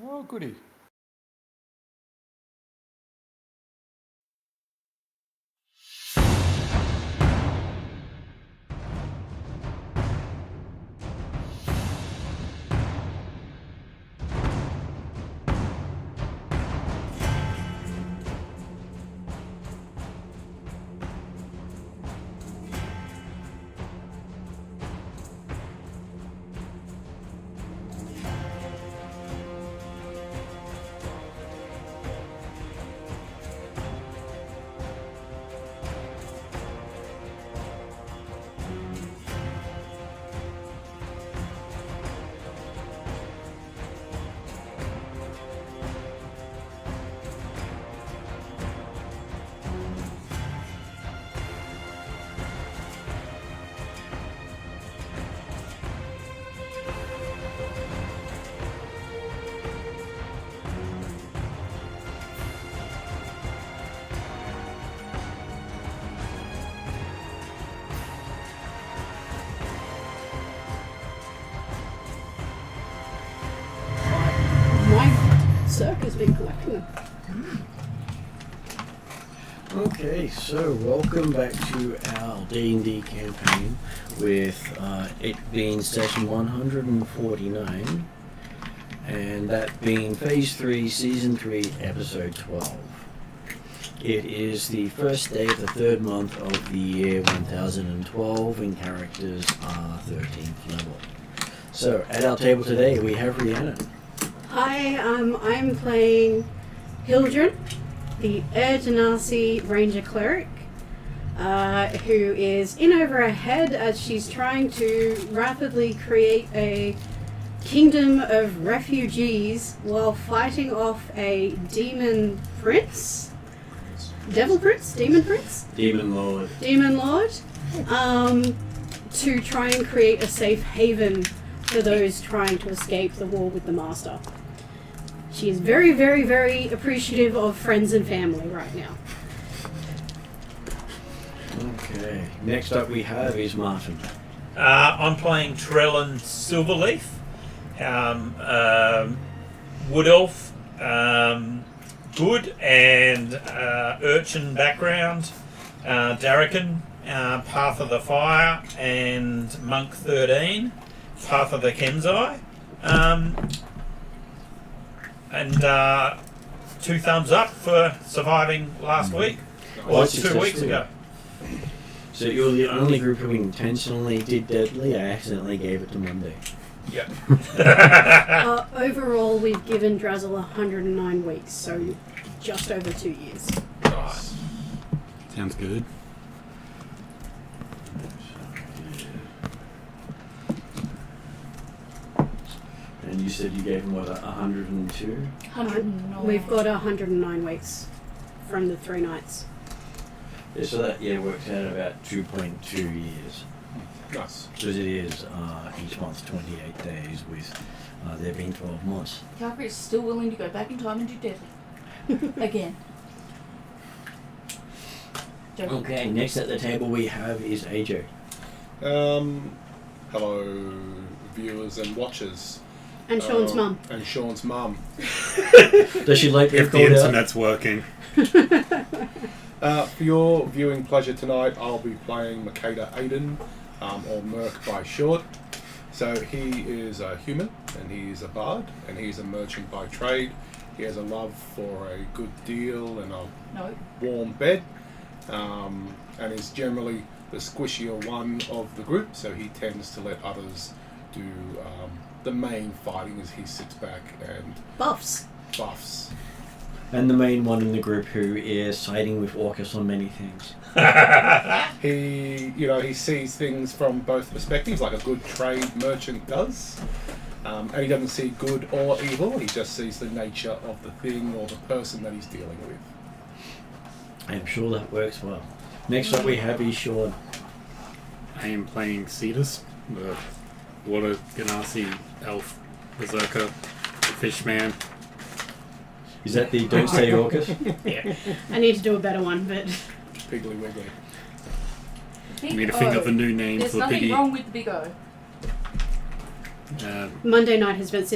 Oh, goody. My circuit's been collecting them. Okay, so welcome back to our D&D campaign with it being session 149 and that being Phase 3, Season 3, Episode 12. It is the first day of the third month of the year 1012 and characters are 13th level. So at our table today we have Rhiannon. Hi, I'm playing Hildren, the Air Genasi Ranger Cleric, who is in over her head as she's trying to rapidly create a kingdom of refugees while fighting off a demon prince? Devil prince? Demon prince? Demon Lord. Demon Lord, to try and create a safe haven for those trying to escape the war with the Master. She is very, very, very appreciative of friends and family right now. Okay, next up we have is Martin. I'm playing Trellin Silverleaf, Wood Elf, good and urchin background, Darrakan, Path of the Fire, and Monk 13, Path of the Kenzai. And 2 thumbs up for surviving last week, or 2 weeks ago. So you're the only group who intentionally did deadly. I accidentally gave it to Monday. Yep. Overall, we've given Drazzle 109 weeks, so just over 2 years. Right. Sounds good. And you said you gave him, what, 102? 109. We've got 109 weeks from the 3 nights. Yeah, so that works out about 2.2 years. Nice. Because it is each month 28 days with there being 12 months. Calgary is still willing to go back in time and do deadly. Again. Joking. Okay, next at the table we have is AJ. Hello, viewers and watchers. And Sean's mum. And Sean's mum. Does she like being If the called out? internet's working. For your viewing pleasure tonight, I'll be playing Makeda Aiden, or Merc by short. So he is a human, and he's a bard, and he's a merchant by trade. He has a love for a good deal and a warm bed, and is generally the squishier one of the group, so he tends to let others do the main fighting as he sits back and Buffs. buffs. And the main one in the group who is siding with Orcus on many things. He sees things from both perspectives, like a good trade merchant does. And he doesn't see good or evil, he just sees the nature of the thing or the person that he's dealing with. I'm sure that works well. Next up we have is Sean. I am playing Cetus, the water Ganassi elf berserker fishman. Is that the Don't Say Orcus? Yeah. I need to do a better one, but Piggly Wiggly. Big You need to think O. of a new name There's for nothing Piggy. wrong with the big O. Monday night has been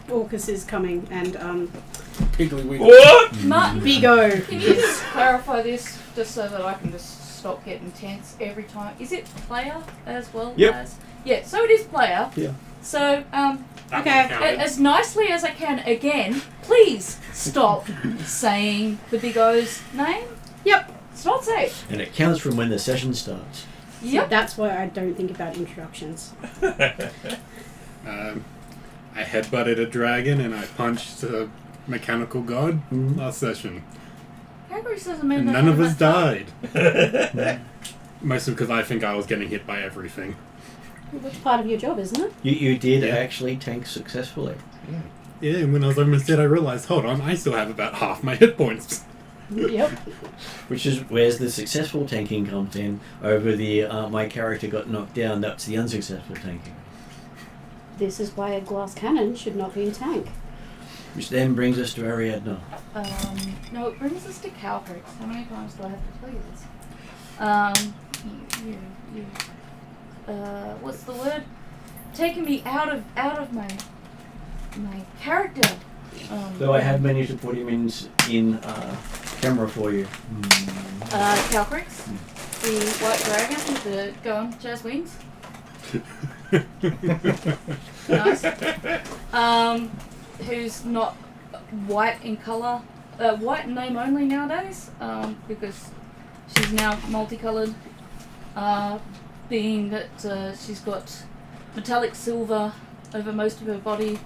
Orcus is coming, and Piggly Wiggly. What? Bigo. Can you just clarify this, just so that I can just stop getting tense every time? Is it player as well as? Yeah, so it is player. Yeah. So, Okay. as nicely as I can, again, please stop saying the Big O's name. Yep. It's not safe. And it counts from when the session starts. Yep. That's why I don't think about introductions. I headbutted a dragon and I punched a mechanical god last session. Hagrid doesn't mean And that none of us that- died. Mostly because I think I was getting hit by everything. Which part of your job, isn't it? You did Yeah. actually tank successfully. Yeah, and when I was almost dead, I realized, hold on, I still have about half my hit points. Yep. Which is where the successful tanking comes in over the my character got knocked down, that's the unsuccessful tanking. This is why a glass cannon should not be a tank. Which then brings us to Ariadna. No, it brings us to Calcrix. How many times do I have to tell you this? What's the word? Taking me out of my character. Though I have managed to put him in camera for you. Calcrix, the white dragon with the jazz wings. Nice. Who's not white in colour, white in name only nowadays, because she's now multicolored. Being that she's got metallic silver over most of her body,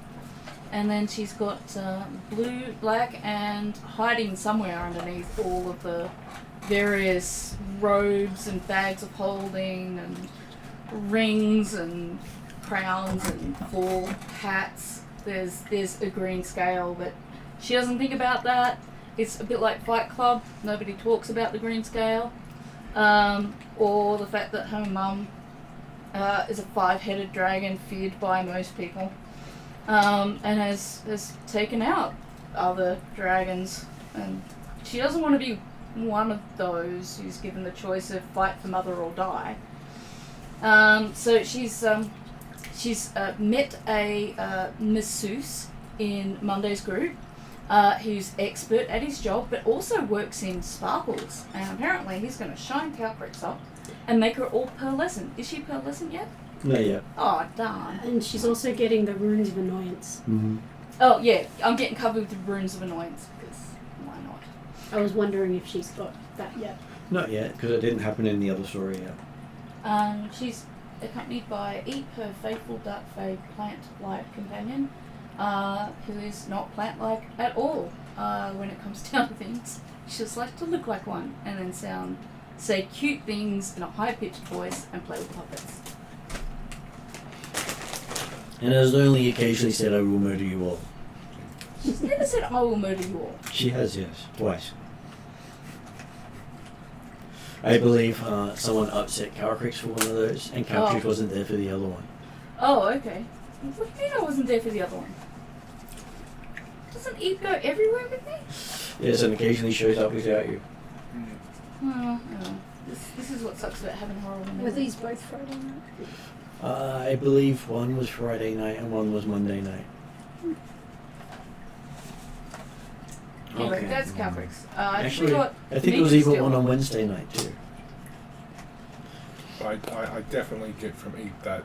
and then she's got blue, black, and hiding somewhere underneath all of the various robes and bags of holding and rings and crowns and full hats. There's a green scale, but she doesn't think about that. It's a bit like Fight Club. Nobody talks about the green scale. Or the fact that her mum is a 5-headed dragon feared by most people, and has taken out other dragons, and she doesn't want to be one of those who's given the choice of fight for mother or die. So she's met a masseuse in Monday's group, who's expert at his job, but also works in sparkles. And apparently he's going to shine Calcrix up and make her all pearlescent. Is she pearlescent yet? Not yet. Oh, darn. And she's also getting the runes of annoyance. Mm-hmm. Oh, yeah, I'm getting covered with the runes of annoyance, because why not? I was wondering if she's got that yet. Not yet, because it didn't happen in the other story yet. She's accompanied by Eep, her faithful dark fae plant-like companion, who is not plant-like at all when it comes down to things. She just likes to look like one, and then say cute things in a high-pitched voice and play with puppets. And has only occasionally said, I will murder you all. She's never said, I will murder you all. She has, yes. Twice. I believe someone upset Calcrix for one of those, and Calcrix wasn't there for the other one. Oh, okay. What do you mean I wasn't there for the other one? Doesn't Eve go everywhere with me? Yes, and occasionally shows up without you. Oh. This is what sucks about having horrible memory. Were these both Friday night? I believe one was Friday night and one was Monday night. Anyway, Okay. that's Calcrix. Actually, I think it was even one on Wednesday night too. I definitely get from Eve that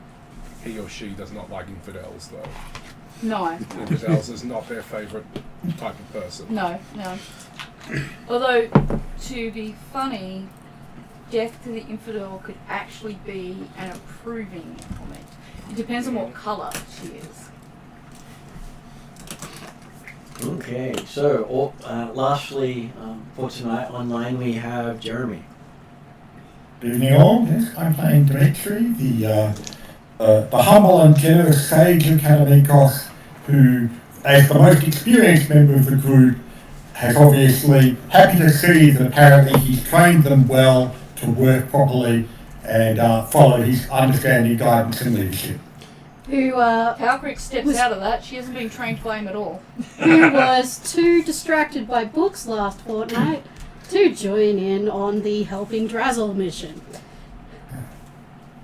he or she does not like infidels, though. No. Infidels is not their favourite type of person. No. Although, to be funny, death to the infidel could actually be an approving comment. It depends on what colour she is. Okay, so lastly, for tonight online we have Jeremy. Good evening all. Yes, I'm playing Dimitri, the humble and generous sage of Kalanikos, who, as the most experienced member of the group, has obviously happy to see that apparently he's trained them well to work properly and follow his understanding, guidance and leadership. Who Calcrix steps out of that. She hasn't been trained by him at all. who was too distracted by books last fortnight to join in on the helping Drazzle mission.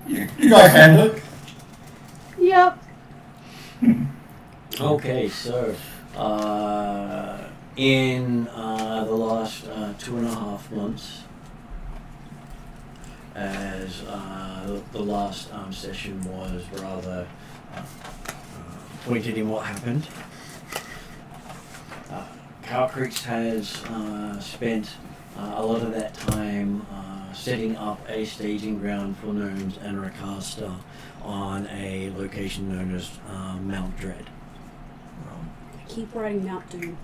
You guys handle it. Yep. Okay, so in the last 2.5 months, as the last session was rather pointed in what happened, Calcrix has spent a lot of that time setting up a staging ground for gnomes and Rakasta on a location known as Mount Dread. Keep writing Mount Doom.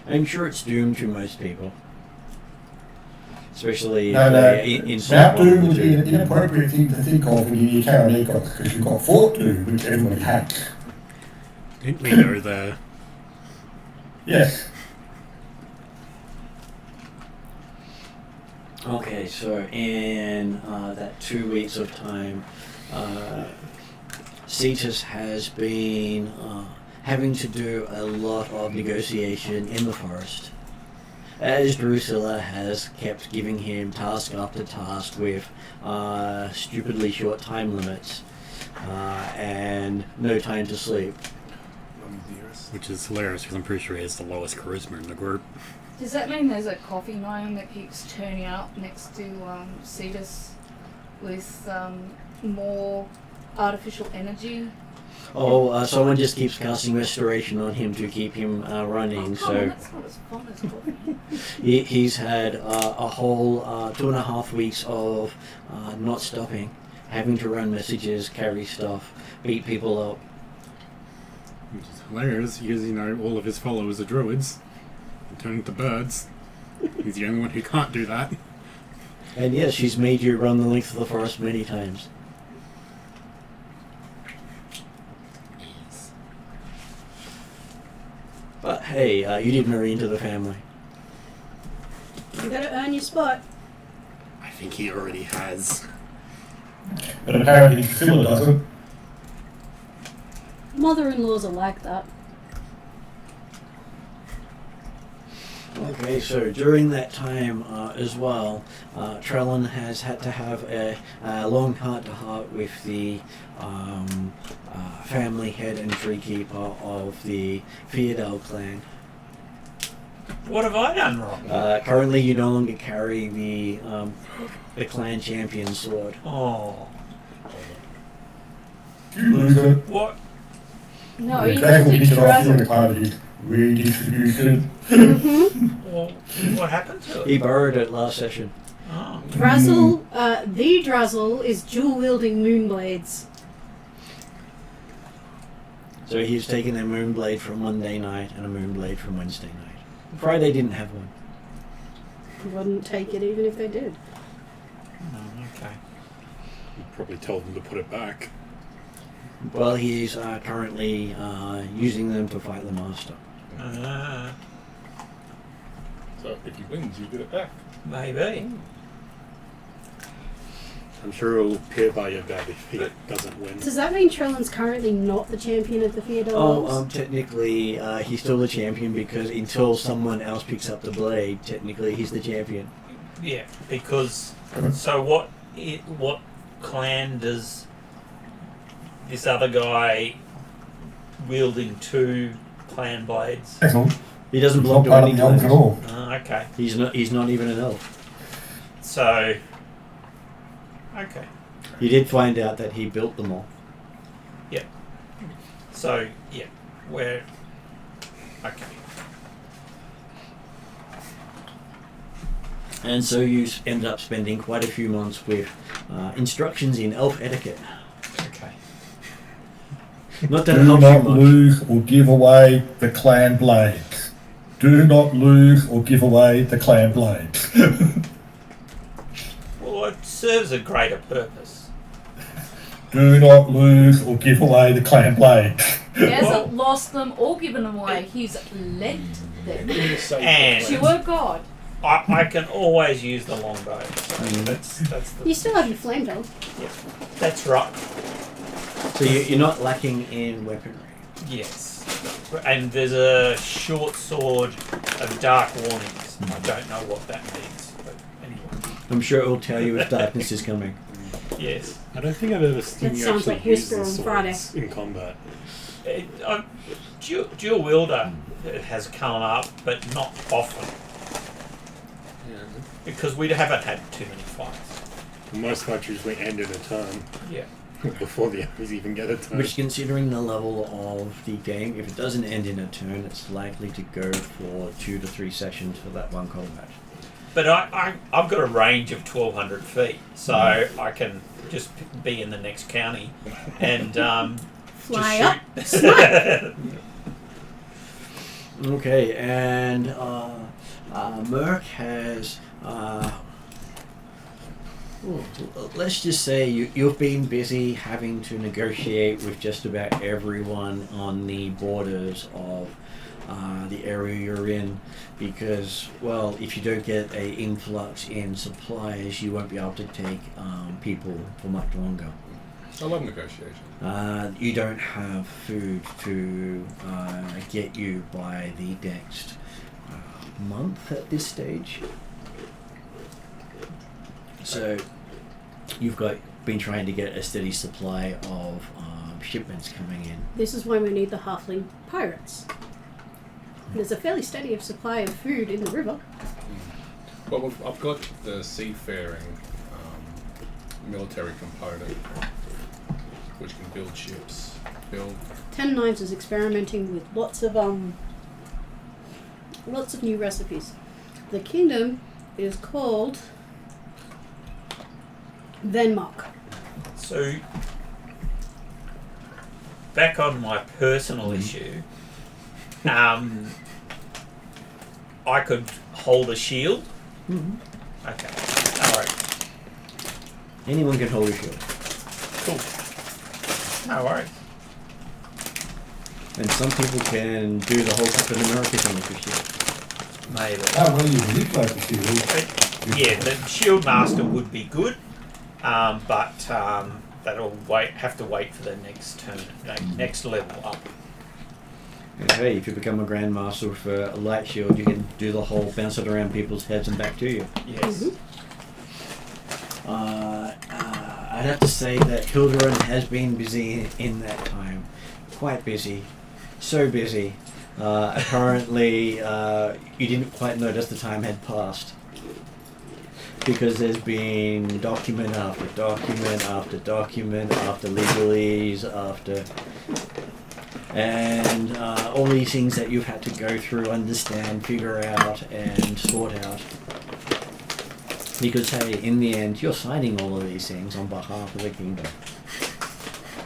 I'm sure it's doomed to most people. Especially Mount Doom would be an inappropriate thing to think of when you carry Nikos, because you've got Fort Doom, which everybody hates. Didn't we go there? Yes. Okay, so in that 2 weeks of time, Cetus has been having to do a lot of negotiation in the forest, as Drusilla has kept giving him task after task with stupidly short time limits and no time to sleep. Which is hilarious because I'm pretty sure he has the lowest charisma in the group. Does that mean there's a coffee gnome that keeps turning up next to Cetus with more artificial energy? Oh, someone just keeps casting restoration on him to keep him running. Oh, So that's not as fun as coffee. he's had a whole 2.5 weeks of not stopping, having to run messages, carry stuff, beat people up. Which is hilarious because, you know, all of his followers are druids. And turn into birds. He's the only one who can't do that. And yes, she's made you run the length of the forest many times. But hey, you did marry into the family. You gotta earn your spot. I think he already has. But apparently Phil doesn't. Mother-in-laws are like that. Okay, so during that time as well, Trellin has had to have a long heart-to-heart with the family head and treekeeper of the Theodel clan. What have I done wrong? Currently, you no longer carry the clan champion sword. Oh. You lose it. What? No, The you clan will just pick it off travel. your party. Redistribution. Well, what happened to He it? borrowed it last session. Oh. Drazzle, the Drazzle is dual-wielding moonblades. So he's taken a moonblade from Monday night and a moonblade from Wednesday night. Friday didn't have one. Wouldn't take it even if they did. Oh, okay. You probably told him to put it back. Well, he's currently using them to fight the master. So if he wins, you get it back. Maybe. I'm sure it'll appear by your dad if he doesn't win. Does that mean Trellin's currently not the champion of the Theodel Oh, Elves? technically, he's still the champion because until someone else picks up the blade, technically he's the champion. Yeah, because so what clan does this other guy wielding 2 clan blades? Excellent. He doesn't He's belong not to part of any the elves at clans. all. Oh, okay. He's not even an elf. So okay. You did find out that he built them all. So yeah, we're okay. And so you end up spending quite a few months with instructions in elf etiquette. Okay. Not that it Do helps not you much. lose or give away the clan blades. Do not lose or give away the clan blades. Well, it serves a greater purpose. Do not lose or give away the clan blades. He hasn't lost them or given them away. He's led them And to a god. I can always use the longbow. So that's You still have your flame dog. that's right. So you're not lacking in weaponry. Yes. And there's a short sword of dark warnings. I don't know what that means, but anyway. I'm sure it will tell you if darkness is coming. Yes. I don't think I've ever seen That you sounds actually like use Whisper the on Friday. swords in combat. Dual wielder has come up, but not often. Yeah. Because we haven't had too many fights. Most fights usually end in a turn Yeah. before the enemies even get a turn. Which, considering the level of the game, if it doesn't end in a turn, it's likely to go for 2 to 3 sessions for that one combat. But I've got a range of 1,200 feet, so I can just be in the next county and Fly just up, shoot. snipe. Okay, and Merc has... let's just say you've been busy having to negotiate with just about everyone on the borders of the area you're in, because, well, if you don't get a influx in supplies, you won't be able to take people for much longer. I love negotiation. You don't have food to get you by the next month at this stage. So you've been trying to get a steady supply of shipments coming in. This is why we need the halfling pirates. There's a fairly steady supply of food in the river. Well, I've got the seafaring military component, which can build ships. 10 Knives is experimenting with lots of new recipes. The kingdom is called Denmark. So, back on my personal issue, I could hold a shield. Mm-hmm. Okay, alright, Anyone can hold a shield. cool. No worries. And some people can do the whole Captain America thing with a shield. Maybe. Oh, well, you manipulate the shield. Yeah, the shield master would be good, but that'll have to wait for the next turn, next level up. And hey, if you become a Grandmaster with a light shield, you can do the whole bounce it around people's heads and back to you. Yes. Mhm. I'd have to say that Hilderon has been busy in that time. Quite busy. So busy. Apparently, you didn't quite notice the time had passed. Because there's been document after document after document after legalese after... And all these things that you've had to go through, understand, figure out, and sort out. Because, hey, in the end, you're signing all of these things on behalf of the kingdom.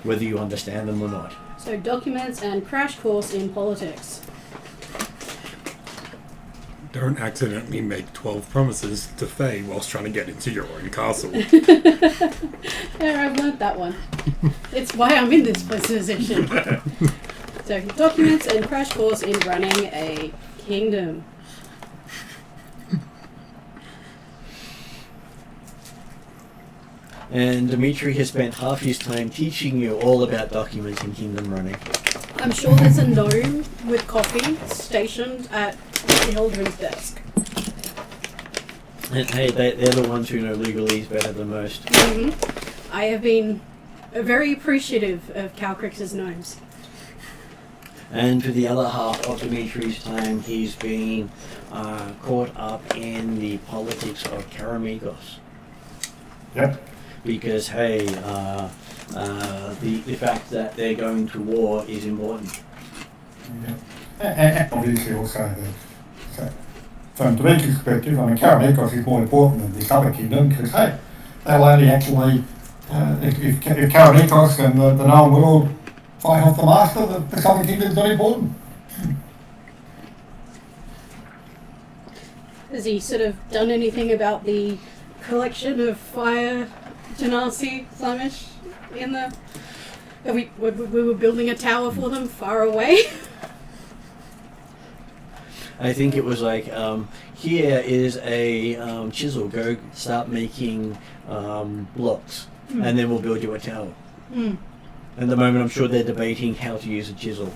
Whether you understand them or not. So documents and crash course in politics. Don't accidentally make 12 promises to Faye whilst trying to get into your own castle. Yeah, I've learnt that one. It's why I'm in this position. So documents and crash course in running a kingdom. And Dimitri has spent half his time teaching you all about documents and kingdom running. I'm sure there's a gnome with coffee stationed at Hildren's desk. And hey, they're the ones who know legalese better than most. Mm-hmm. I have been very appreciative of Calcrix's gnomes. And for the other half of Dimitri's time, he's been caught up in the politics of Karamikos. Yep. Because, hey, the fact that they're going to war is important. Yeah. And obviously also from Dimitri's perspective, I mean, Karamikos is more important than this other kingdom because, hey, they'll only actually, if Karamikos and the known world fight off the master, the other kingdom's not important. Has he sort of done anything about the collection of fire genasi Flemish in the... We were building a tower for them far away? I think it was like, here is a chisel, go start making blocks, and then we'll build you a tower. Mm. At the moment, I'm sure they're debating how to use a chisel.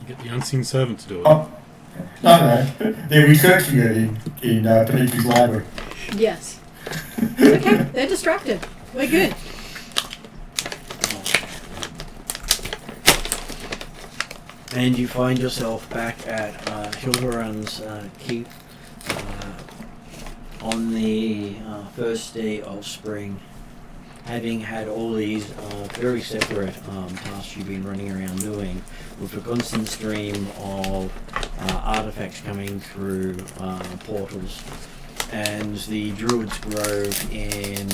You get the unseen servant to do it. Oh, no, they're researching it in Dimitri's library. Yes. Okay, they're distracted. We're good. And you find yourself back at Hildebrand's keep on the first day of spring, having had all these very separate tasks you've been running around doing, with a constant stream of artifacts coming through portals, and the Druids Grove in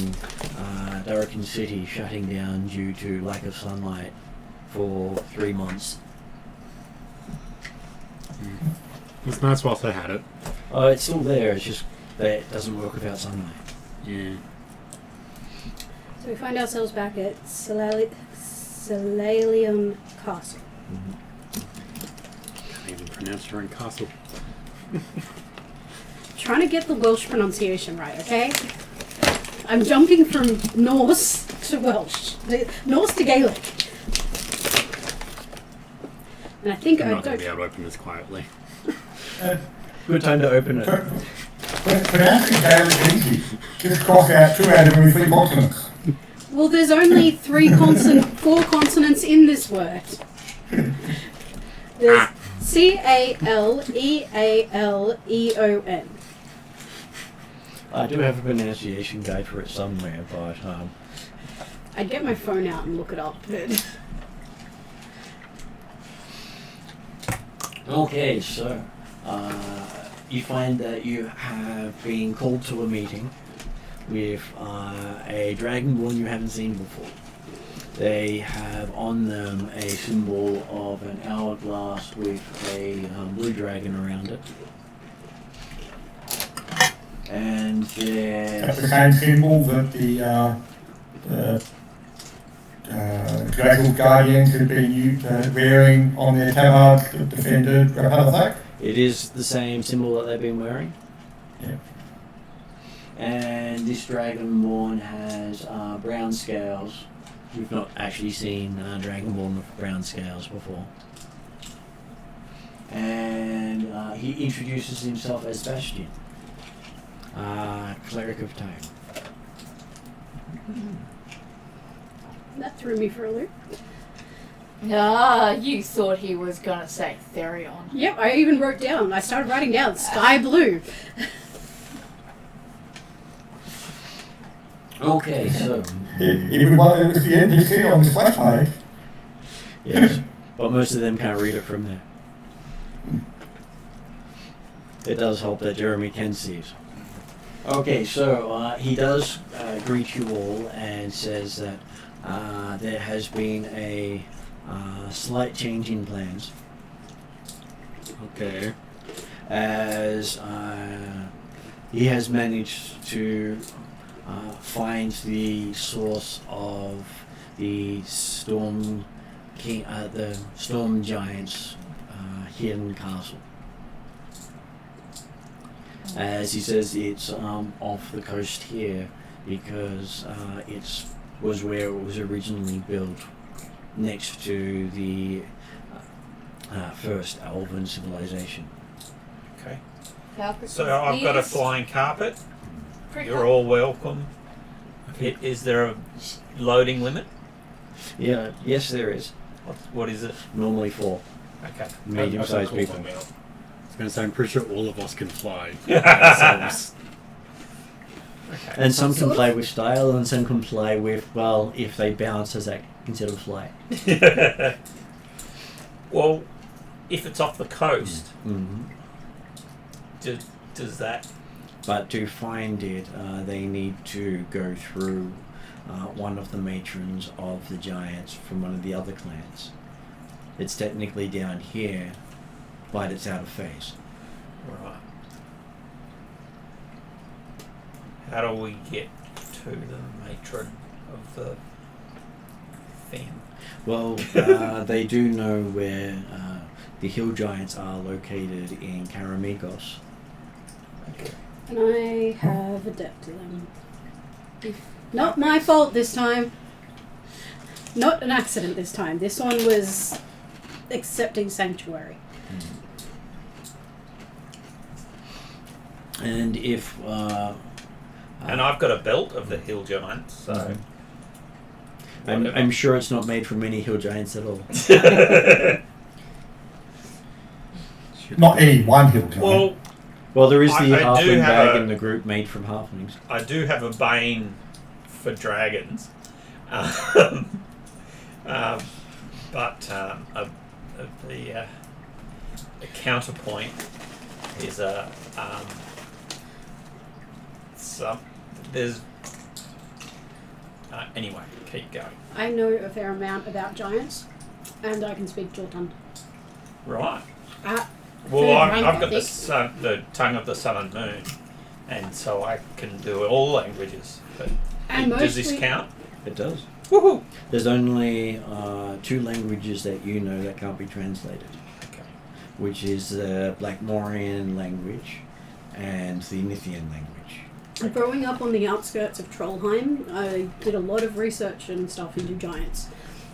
Atruaghin City shutting down due to lack of sunlight for 3 months. It's nice whilst I had it. It's still there, it's just that it doesn't work without sunlight. Yeah. So we find ourselves back at Solalium Castle. Can't even pronounce your own castle. Trying to get the Welsh pronunciation right, okay? I'm jumping from Norse to Welsh. Norse to Gaelic. And I think I'm I not going to don't... be able to open this quietly. Good time to open it. Pronouncing Gaelic is easy. Just cross out 2 out of every 3 consonants. Well, there's only 4 consonants in this word. There's C-A-L-E-A-L-E-O-N. I do have a pronunciation guide for it somewhere, but I'd get my phone out and look it up. But okay, so you find that you have been called to a meeting with a dragonborn you haven't seen before. They have on them a symbol of an hourglass with a blue dragon around it. And That's the same symbol that the Dragon Guardians have been wearing on their tabards that defended Rapalazak. it is the same symbol that they've been wearing. Yeah. And this dragonborn has brown scales. We've not actually seen a dragonborn with brown scales before. And he introduces himself as Bastion, cleric of time. that threw me for a loop. Ah, you thought he was gonna say Therion. Yep, I even wrote down. I started writing down sky blue. Okay, so Everyone that was the NPC on this website. yes, but most of them can't read it from there. It does help that Jeremy can see it. Okay, so he does greet you all and says that there has been a slight change in plans, Okay. as he has managed to find the source of the storm giant's hidden castle. As he says, it's off the coast here because it was where it was originally built, next to the first Elven civilization. Okay. Carpet So I've got a ears. flying carpet. Pretty You're cool. all welcome. Is there a loading limit? Yeah, yes, there is. What is it? Normally 4 Okay. medium-sized people. I was going to say, I'm pretty sure all of us can fly. ourselves. Okay. And some can play with style, and some can play with, well, if they bounce, as that considered fly. Well, if it's off the coast, Mm-hmm. does that? But to find it, they need to go through one of the matrons of the giants from one of the other clans. It's technically down here, but it's out of phase. Right. How do we get to the matron of the thing? Well, they do know where the hill giants are located in Karamikos. Okay. And I have adapted them. Not my fault this time. Not an accident this time. This one was accepting sanctuary. And if And I've got a belt of the hill giants, so. I'm sure it's not made from any hill giants at all. Not any one hill giant. Well, There is the I do halfling have bag a- in the group made from halflings. I do have a bane for dragons, the counterpoint is there's anyway. Keep going. I know a fair amount about giants, and I can speak Jortund. Right. Uh, Well, Fair I've rank, got I the think. the tongue of the sun and moon, and so I can do all languages. But And does this mostly- count? It does. Woohoo! There's only 2 languages that you know that can't be translated, Okay. which is the Blackmorian language and the Nithian language. Growing up on the outskirts of Trollheim, I did a lot of research and stuff into giants.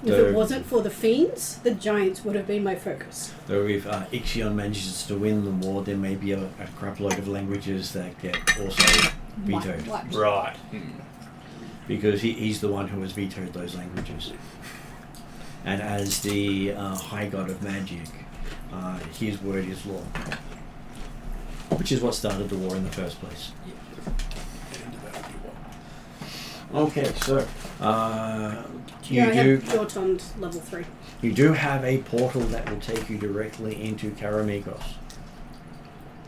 If So- it wasn't for the fiends, the giants would have been my focus. Though if Ixion manages to win the war, there may be a crapload of languages that get also vetoed. What? Right. Because he's the one who has vetoed those languages. And as the High God of Magic, his word is law. Which is what started the war in the first place. Okay, so Yeah, I you have Jortund level 3. do have a portal that will take you directly into Karamikos,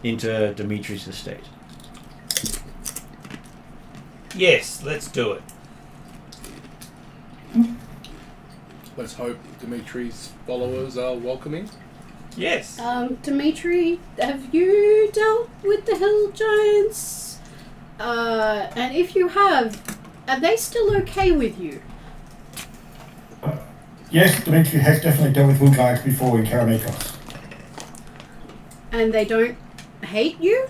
into Dimitri's estate. Yes, let's do it. Let's hope Dimitri's followers are welcoming. Yes. Dimitri, have you dealt with the hill giants? And if you have, are they still okay with you? Yes, Dimitri has definitely dealt with hill giants before in Karamikos. And they don't hate you?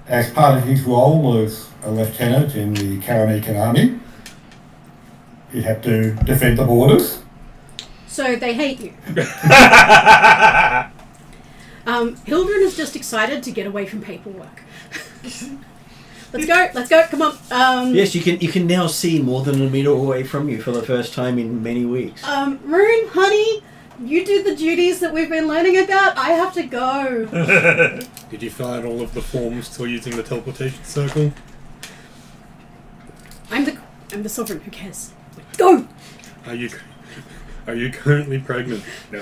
As part of his role as a lieutenant in the Karamikan army, he'd have to defend the borders. So they hate you. Hildren is just excited to get away from paperwork. Let's go, come on. Yes, you can now see more than a meter away from you for the first time in many weeks. Rune, honey, you do the duties that we've been learning about. I have to go. Did you fill out all of the forms still using the teleportation circle? I'm the sovereign. Who cares? Go. Are you currently pregnant? No.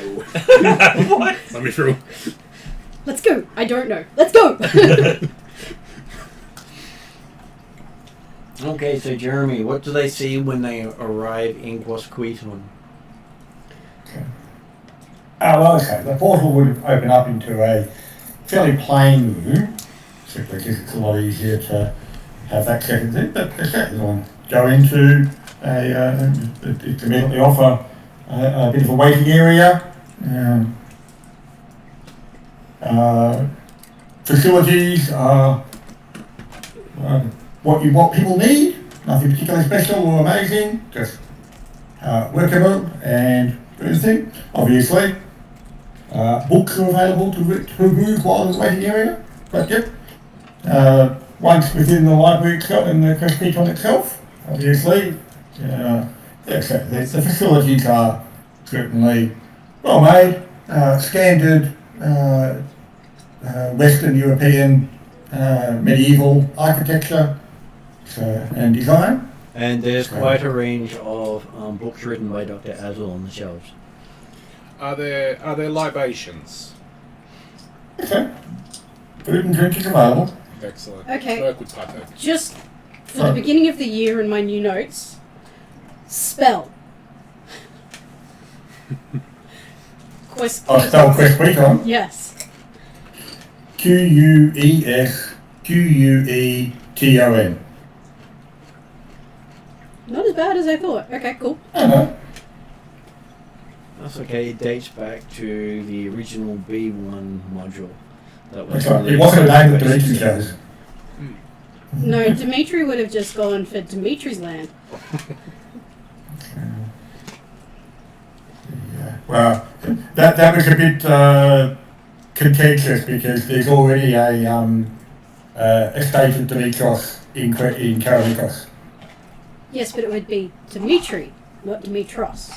What? Let me through. Let's go. I don't know. Let's go. Okay, so Jeremy, what do they see when they arrive in Guasqueton? Well, okay, the portal would open up into a fairly plain room, simply because it's a lot easier to have that second thing, but the second one go into it's immediately offer a bit of a waiting area, facilities are what people need, nothing particularly special or amazing, just workable and everything. Obviously, books are available to review while in the waiting area, but yep. Once within the library itself and the Crestpeton itself, obviously, the facilities are certainly well made, standard Western European medieval architecture and design. And there's quite a range of books written by Dr. Azul on the shelves. Are there libations? Okay. Food and drink is available. Excellent. Okay. Work with partake. Just for the beginning of the year in my new notes, spell. Spell Crestpeton. Yes. Quesqueton. Not as bad as I thought. Okay, cool. That's okay, it dates back to the original B1 module. That was It wasn't a name that Dimitri chose. No, Dimitri would have just gone for Dimitri's land. Yeah. Well, that was a bit contentious because there's already a estate of Dimitros in Karalikos. Yes, but it would be Dimitri, not Dimitros.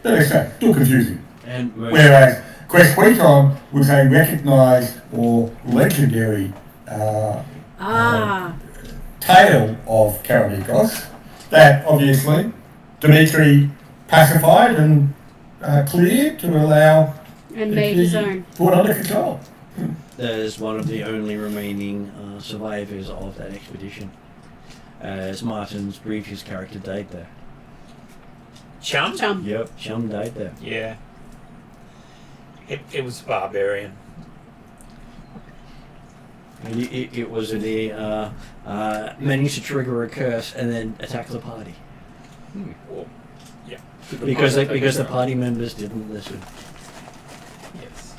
Okay, still confusing. And most, Whereas Quesqueton was a recognised or legendary tale of Karalikos that obviously Dimitri pacified and cleared to allow And it made to be his own. brought under control. that is one of the only remaining survivors of that expedition, as Martin's previous character died there. Chum? Chum. Yep, Chum died there. Yeah. It was barbarian. And it was managed to trigger a curse and then attack the party. Well, yeah. Because the party members didn't listen. Yes.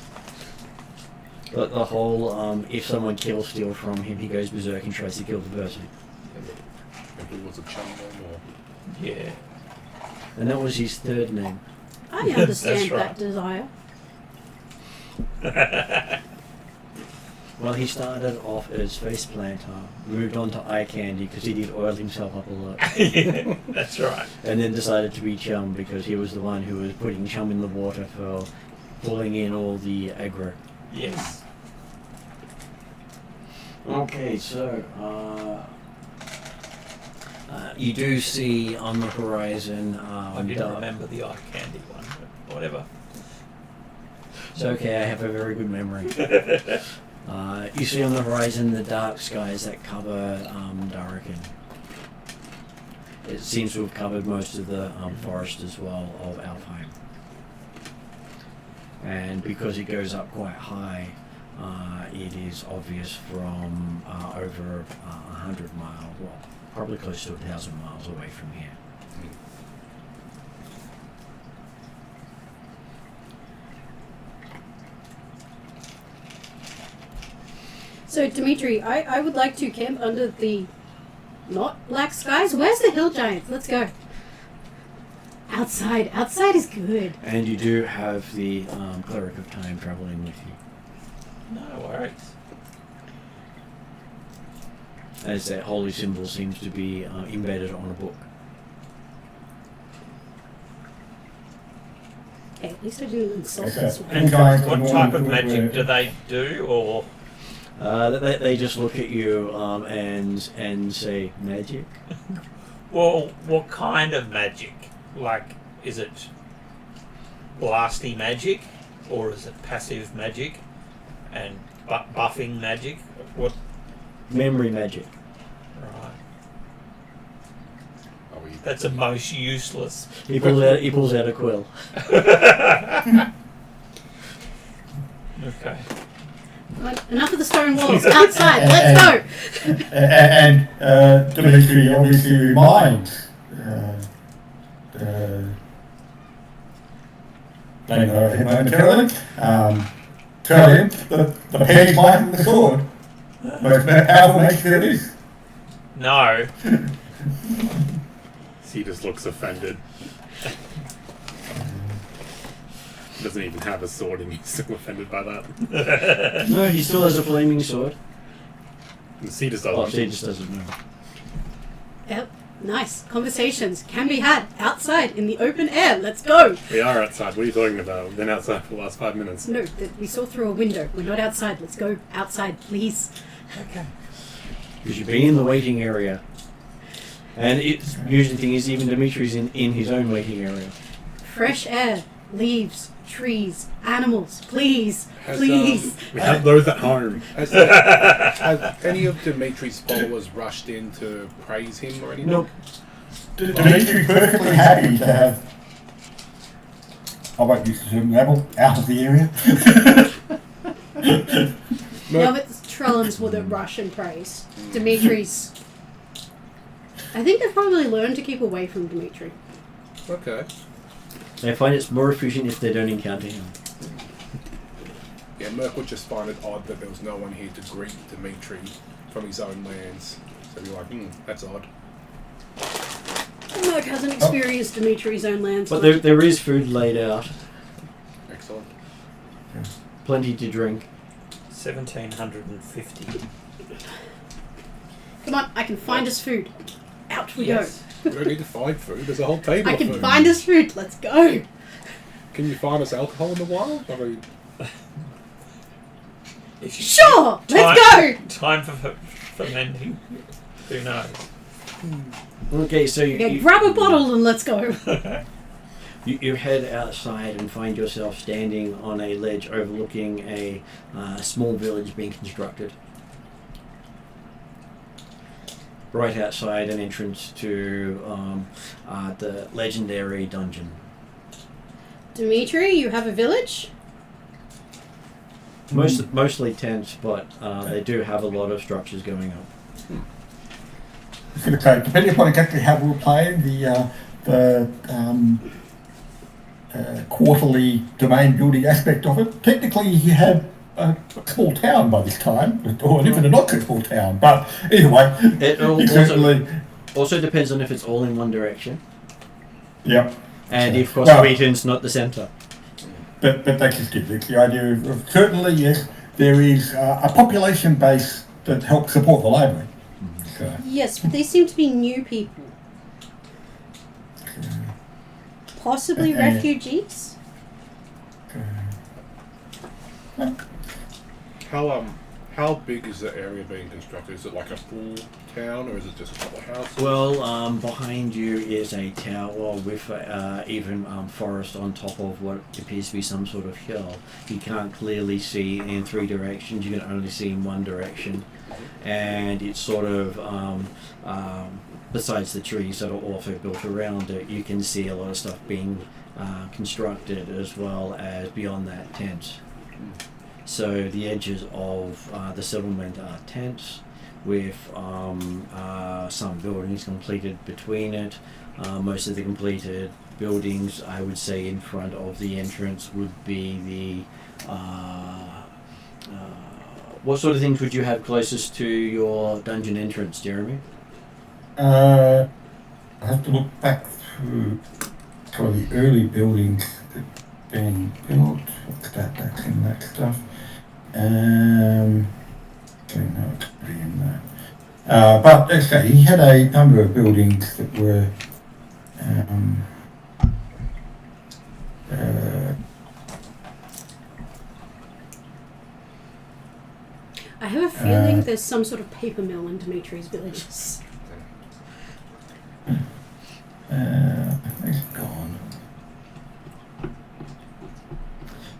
But the whole, if someone kills steal from him, he goes berserk and tries to kill the person. If it was a chum or Yeah. And that was his third name. I understand That's right. that desire. Well, he started off as face planter, moved on to eye candy because he did oil himself up a lot, Yeah, that's right. and then decided to be Chum because he was the one who was putting Chum in the water for pulling in all the aggro. Yes. Okay, so you do see on the horizon. I didn't remember the eye candy one, but whatever. It's okay, I have a very good memory. You see on the horizon the dark skies that cover Darrakin. It seems to have covered most of the forest as well of Alfheim. And because it goes up quite high, it is obvious from over 100 miles, well, probably close to 1,000 miles away from here. So, Dimitri, I would like to camp under the not black skies. Where's the hill giants? Let's go. Outside. Outside is good. And you do have the Cleric of Time traveling with you. No worries. As that holy symbol seems to be embedded on a book. Okay, at least I didn't insult Okay. this one. And guys, What type of magic do they do, or They just look at you and say, magic? well, what kind of magic? Like, is it blasty magic, or is it passive magic and buffing magic? What? Memory magic. Right. are we? That's the most useless. He pulls out a quill. Okay. Right, enough of the stone walls. Outside. Let's go. And Dimitri obviously reminds don't know him momentarily, tell him that the penny might in the sword, most powerful magic there is. No. He just looks offended. Doesn't even have a sword and he's still offended by that. No, he still has a flaming sword. And C just Oh, doesn't. he just doesn't know. Yep. Nice. Conversations can be had outside in the open air. Let's go. We are outside. What are you talking about? We've been outside for the last 5 minutes. No, we saw through a window. We're not outside. Let's go outside, please. Okay. Because you've been in the waiting area. And it's usually the thing is even Dimitri's in his own waiting area. Fresh air, leaves, trees, animals. Please, Has, please. We have those at home. Has any of Dimitri's followers rushed in to praise him or anything? Nope. Dimitri's perfectly happy to have, I won't use the term rabble, out of the area. No, it's Trellans will that rush and praise. Dimitri's. I think they've probably learned to keep away from Dimitri. Okay. They find it's more efficient if they don't encounter him. Yeah, Merc would just find it odd that there was no one here to greet Dimitri from his own lands. So be like, that's odd. Merc hasn't experienced Dimitri's own lands. But much. there is food laid out. Excellent. Plenty to drink. 1,750. Come on, I can find us food. Out we Yes. We don't need to find food. There's a whole table go. I of can food. find us food. Let's go. Can you find us alcohol in the wild? I mean, If you Sure, let's go. Time for fermenting. Who knows? Okay, so Okay, grab a bottle and let's go. you head outside and find yourself standing on a ledge overlooking a small village being constructed. Right outside an entrance to the legendary dungeon. Dimitri, you have a village? Mostly tents, but they do have a lot of structures going on. I was going to say, depending upon exactly how we're playing, the quarterly domain building aspect of it, technically you have a small town by this time, or even a not so small town, but either way, It you certainly, also depends on if it's all in one direction, yep. and So, if well, Cosweeton's not the centre. But that's just it. It's the idea of certainly, yes, there is a population base that helps support the library. So, Yes, but they seem to be new people. Possibly Okay. refugees? how big is the area being constructed? Is it like a full town, or is it just a couple of houses? Well, behind you is a tower with even forest on top of what appears to be some sort of hill. You can't clearly see in three directions, you can only see in one direction. And it's sort of, besides the trees that are also built around it, you can see a lot of stuff being constructed as well as beyond that tents. So the edges of the settlement are tents with some buildings completed between it. Most of the completed buildings, I would say, in front of the entrance would be the... what sort of things would you have closest to your dungeon entrance, Jeremy? I have to look back through some of the early buildings that have been built. What's that's in that stuff. No, it's pretty in that. But let's say he had a number of buildings that were I have a feeling there's some sort of paper mill in Dimitri's villages. it's gone.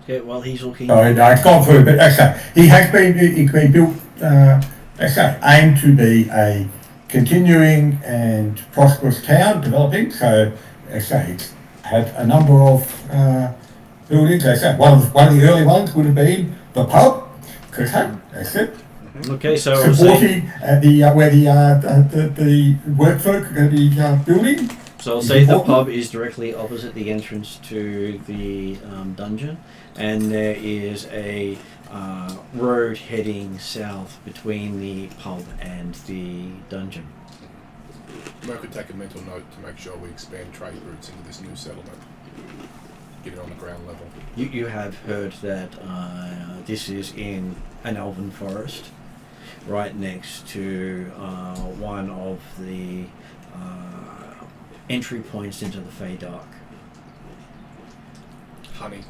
Yeah, while he's looking... No, it's gone through, but okay. He's been built, aimed to be a continuing and prosperous town developing. So, it's had a number of buildings. One of the early ones would have been the pub. That's it. Okay, so I'll say, Supporting where the workfolk are going to be building. so I'll say the pub is directly opposite the entrance to the dungeon, and there is a road heading south between the pub and the dungeon. Merc could take a mental note to make sure we expand trade routes into this new settlement. Get it on the ground level. You have heard that this is in an elven forest, right next to one of the entry points into the Fey Dark. Honey.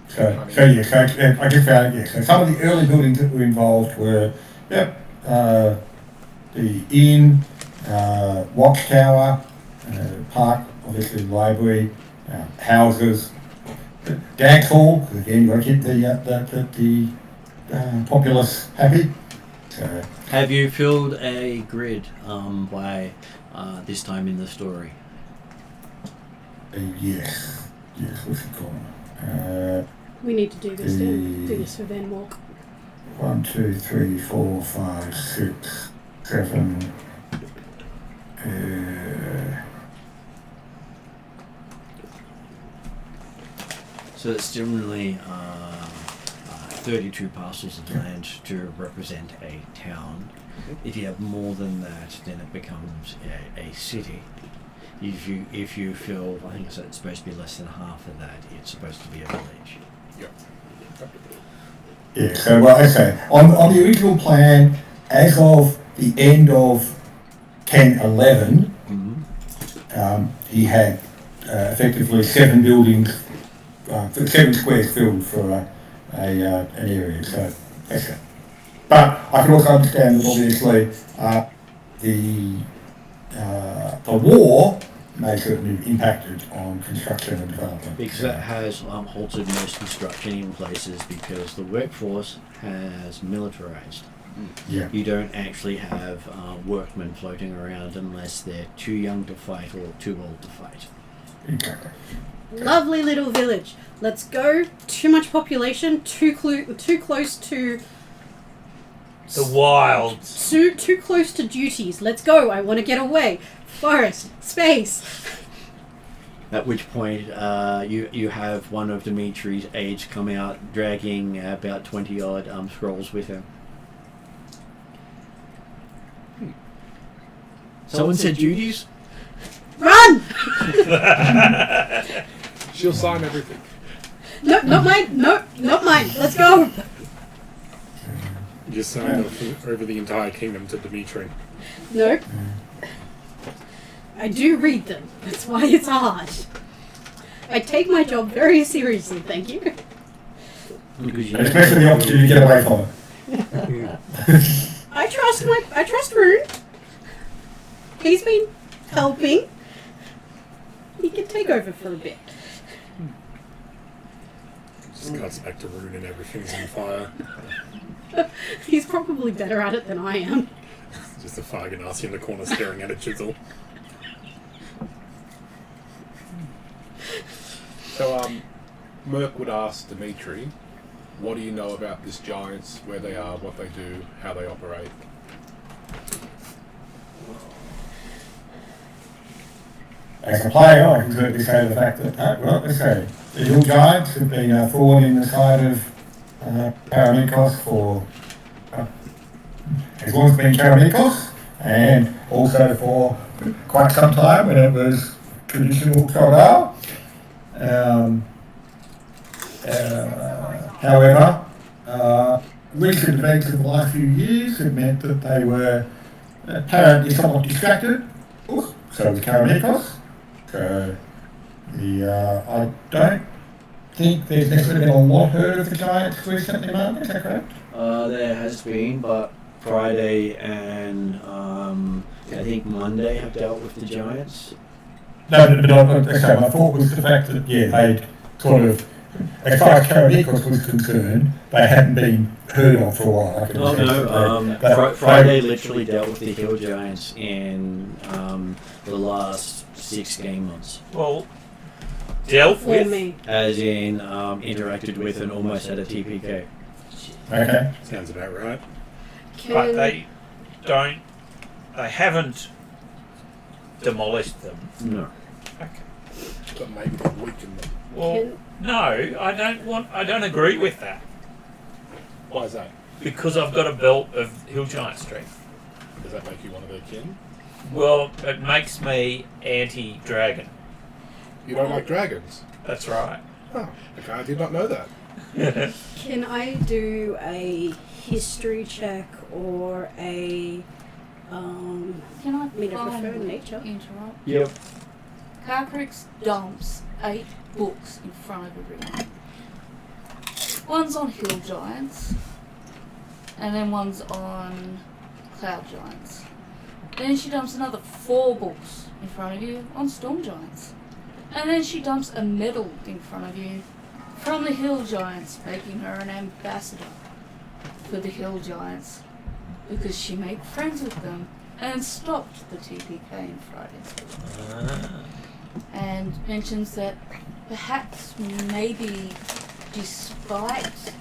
So I just found, so some of the early buildings that were involved were, the inn, watchtower, park, obviously library, houses, dance hall, because again you got to keep the populace happy. So, Have you filled a grid by this time in the story? yes, what's it called? We need to do this then. Do this for Van Walk. 1, 2, 3, 4, 5, 6, 7. So it's generally 32 parcels of land to represent a town. If you have more than that, then it becomes a city. If you feel, I think it's supposed to be less than half of that, it's supposed to be a village. Yep. Yeah, so, well, okay. On the original plan, as of the end of 1011, he had effectively 7 buildings, 7 squares filled for an area. So, okay. But I can also understand that obviously the war may certainly impacted on construction and development. Because that has halted most construction in places because the workforce has militarized. Yeah. You don't actually have workmen floating around unless they're too young to fight or too old to fight. Exactly. Lovely little village. Let's go. Too much population. Too close to. The wilds. Too close to duties. Let's go. I want to get away. Forest. Space. At which point, you have one of Dimitri's aides come out dragging about 20 odd scrolls with him. Someone said duties? Run! She'll sign everything. No, not mine. No, not mine. Let's go. You just signed off over the entire kingdom to Dimitri. No. I do read them. That's why it's hard. I take my job very seriously, thank you. Especially the opportunity to get away from it. I trust Rune. He's been helping. He can take over for a bit. Just cuts back to Rune and everything's on fire. He's probably better at it than I am. Just a fire ganassi in the corner staring at a chisel. So, Merc would ask Dimitri, what do you know about this giants, where they are, what they do, how they operate? As a player, I can certainly say the fact that, the Hill Giants have been a thorn in the side of Paramikos for as long as it's been Paramikos, and also for quite some time when it was traditional Caldar. However, recent events of the last few years have meant that they were apparently somewhat distracted. So was Paramikos. So I don't think there's necessarily been a lot heard of the Giants recently, Mark, is that correct? There has been, but Friday and I think Monday have dealt with the Giants. No, but okay, my thought was the fact that, yeah, they'd sort of, as far as Paramikos was concerned, they hadn't been heard of for a while. Friday literally dealt with the Hill Giants in the last 6 game months. Well, dealt For with. me. As in, interacted with and almost had a TPK. Okay. Sounds about right. But they haven't demolished them. No. Okay. But maybe they've weakened them. Well, no, I don't agree with that. Why is that? Because I've got a belt of Hill Giant strength. Does that make you one of their kin? Well, it makes me anti-dragon. You don't like dragons? That's right. Oh, okay, I did not know that. Can I do a history check or a Can I mean, I prefer finally nature. interrupt? Yep. Carcrix dumps 8 books in front of everyone. One's on Hill Giants, and then one's on Cloud Giants. Then she dumps another 4 books in front of you on Storm Giants. And then she dumps a medal in front of you from the Hill Giants, making her an ambassador for the Hill Giants because she made friends with them and stopped the TPK in Friday. And mentions that perhaps maybe despite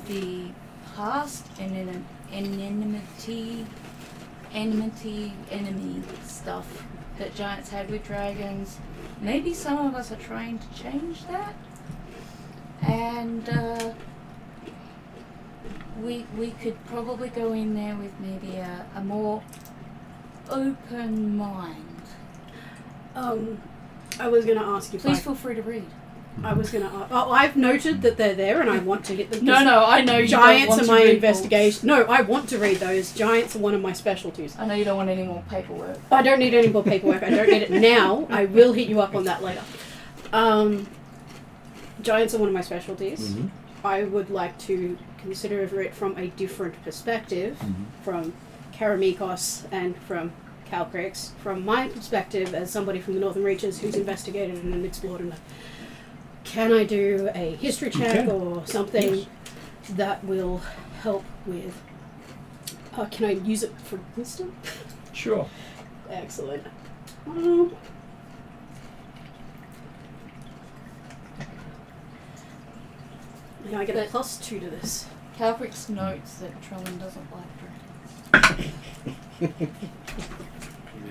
the past and enemy stuff that giants had with dragons, maybe some of us are trying to change that, and we could probably go in there with maybe a more open mind. I was going to ask you. Please feel free to read. I was gonna. I've noted that they're there, and I want to hit them. No, I know you don't Giants want are to my read investigation. No, I want to read those. Giants are one of my specialties. books. I know you don't want any more paperwork. I don't need any more paperwork. I don't need it now. I will hit you up on that later. Giants are one of my specialties. Mm-hmm. I would like to consider it from a different perspective, Mm-hmm. from Karamikos and from Calcrix. From my perspective as somebody from the Northern Reaches who's investigated and explored enough. Can I do a history check or something that will help with... can I use it for wisdom? Sure. Excellent. Now I get a But- +2 to this. Calcrix notes that Trellin doesn't like dragons.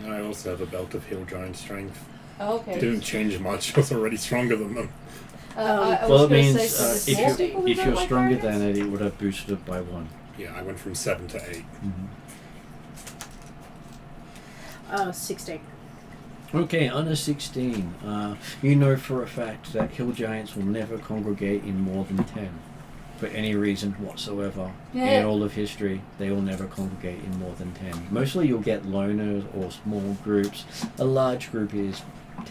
I also have a belt of heal giant strength. Oh, okay. Didn't change much. I was already stronger than them. I Well, was it gonna means say, so there's if more you're people who if don't you're like stronger dragons? than it, it would have boosted it by 1. Yeah, I went from 7 to 8. 16. Okay, under 16, you know for a fact that hill giants will never congregate in more than 10. For any reason whatsoever. Yeah. In all of history, they will never congregate in more than 10. Mostly you'll get loners or small groups. A large group is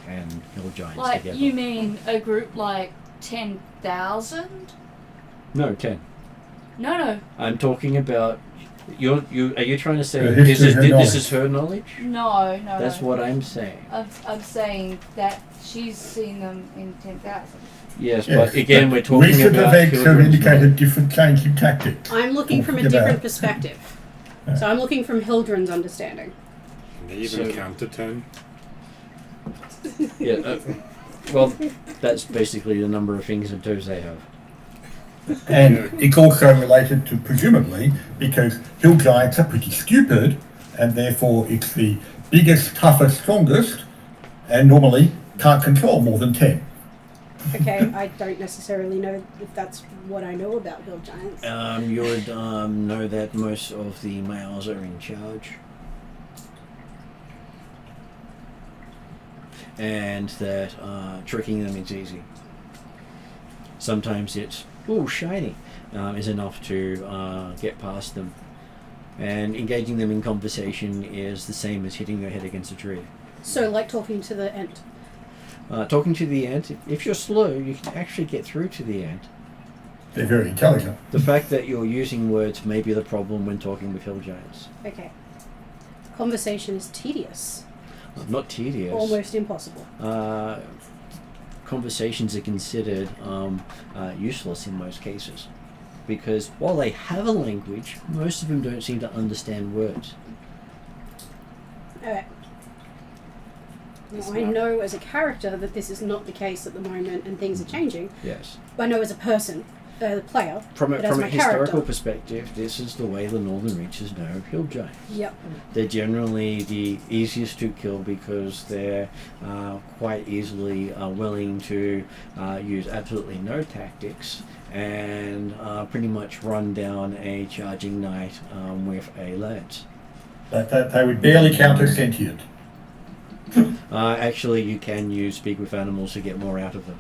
10 hill giants Like, together. you mean a group like 10,000? No, 10. No. I'm talking about... Are you trying to say History this is her this knowledge. is her knowledge? No. That's what I'm saying. I'm saying that she's seen them in 10,000. Yes, but again, we're talking recent about events have children's indicated knowledge. different change in tactics. I'm looking from a Talking different about- perspective. So I'm looking from Hildren's understanding. Can they even So- count to 10? Yeah, well, that's basically the number of fingers and toes they have. And it's also related to, presumably, because hill giants are pretty stupid, and therefore it's the biggest, toughest, strongest, and normally can't control more than 10. Okay, I don't necessarily know if that's what I know about hill giants. You would know that most of the males are in charge. And that tricking them is easy. Sometimes it's, ooh, shiny, is enough to get past them. And engaging them in conversation is the same as hitting your head against a tree. So, like talking to the ant. Talking to the ant, if you're slow, you can actually get through to the ant. They're very intelligent. The fact that you're using words may be the problem when talking with hill giants. Okay. Conversation is tedious. Not tedious. Almost impossible. Conversations are considered useless in most cases. Because while they have a language, most of them don't seem to understand words. Alright. It's Now, I not- know as a character that this is not the case at the moment and things are changing. Yes. But I know as a person, the player, From a, but as from a my historical character. perspective, this is the way the Northern Reaches know hill giants. Yep. They're generally the easiest to kill because they're quite easily willing to use absolutely no tactics and pretty much run down a charging knight with a lance. That they would barely count as sentient. Actually, you can use speak with animals to get more out of them.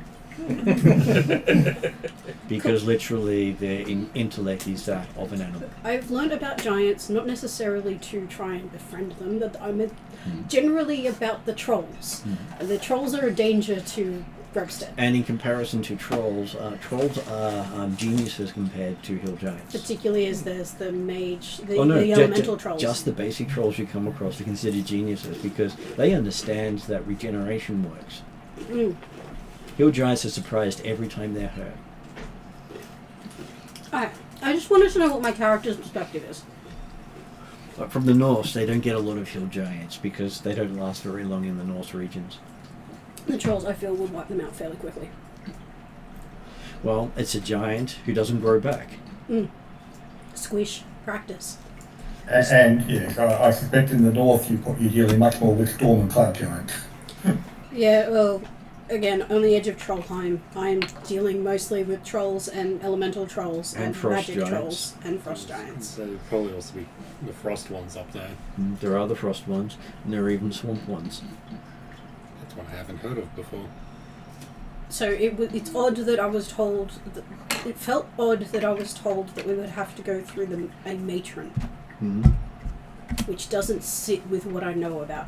Because literally their intellect is that of an animal. I've learned about giants not necessarily to try and befriend them, but I'm generally about the trolls. The trolls are a danger to Grogstead, And in comparison to trolls, trolls are geniuses compared to hill giants. particularly as there's the mage, the Ju- elemental trolls. Just the basic trolls you come across are considered geniuses because they understand that regeneration works. Mm. Hill giants are surprised every time they're hurt. Alright, I just wanted to know what my character's perspective is. But from the Norse, they don't get a lot of hill giants because they don't last very long in the Norse regions. The trolls, I feel, will wipe them out fairly quickly. Well, it's a giant who doesn't grow back. Squish, practice. And yes, I suspect in the north you're dealing much more with storm and cloud giants. Yeah, well, again, on the edge of Trollheim, I'm dealing mostly with trolls and elemental trolls And and, frost magic giants. trolls and frost giants. So there'd probably also be the frost ones up there. There are the frost ones, and there are even swamp ones. That's one I haven't heard of before. So it's odd that I was told. It felt odd that I was told that we would have to go through a matron, which doesn't sit with what I know about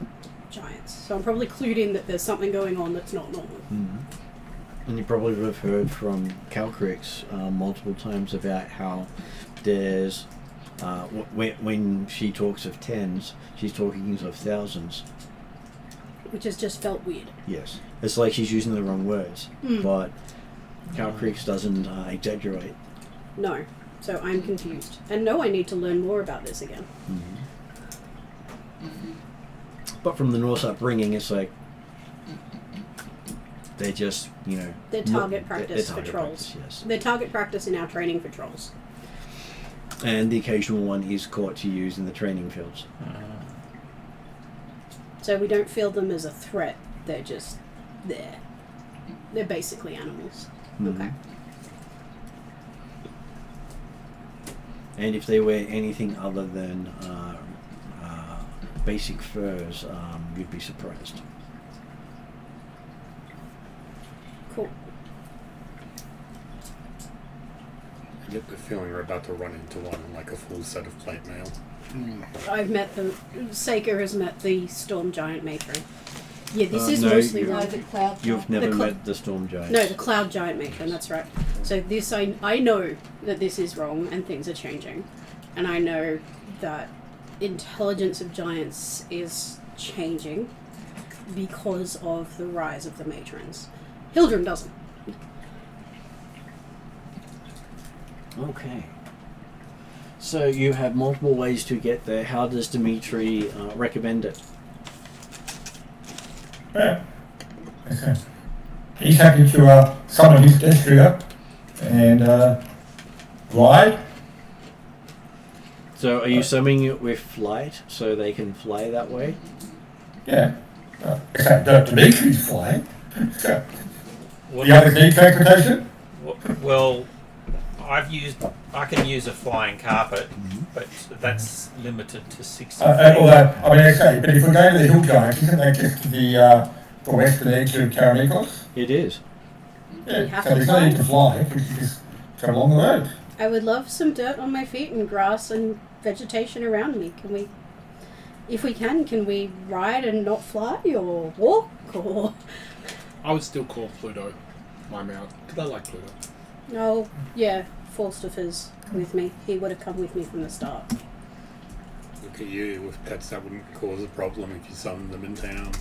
giants. So I'm probably clued in that there's something going on that's not normal. And you probably would have heard from Calcrix multiple times about how there's when she talks of tens, she's talking of thousands. Which has just felt weird. Yes, it's like she's using the wrong words, but Calcrix doesn't exaggerate. No, so I'm confused, and no, I need to learn more about this again. But from the Norse upbringing, it's like they're just, They're target practice for target trolls. practice, yes. They're target practice in our training for trolls. And the occasional one is caught to use in the training fields. So we don't feel them as a threat. They're just there. They're basically animals. Okay. And if they wear anything other than basic furs, you'd be surprised. Cool. I get the feeling we're about to run into one in like a full set of plate mail. I've met the Seika has met the storm giant matron. Yeah, this is no, mostly you- right. The cloud. You've never cl- met the storm giants. No, the cloud giant matron. That's right. So this I know that this is wrong and things are changing, and I know that intelligence of giants is changing because of the rise of the matrons. Hildren doesn't. Okay. So you have multiple ways to get there. How does Dimitri recommend it? Yeah. He's happy to summon his destroyer and ride. So are you summoning it with flight so they can fly that way? Yeah. Except Dimitri's flying. What- The others need transportation? Well, I can use a flying carpet, but that's limited to 60 feet. But if we're going to the hill giants, isn't that just the western edge of Karanikos? It is. Do we have so to there's no fly? need to fly, we can just come along the road. I would love some dirt on my feet and grass and vegetation around me. Can we, if we can we ride and not fly or walk or? I would still call Pluto my mount, because I like Pluto. Oh, yeah, Falstaff with me. He would have come with me from the start. Look at you, with pets that wouldn't cause a problem if you summoned them in town.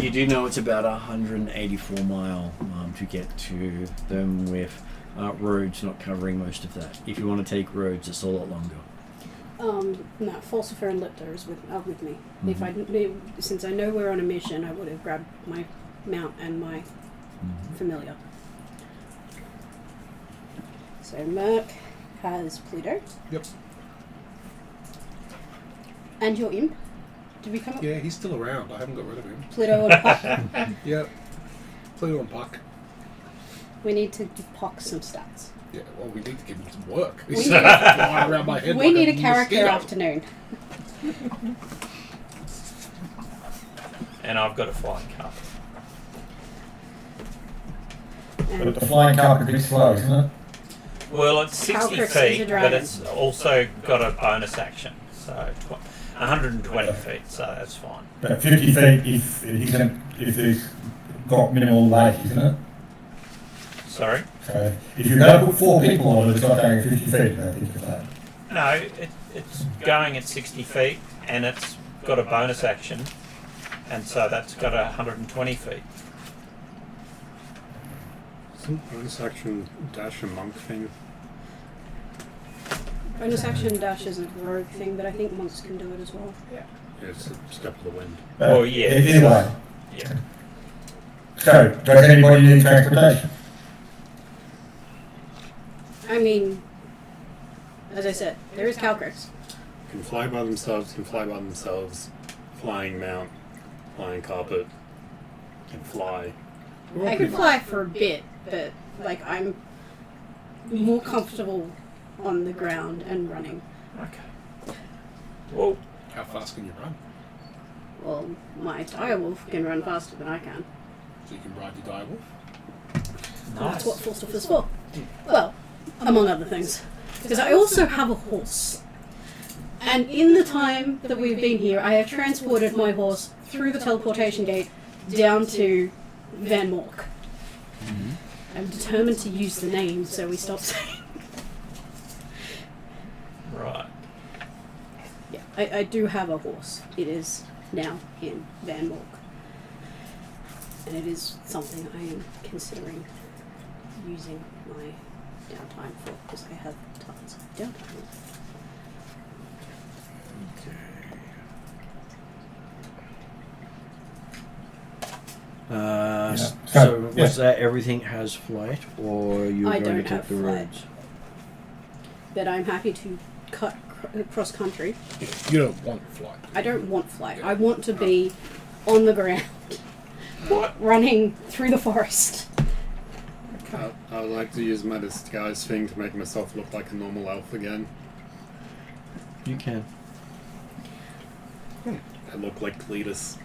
You do know it's about 184 mile to get to them with roads not covering most of that. If you want to take roads, it's a lot longer. No, Falstaff and Lipta are with me. Since I know we're on a mission, I would have grabbed my mount and my familiar. So Merc has Pluto. Yep. And your imp. Did we come up? Yeah, he's still around. I haven't got rid of him. Pluto and Puck. Yep. Pluto and Puck. We need to give Puck some stats. Yeah, well, we need to give him some work. We He's need- flying around my head We like need a character mosquito. afternoon. And I've got a flying carpet. But the flying carpet is slow, isn't it? Well, it's 60 Calcrix is a feet, but dragon. it's also got a bonus action. So 120 feet, so that's fine. But 50 feet if he's got minimal weight, isn't it? Sorry? So if you're going to put 4 people on it, it's not going 50 feet, I think it's that. No, it's going at 60 feet, and it's got a bonus action, and so that's got 120 feet. Some bonus action dash a monk thing. Bonus action dash is a rogue thing, but I think monks can do it as well. Yeah, it's a step of the wind. Well, yeah. Anyway, Yeah. so does anybody need transportation? I mean, as I said, there is Calcrix. Can fly by themselves, flying mount, flying carpet, can fly. I could fly for a bit, but like I'm more comfortable on the ground and running. Okay. Well, How fast can you run? Well, my direwolf can run faster than I can. So you can ride your direwolf? That's what full stuff is for. Well, among other things. Because I also have a horse. And in the time that we've been here, I have transported my horse through the teleportation gate down to Van Mork. Mm-hmm. I'm determined to use the name, so we stop saying. Right. Yeah, I do have a horse. It is now in Van Mork. And it is something I am considering using my downtime for, because I have tons of downtime. So was that everything has flight, or you're I going to don't take have the flight. roads? But I'm happy to cut cross country. You don't want flight. I don't want flight. I want to be on the ground, running through the forest. I would like to use my disguise thing to make myself look like a normal elf again. You can. I look like Cletus,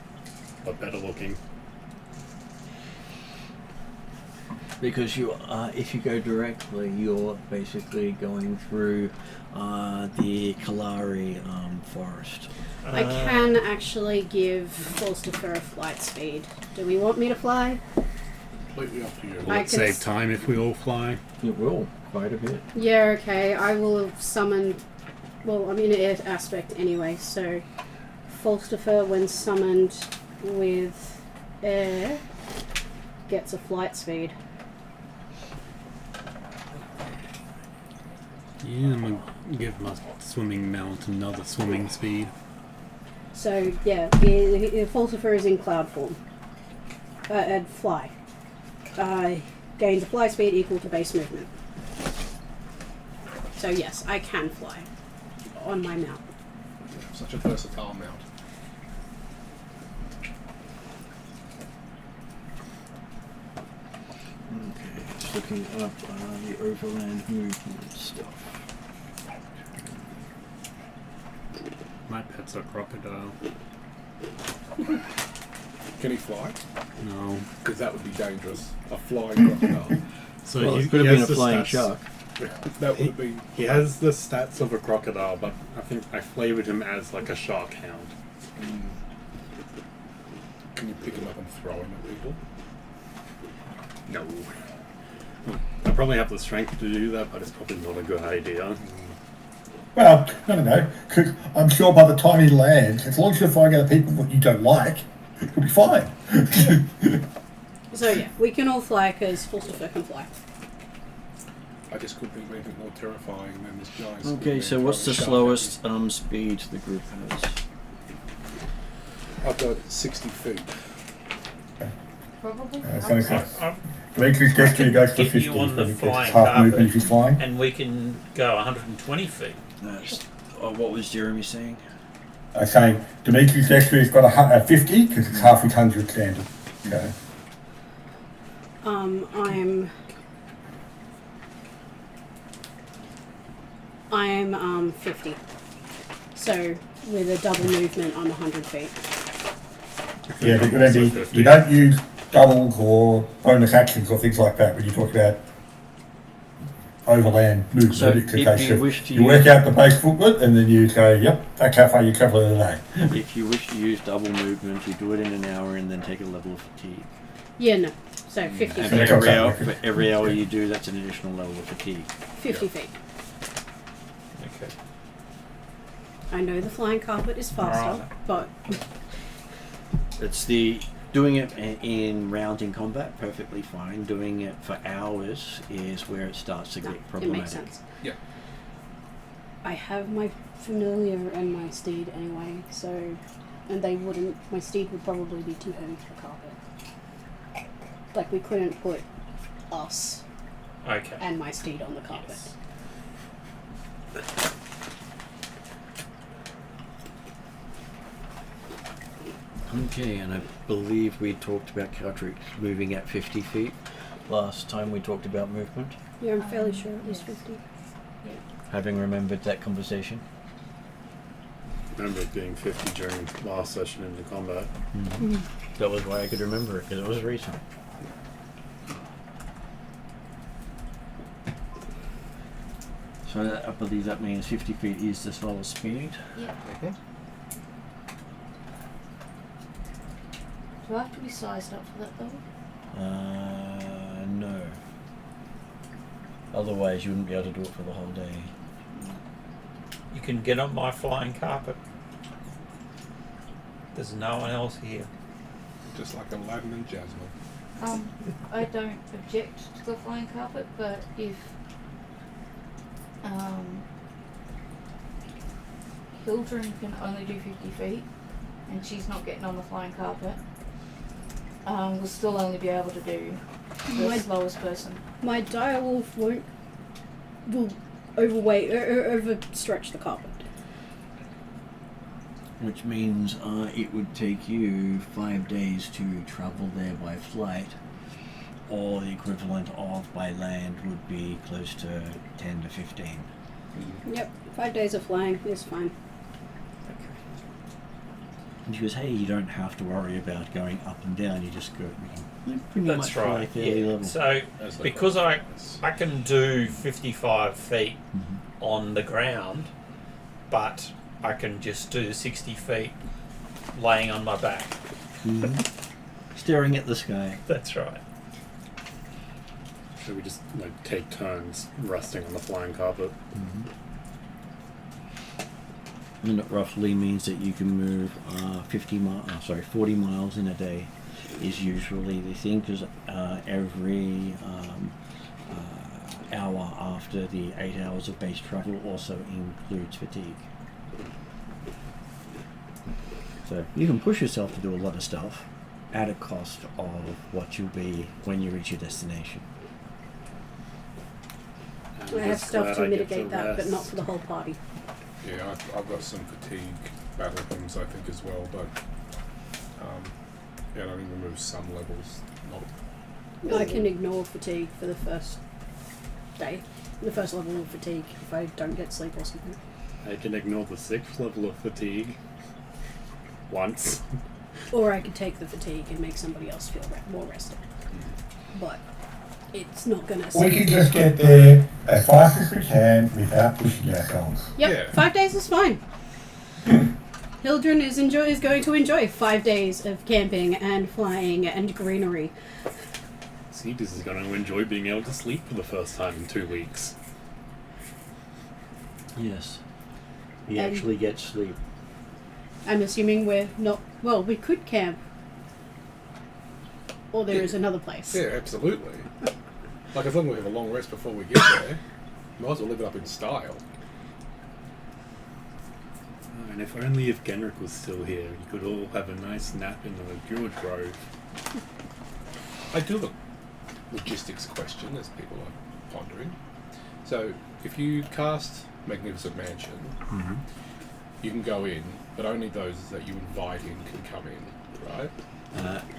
but better looking. Because you, if you go directly, you're basically going through the Kalari forest. I can actually give Falstafer a flight speed. Do we want me to fly? Completely up to you. Will I it can save time if we all fly? It will, quite a bit. Yeah, okay. I will summon... Well, I'm in air aspect anyway, so... Falstafer, when summoned with air, gets a flight speed. Yeah, I'm gonna give my swimming mount another swimming speed. So, yeah, Falstafer is in cloud form. And fly. Gains a fly speed equal to base movement. So yes, I can fly on my mount. Such a versatile mount. Okay, just looking up the overland movement stuff. My pet's a crocodile. Can he fly? No. Because that would be dangerous. A flying crocodile. So Well, he, it could he have been has a the flying stats- shark. That would be. He has the stats of a crocodile, but I think I flavored him as like a shark hound. Can you pick him up and throw him at people? No. I probably have the strength to do that, but it's probably not a good idea. Well, no, because I'm sure by the time he lands, as long as you're flying other people that you don't like, you'll be fine. So yeah, we can all fly because Falstafer can fly. I just couldn't think of anything more terrifying than this giant. Okay, so what's the slowest speed the group has? I've got 60 feet. Probably. It's going to I'll Demetrius Destiny goes for get 50. you on the but he gets flying half movement carpet. if he's flying. and we can go 120 feet. What was Jeremy saying? I'm saying Demetrius Destiny has got a 50 because it's half his 100 standard. Okay. I'm 50. So with a double movement, I'm 100 feet. Yeah, but I'm remember, also 50. you don't use doubles or bonus actions or things like that when you talk about overland movement. So It's a if case you of wish to you work out the base footprint and then you go, yep, that's how far you travel in a day. If you wish to use double movement, you do it in an hour and then take a level of fatigue. Yeah, no. So 50 And feet. for every hour you do, that's an additional level of fatigue. 50 feet. Okay. I know the flying carpet is faster, Right. but It's the doing it in round in combat, perfectly fine. Doing it for hours is where it starts to no, get it problematic. makes sense. Yeah. I have my familiar and my steed anyway, so... And they wouldn't... My steed would probably be too heavy for the carpet. Like, we couldn't put us Okay. and my steed on the carpet. Yes. Okay, and I believe we talked about Cartridge moving at 50 feet. Last time we talked about movement, Yeah, I'm fairly sure it was yes. 50. having remembered that conversation. I remember it being 50 during last session into combat. That was why I could remember it, because it was recent. So I believe that means 50 feet is the slowest speed. Yeah. Mhm. Do I have to be sized up for that though? No. Otherwise, you wouldn't be able to do it for the whole day. You can get on my flying carpet. There's no one else here. Just like Aladdin and Jasmine. I don't object to the flying carpet, but if Hildren can only do 50 feet and she's not getting on the flying carpet, we'll still only be able to do the slowest person. My direwolf will overstretch the carpet. Which means it would take you 5 days to travel there by flight, or the equivalent of by land would be close to 10 to 15. Yep, 5 days of flying is fine. And she goes, hey, you don't have to worry about going up and down, you just go pretty That's much fly right. fairly Yeah. level. So As they because go. I can do 55 feet Mhm. on the ground, but I can just do 60 feet laying on my back. Mhm. Staring at the sky. That's right. So we just take turns resting on the flying carpet. And it roughly means that you can move 40 miles in a day is usually the thing, because every hour after the 8 hours of base travel also includes fatigue. So you can push yourself to do a lot of stuff at a cost of what you'll be when you reach your destination. I'm I have just stuff glad to I get mitigate that, but not rest. for the whole party. Yeah, I've got some fatigue battle hymns, I think, as well, but yeah, I think remove some levels. Not I can ignore fatigue for the first day. The first level of fatigue if I don't get sleep or something. I can ignore the 6th level of fatigue once. Or I could take the fatigue and make somebody else feel more rested. But it's not gonna. We can just get there as fast as we can without pushing ourselves. Yep, Yeah. 5 days is fine. Hildren is going to enjoy 5 days of camping and flying and greenery. Sneakers is going to enjoy being able to sleep for the first time in 2 weeks. Yes. He And- actually gets sleep. I'm assuming we're not. Well, we could camp. Or there is another place. Yeah, absolutely. Like, as long as we have a long rest before we get there, might as well live it up in style. And if only if Genrick was still here, you could all have a nice nap in the Druid Grove. I do have a logistics question, as people are pondering. So, if you cast Magnificent Mansion, Mm-hmm. you can go in, but only those that you invite in can come in, right?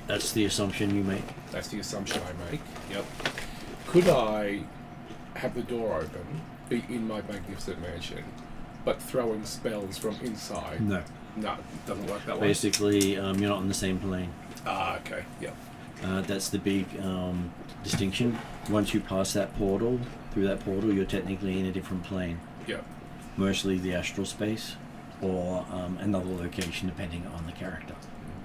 That's the assumption you make. That's the assumption I make. Yep. Could I have the door open, be in my Magnificent Mansion, but throwing spells from inside? No. No, it doesn't work that way. Basically, you're not on the same plane. Ah, okay. Yep. That's the big distinction. Once you pass that portal, through that portal, you're technically in a different plane. Yep. Mostly the astral space, or another location depending on the character.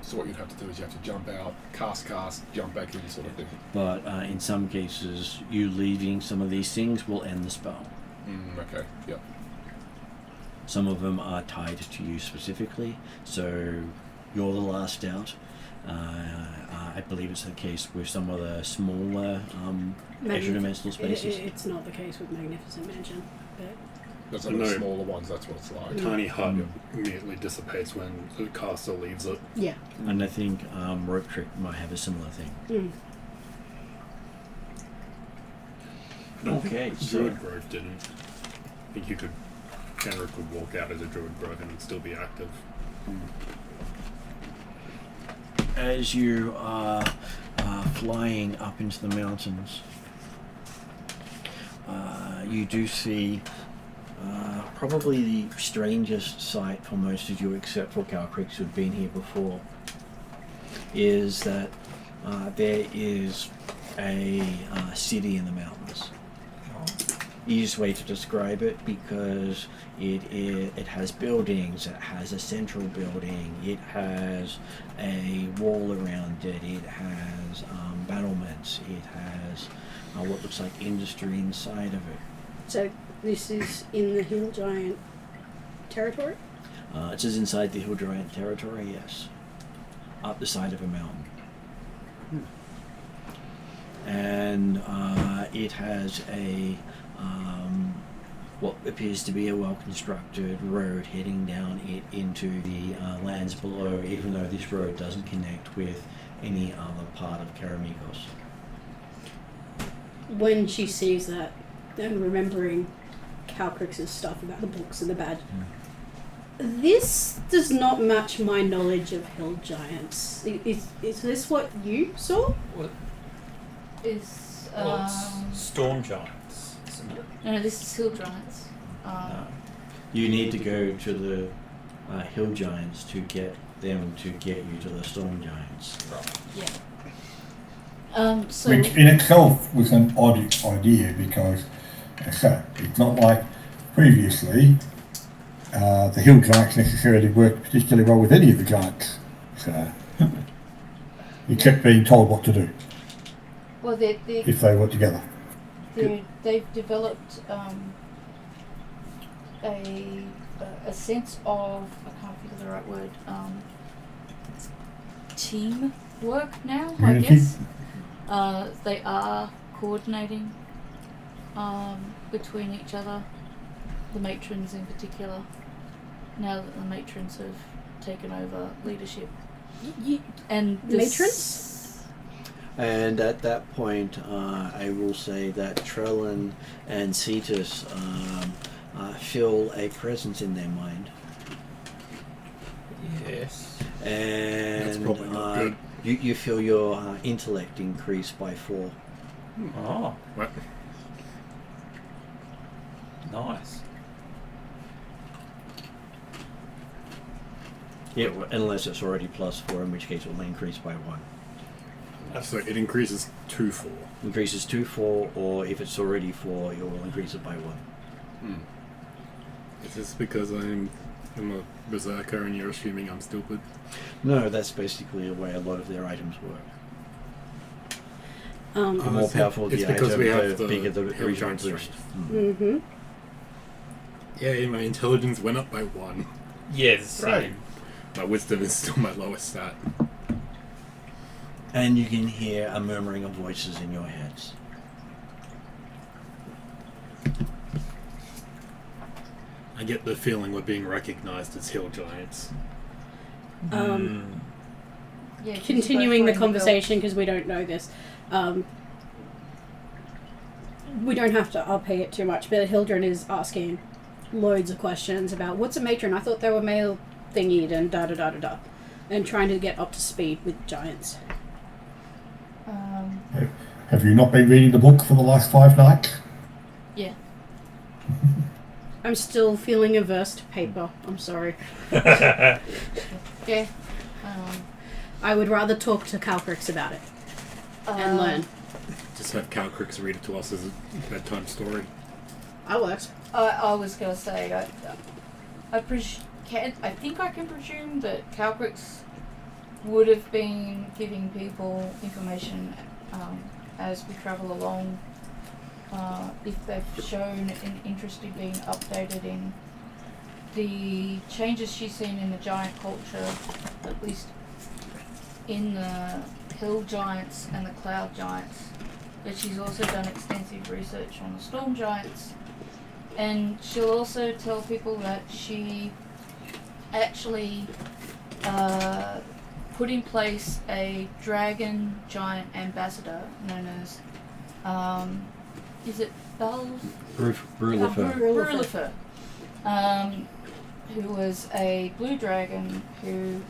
So what you'd have to do is you have to jump out, cast, jump back in, sort of thing. But in some cases, you leaving some of these things will end the spell. Okay. Yep. Some of them are tied to you specifically, so you're the last out. I believe it's the case with some of the smaller extra-dimensional spaces. It's not the case with Magnificent Mansion. But There's So some of the no- smaller ones, that's what it's like. Tiny hut immediately dissipates when the caster leaves it. yeah. And I think Rope Trick might have a similar thing. Mm. I don't Okay, think so- Druid Grove didn't. I think you could, Genrick could walk out of the Druid Grove and still be active. As you are flying up into the mountains, you do see probably the strangest sight for most of you, except for Cow Creeks who've been here before, is that there is a city in the mountains. easiest way to describe it, because it has buildings, it has a central building, it has a wall around it, it has battlements, it has what looks like industry inside of it. So this is in the Hill Giant territory? It is inside the Hill Giant territory, yes. Up the side of a mountain. And it has a what appears to be a well-constructed road heading down it into the lands below, even though this road doesn't connect with any other part of Karamikos. When she sees that, and remembering Calcrix's stuff about the books and the badge, this does not match my knowledge of hill giants. Is this what you saw? What? Is Well, it's storm giants, isn't it? no, this is hill giants. No. You need to go to the hill giants to get them to get you to the storm giants. Right. Yeah. So Which in itself was an odd idea because it's not like previously the hill giants necessarily worked particularly well with any of the giants. So, except being told what to do well, if they work together. they've developed a sense of, I can't think of the right word, teamwork now, I Unity? guess. They are coordinating between each other, the matrons in particular, now that the matrons have taken over leadership. And Matrons? And at that point, I will say that Trellin and Cetus feel a presence in their mind. Yes. That's And probably not good. you feel your intellect increase by 4. Oh, What? nice. Yeah, unless it's already +4, in which case it will increase by 1. So it increases to 4. Increases to 4, or if it's already 4, it will increase it by 1. Is this because I'm a berserker and you're assuming I'm stupid? No, that's basically the way a lot of their items work. The Um, more powerful it's the because item, we have the bigger the hill original giant boost. strength. mm-hmm. Yeah, my intelligence went up by 1. Yeah, the same. My wisdom is still my lowest stat. And you can hear a murmuring of voices in your heads. I get the feeling we're being recognized as hill giants. Yeah, she's Continuing the both wearing conversation, because we don't know this. We don't have to upay it too much, but Hildren is asking loads of questions about what's a matron. I thought they were male thingied and da da da da da, and trying to get up to speed with giants. Have you not been reading the book for the last 5 nights? Yeah. I'm still feeling averse to paper. I'm sorry. Yeah. I would rather talk to Calcrix about it and learn. Just have Calcrix read it to us as a bedtime story. That works. I was gonna say I think I can presume that Calcrix would have been giving people information as we travel along. If they've shown an interest in being updated in the changes she's seen in the giant culture, at least in the hill giants and the cloud giants, but she's also done extensive research on the storm giants, and she'll also tell people that she actually put in place a dragon giant ambassador known as is it Brulifer. Who was a blue dragon who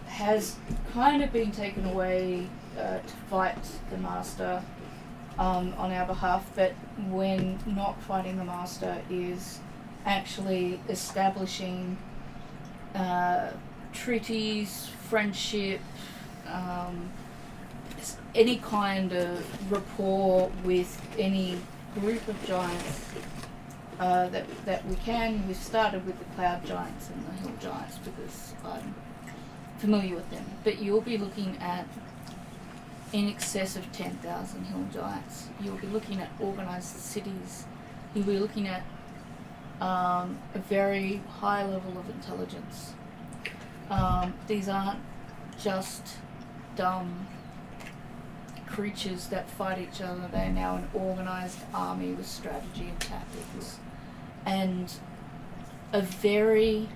has kind of been taken away to fight the master on our behalf, but when not fighting the master is actually establishing treaties, friendship, any kind of rapport with any group of giants that we can. We've started with the cloud giants and the hill giants because I'm familiar with them. But you'll be looking at in excess of 10,000 hill giants. You'll be looking at organised cities. You'll be looking at a very high level of intelligence. These aren't just dumb creatures that fight each other. They're now an organised army with strategy and tactics and a very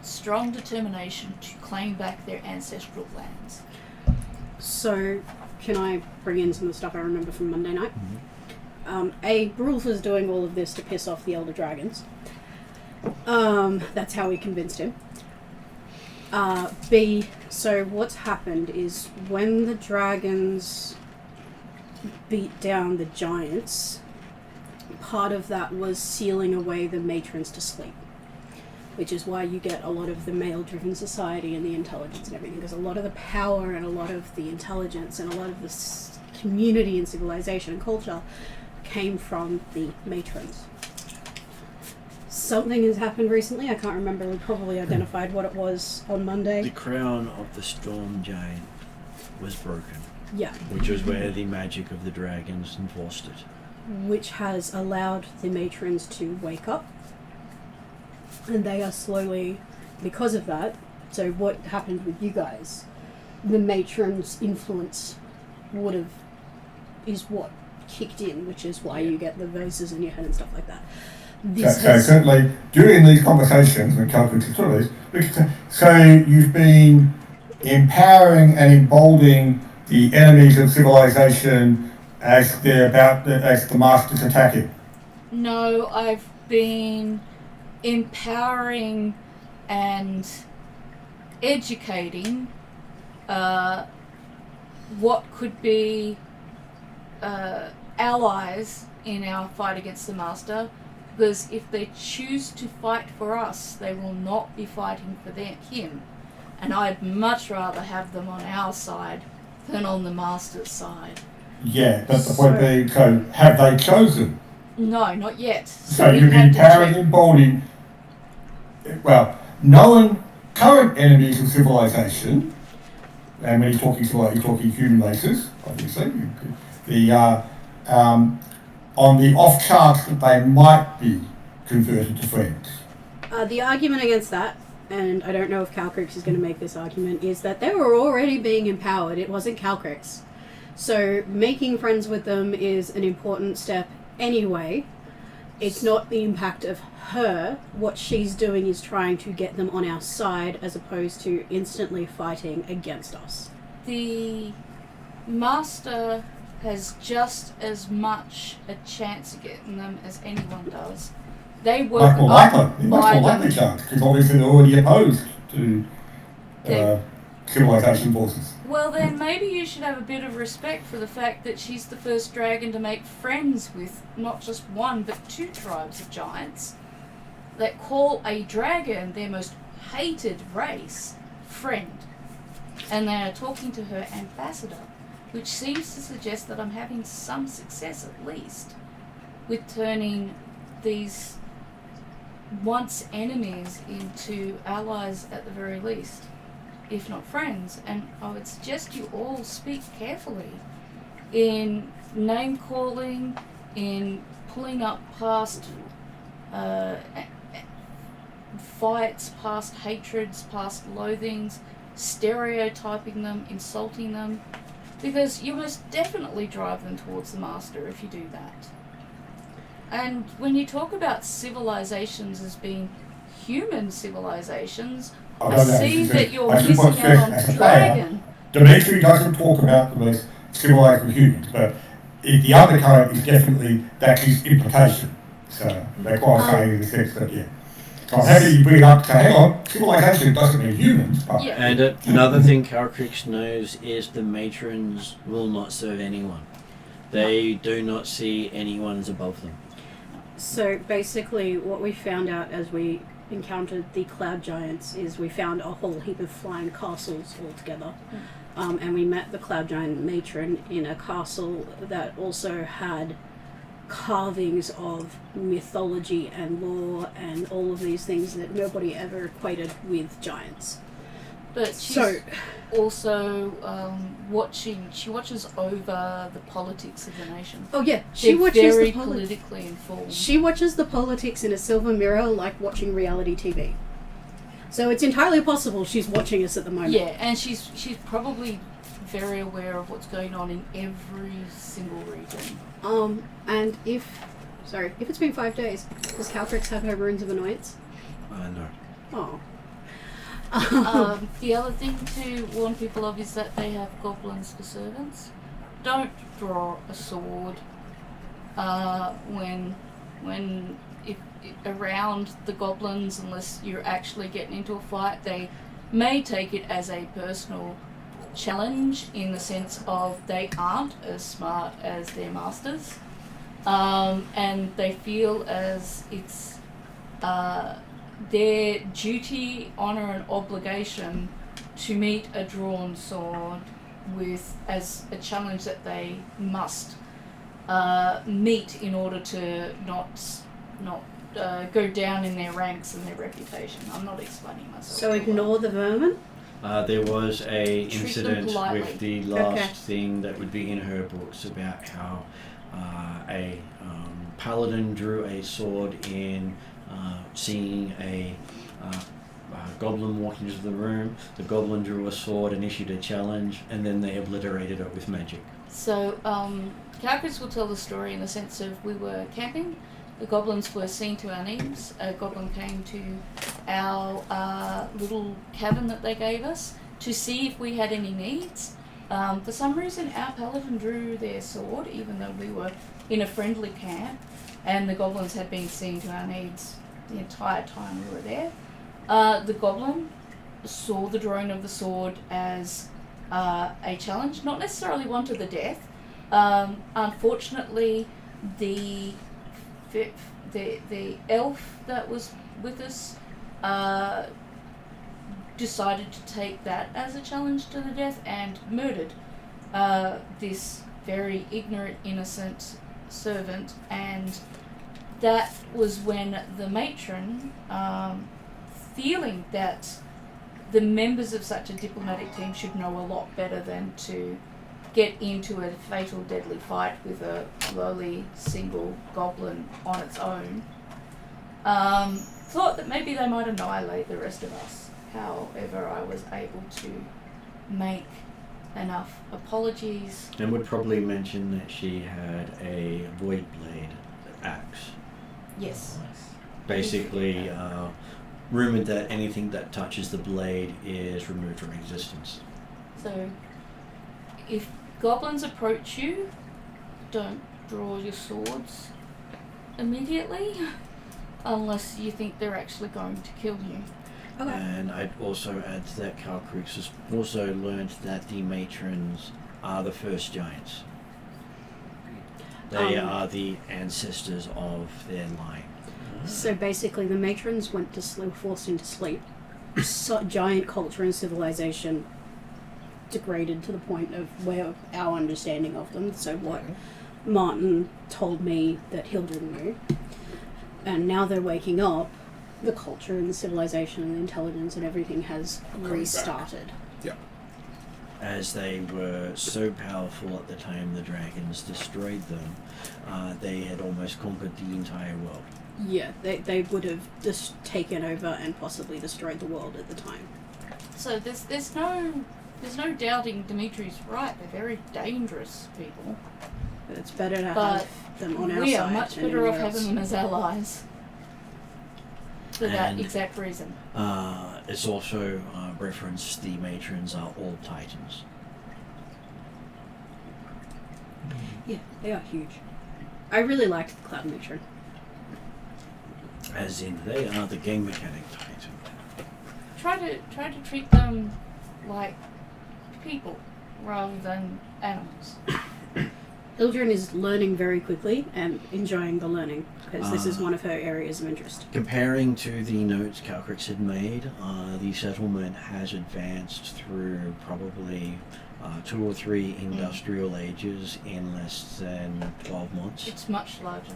strong determination to claim back their ancestral lands. So, can I bring in some of the stuff I remember from Monday night? A, Brulf was doing all of this to piss off the Elder Dragons. That's how we convinced him. B, so what's happened is when the dragons beat down the giants, part of that was sealing away the matrons to sleep, which is why you get a lot of the male-driven society and the intelligence and everything, because a lot of the power and a lot of the intelligence and a lot of the community and civilization and culture came from the matrons. Something has happened recently, I can't remember, we probably identified what it was on Monday. The crown of the storm giant was broken. Yeah. Which was where the magic of the dragons enforced it. Which has allowed the matrons to wake up. And they are slowly, because of that, so what happened with you guys, the matrons' influence is what kicked in, which is why you get the voices in your head and stuff like that. So certainly during these conversations, when Calvin considers this, so you've been empowering and emboldening the enemies of civilization as the masters attack it. No, I've been empowering and educating what could be allies in our fight against the Master, because if they choose to fight for us, they will not be fighting for him, and I'd much rather have them on our side than on the Master's side. Yeah, but the point being, so have they chosen? No, not yet. So you've been empowering and emboldening, well, known current enemies of civilization, and when you're talking human races, obviously, on the off chance that they might be converted to friends. The argument against that, and I don't know if Calcrix is going to make this argument, is that they were already being empowered. It wasn't Calcrix. So making friends with them is an important step anyway. It's not the impact of her. What she's doing is trying to get them on our side as opposed to instantly fighting against us. The Master has just as much a chance of getting them as anyone does. They work much more likely chance, because obviously they're already opposed to civilization forces. Well then, maybe you should have a bit of respect for the fact that she's the first dragon to make friends with not just one, but two tribes of giants that call a dragon their most hated race friend. And they are talking to her ambassador, which seems to suggest that I'm having some success at least with turning these once enemies into allies at the very least, if not friends. And I would suggest you all speak carefully in name calling, in pulling up past fights, past hatreds, past loathings, stereotyping them, insulting them, because you most definitely drive them towards the Master if you do that. And when you talk about civilizations as being human civilizations, I see that you're missing out on dragon. Dimitri doesn't talk about the most civilized with humans, but the undercurrent is definitely that his implication. So they're quite saying in the sense that, yeah. So how do you bring it up to, hang on, civilization doesn't mean humans. But yeah. And another thing Calcrix knows is the matrons will not serve anyone. They do not see anyone as above them. So basically what we found out as we encountered the cloud giants is we found a whole heap of flying castles all together. And we met the cloud giant matron in a castle that also had carvings of mythology and lore and all of these things that nobody ever equated with giants. But she's So, also watching. She watches over the politics of the nation. oh yeah, she They're watches very the politics. politically informed. She watches the politics in a silver mirror like watching reality TV. So it's entirely possible she's watching us at the moment. Yeah, and she's probably very aware of what's going on in every single region. And if it's been 5 days, does Caltrix have her runes of annoyance? No. Oh. The other thing to warn people of is that they have goblins for servants. Don't draw a sword if around the goblins unless you're actually getting into a fight. They may take it as a personal challenge in the sense of they aren't as smart as their masters, and they feel as it's their duty, honour and obligation to meet a drawn sword as a challenge that they must meet in order to not go down in their ranks and their reputation. I'm not explaining myself. So ignore the vermin? There was a Treat them incident politely. with the last Okay. thing that would be in her books about how a paladin drew a sword in seeing a goblin walk into the room. The goblin drew a sword and issued a challenge, and then they obliterated it with magic. So, Calcris will tell the story in the sense of we were camping, the goblins were seen to our needs, a goblin came to our little cabin that they gave us to see if we had any needs. For some reason our paladin drew their sword even though we were in a friendly camp, and the goblins had been seen to our needs the entire time we were there. The goblin saw the drawing of the sword as a challenge, not necessarily one to the death. Unfortunately, the elf that was with us decided to take that as a challenge to the death and murdered this very ignorant, innocent servant. And that was when the matron, feeling that the members of such a diplomatic team should know a lot better than to get into a fatal deadly fight with a lowly single goblin on its own, thought that maybe they might annihilate the rest of us. However, I was able to make enough apologies. And would probably mention that she had a void blade axe. Yes. Basically, rumoured that anything that touches the blade is removed from existence. So, if goblins approach you, don't draw your swords immediately, unless you think they're actually going to kill you. Okay. And I'd also add to that Calcrix has also learned that the matrons are the first giants. They are the ancestors of their line. So basically, the matrons went to sleep, forced into sleep. So, giant culture and civilization degraded to the point of where our understanding of them. So what Martin told me that Hildren knew, and now they're waking up. The culture and the civilization and the intelligence and everything has restarted. Yeah. As they were so powerful at the time the dragons destroyed them, they had almost conquered the entire world. Yeah, they would have just taken over and possibly destroyed the world at the time. So there's no doubting Dimitri's right. They're very dangerous people. But it's better to But have them on our we side. are much than better off anywhere having else. them as allies. For that And- exact reason. It's also referenced the matrons are all titans. Yeah, they are huge. I really liked the Cloud Matron. As in, they are the game mechanic titan. Try to treat them like people rather than animals. Hildren is learning very quickly and enjoying the learning because this is one of her areas of interest. Comparing to the notes Calcrix had made, the settlement has advanced through probably 2 or 3 industrial ages in less than 12 months. It's much larger.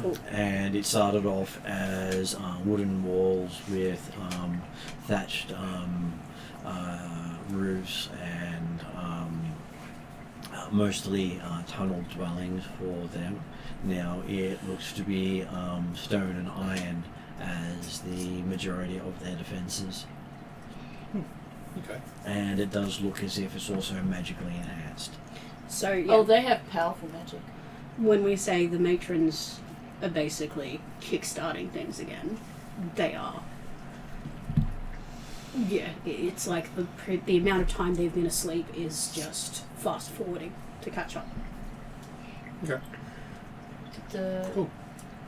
Cool. And it started off as wooden walls with thatched roofs and mostly tunnel dwellings for them. Now it looks to be stone and iron as the majority of their defences. Okay. And it does look as if it's also magically enhanced. So, yeah, Oh, they have powerful magic. when we say the matrons are basically kickstarting things again, they are. Yeah, it's like the amount of time they've been asleep is just fast forwarding to catch up. Okay. The Cool.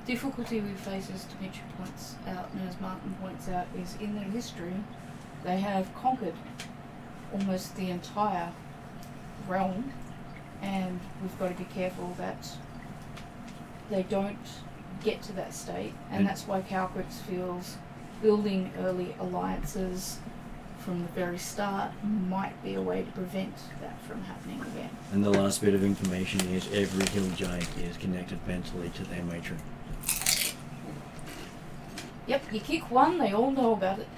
difficulty we face, as Dimitri points out and as Martin points out, is in their history they have conquered almost the entire realm, and we've got to be careful that they don't get to that state, and that's why Calcrix feels building early alliances from the very start might be a way to prevent that from happening again. And the last bit of information is every hill giant is connected mentally to their matron. Yep, you kick one, they all know about it.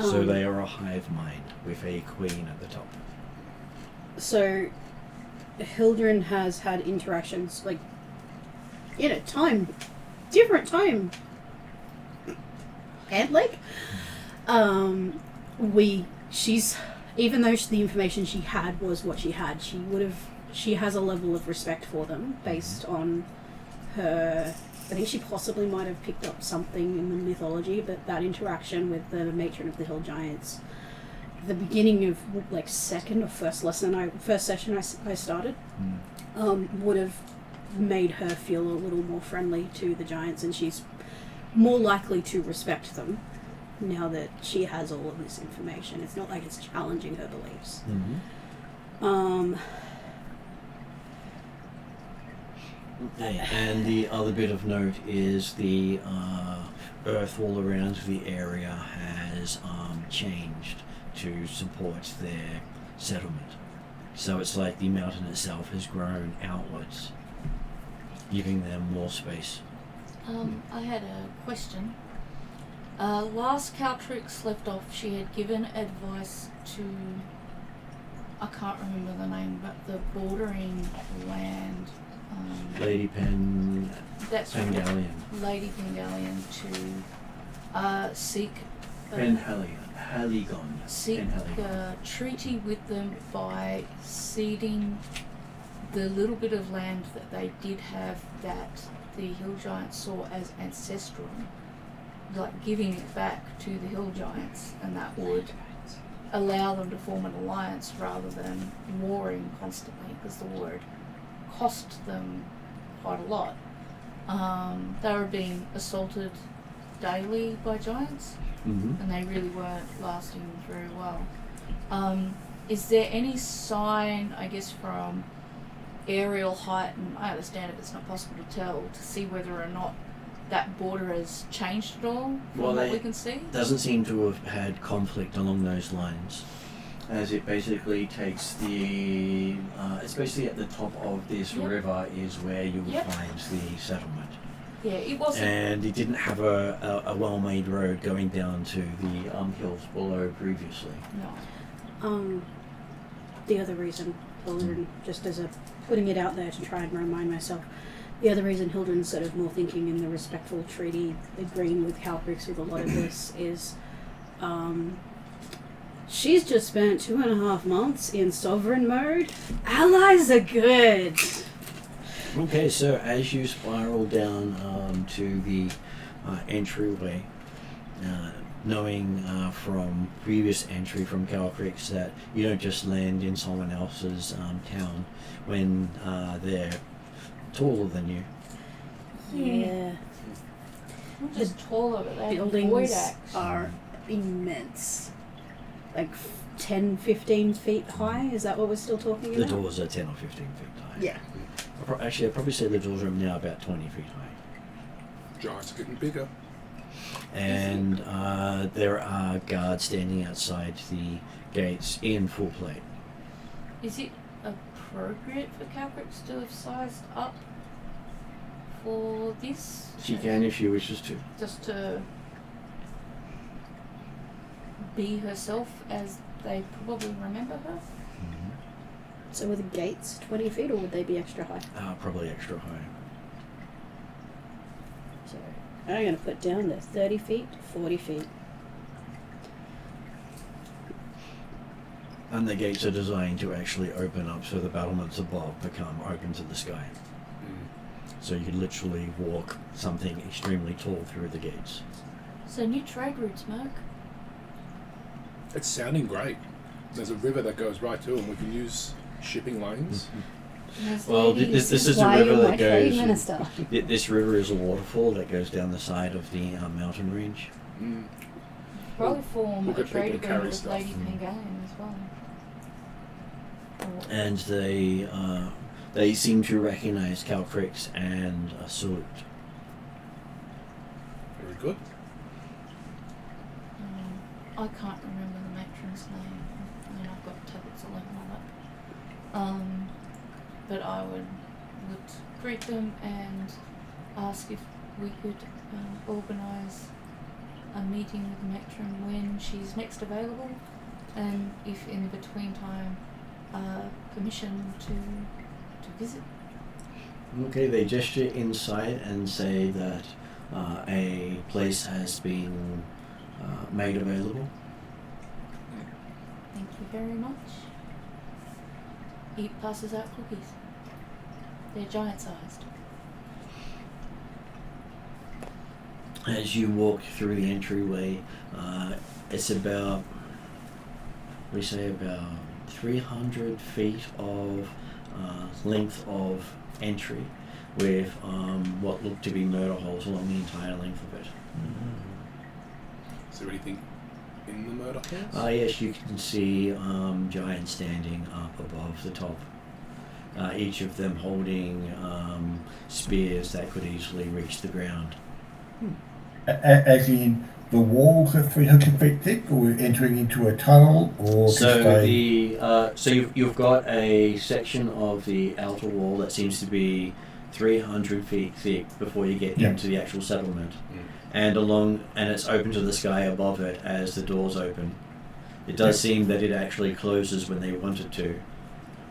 So they are a hive mind with a queen at the top. So, Hildren has had interactions, like, in a different time. And, like, she's, even though the information she had was what she had, she has a level of respect for them based on her. I think she possibly might have picked up something in the mythology, but that interaction with the matron of the Hill Giants, the beginning of like second or first session I started, would have made her feel a little more friendly to the giants, and she's more likely to respect them now that she has all of this information. It's not like it's challenging her beliefs. And the other bit of note is the earth all around the area has changed to support their settlement. So it's like the mountain itself has grown outwards, giving them more space. I had a question. Last Caltrix left off, she had given advice to, I can't remember the name, but the bordering land. Lady That's right. Pengalion. Lady Pengalion to seek Haligon. seek a treaty with them by ceding the little bit of land that they did have that the Hill Giants saw as ancestral, like giving it back to the Hill Giants, and that would allow them to form an alliance rather than warring constantly, because the war cost them quite a lot. They were being assaulted daily by giants, and they really weren't lasting very well. Is there any sign, I guess, from aerial height, and I understand if it's not possible to tell, to see whether or not that border has changed at all from what we can see? Doesn't seem to have had conflict along those lines, as it basically takes the it's basically at the top of this river is where you'll find the settlement. Yeah, it wasn't. And it didn't have a well-made road going down to the hills below previously. No. The other reason, Hildren, just as a putting it out there to try and remind myself, the other reason Hildren's sort of more thinking in the respectful treaty, agreeing with Calcrix with a lot of this, is she's just spent 2.5 months in sovereign mode. Allies are good. Okay, so as you spiral down to the entryway, knowing from previous entry from Calcrix that you don't just land in someone else's town when they're taller than you. Yeah. Not just taller, but they have void Buildings axe. are immense. Like 10, 15 feet high. Is that what we're still talking The about? doors are 10 or 15 feet high. Yeah. Actually, I'd probably say the doors are now about 20 feet high. Giants are getting bigger. And there are guards standing outside the gates in full plate. Is it appropriate for Calcrix to have sized up for this? She can if she wishes to. Just to be herself as they probably remember her? So were the gates 20 feet or would they be extra high? Probably extra high. So I'm going to put down the 30 feet, 40 feet. And the gates are designed to actually open up so the battlements above become open to the sky. So you can literally walk something extremely tall through the gates. So new trade routes, Merc. It's sounding great. There's a river that goes right to them. We can use shipping lanes. Yes, Well, ladies. this is a Why river you're that my trade goes. minister. This river is a waterfall that goes down the side of the mountain range. Probably form we'll a get trade people to carry agreement with stuff. Lady Pangalion as well. Or- And they seem to recognize Calcrix and salute. Very good. I can't remember the matron's name. I mean, I've got tablets all over my lap. But I would greet them and ask if we could organise a meeting with the matron when she's next available, and if in the between time, permission to visit. Okay, they gesture inside and say that a place has been made available. Thank you very much. He passes out cookies. They're giant-sized. As you walk through the entryway, it's about, we say about 300 feet of length of entry with what look to be murder holes along the entire length of it. Is there anything in the murder house? Yes, you can see giants standing up above the top. Each of them holding spears that could easily reach the ground. As in, the walls are 300 feet thick, or we're entering into a tunnel, or So just a... you've got a section of the outer wall that seems to be 300 feet thick before you get Yeah. into the actual settlement, and it's open to the sky above it as the doors open. It does seem that it actually closes when they want it to,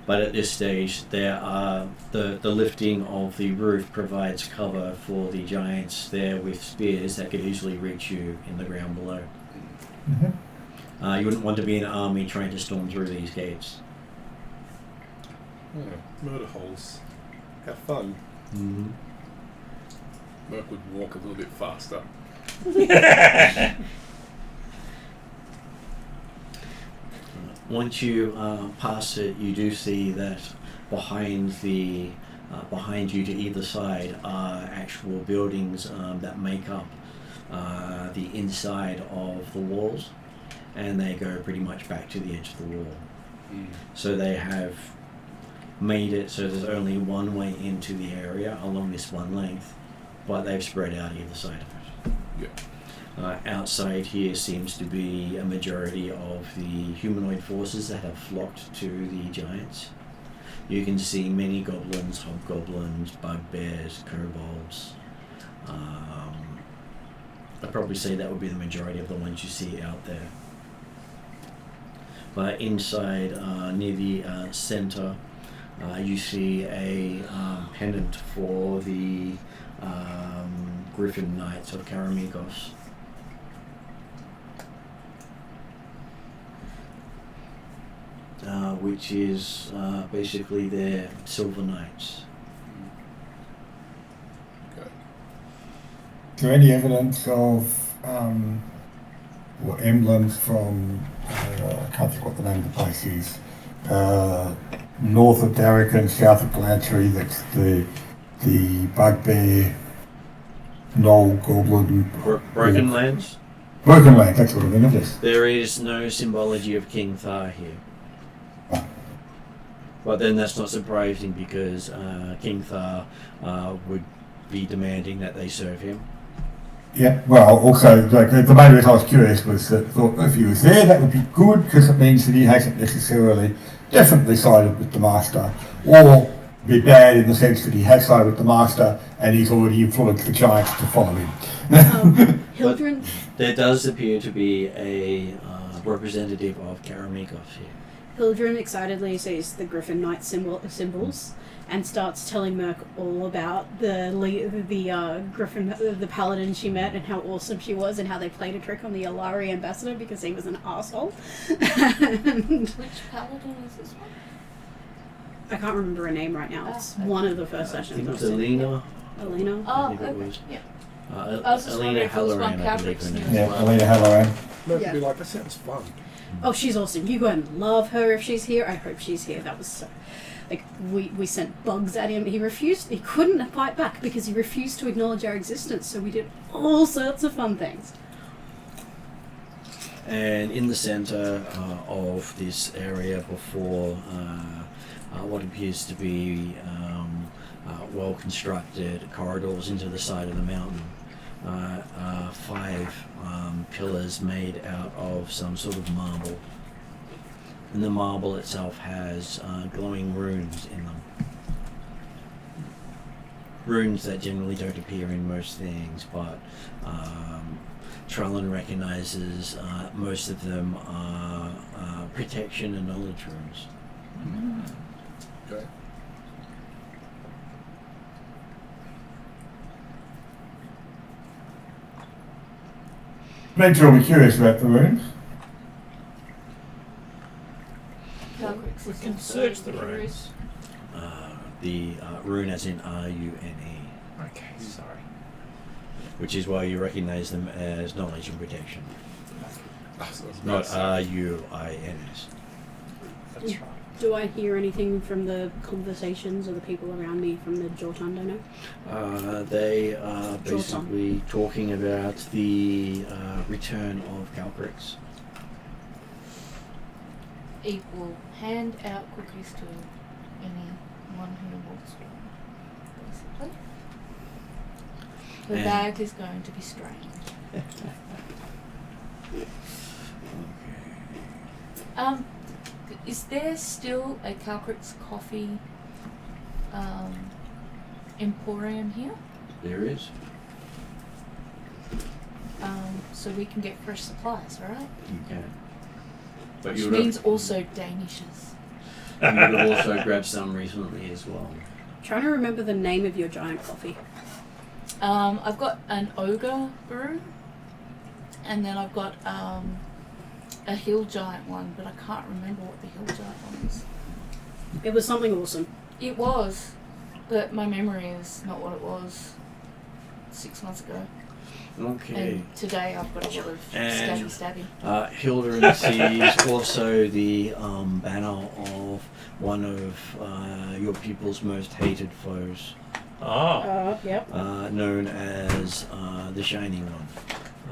but at this stage, there are the lifting of the roof provides cover for the giants there with spears that could easily reach you in the ground below. Mhm. You wouldn't want to be an army trying to storm through these gates. Murder holes. Have fun. Mm-hmm. Merc would walk a little bit faster. Once you pass it, you do see that behind you to either side are actual buildings that make up the inside of the walls, and they go pretty much back to the edge of the wall. So they have made it so there's only one way into the area along this one length, but they've spread out either side of it. Yeah. Outside here seems to be a majority of the humanoid forces that have flocked to the giants. You can see many goblins, hobgoblins, bugbears, kobolds. I'd probably say that would be the majority of the ones you see out there. But inside, near the center, you see a pennant for the Griffin Knights of Karamikos. Which is basically their silver knights. Okay. Is there any evidence of or emblems from I can't think what the name of the place is, north of Darrigan, south of Glantry? That's the bugbear, gnoll, goblin. Broken Lands? Broken land, that sort of thing, yes. There is no symbology of King Thar here. Ah. But then that's not surprising because King Thar would be demanding that they serve him. Yeah, well, also, like, the main reason I was curious was that I thought if he was there, that would be good, because it means that he hasn't necessarily definitely sided with the Master, or be bad in the sense that he has sided with the Master and he's already influenced the Giants to follow him. Hildren, There does appear to be a representative of Karamikos here. Hildren excitedly sees the Griffin Knight symbols and starts telling Merc all about the Griffin, the paladin she met, and how awesome she was, and how they played a trick on the Alari ambassador because he was an asshole. And Which paladin is this one? I can't remember her name right now. It's one of the first I sessions. think it was I've seen. Alina. Alina. Oh, think it okay. was. Yeah. Uh, I was just Alina wondering if it was one Halloran, I believe Catholic her name student. Yeah, as well. Alina Halloran. Merc Yeah. would be like, that sounds fun. Oh, she's awesome. You go and love her if she's here. I hope she's here. That was so... Like, we sent bugs at him. He refused. He couldn't fight back because he refused to acknowledge our existence. So we did all sorts of fun things. And in the center of this area, before what appears to be well-constructed corridors into the side of the mountain, are 5 pillars made out of some sort of marble. And the marble itself has glowing runes in them. Runes that generally don't appear in most things, but Trellin recognizes most of them are protection and knowledge runes. Okay. Mentor will be curious about the runes. Calcrix We is can also search the curious. runes. The rune as in RUNE, Okay, sorry. which is why you recognize them as knowledge and protection, Oh, so I was about not to say, RUINS. That's right. Do I hear anything from the conversations or the people around me from the Jortan Dono? They are basically talking about the return of Calcrix. It will hand out cookies to anyone who walks through. Basically. The And- bag is going to be strange. Is there still a Calcrix coffee emporium here? There is. So we can get fresh supplies, right? You can. But Which you means also Danishes. would have also grabbed some recently as well. Trying to remember the name of your giant coffee. I've got an ogre brew, and then I've got a hill giant one, but I can't remember what the hill giant one is. It was something awesome. It was, but my memory is not what it was 6 months ago. Okay. And today I've got a lot of And- stabby. Hildren sees also the banner of one of your people's most hated foes, Oh, Yep. known as the Shining One.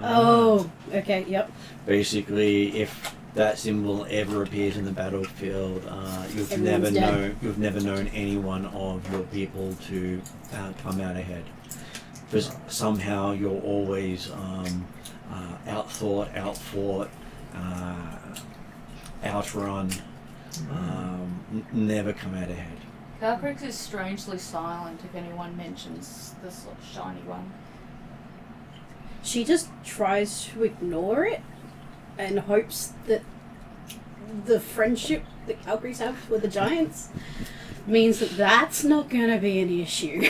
Oh, okay, yep. Basically, if that symbol ever appears in the battlefield, you've Everyone's dead. never known anyone of your people to come out ahead. Because somehow you're always outthought, outfought, outrun, never come out ahead. Calcrix is strangely silent if anyone mentions the sort of shiny one. She just tries to ignore it and hopes that the friendship that Calgary's have with the Giants means that that's not going to be an issue.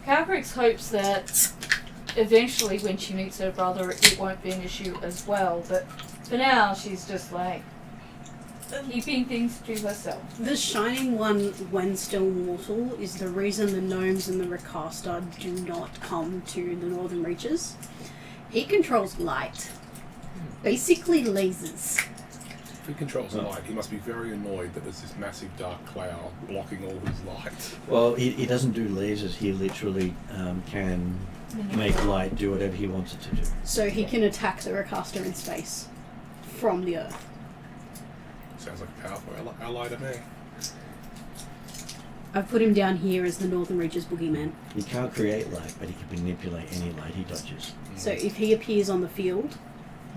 Calcrix hopes that eventually when she meets her brother it won't be an issue as well, but for now she's just like keeping things to herself. The Shining One, when still mortal, is the reason the gnomes and the Rakasta do not come to the Northern Reaches. He controls light. Basically lasers. If he controls light, he must be very annoyed that there's this massive dark cloud blocking all his light. Well, he doesn't do lasers. He literally can make light do whatever he wants it to do. So he can attack the recaster in space from the Earth. Sounds like a powerful ally to me. I've put him down here as the Northern Reaches boogeyman. He can't create light, but he can manipulate any light he touches. So if he appears on the field,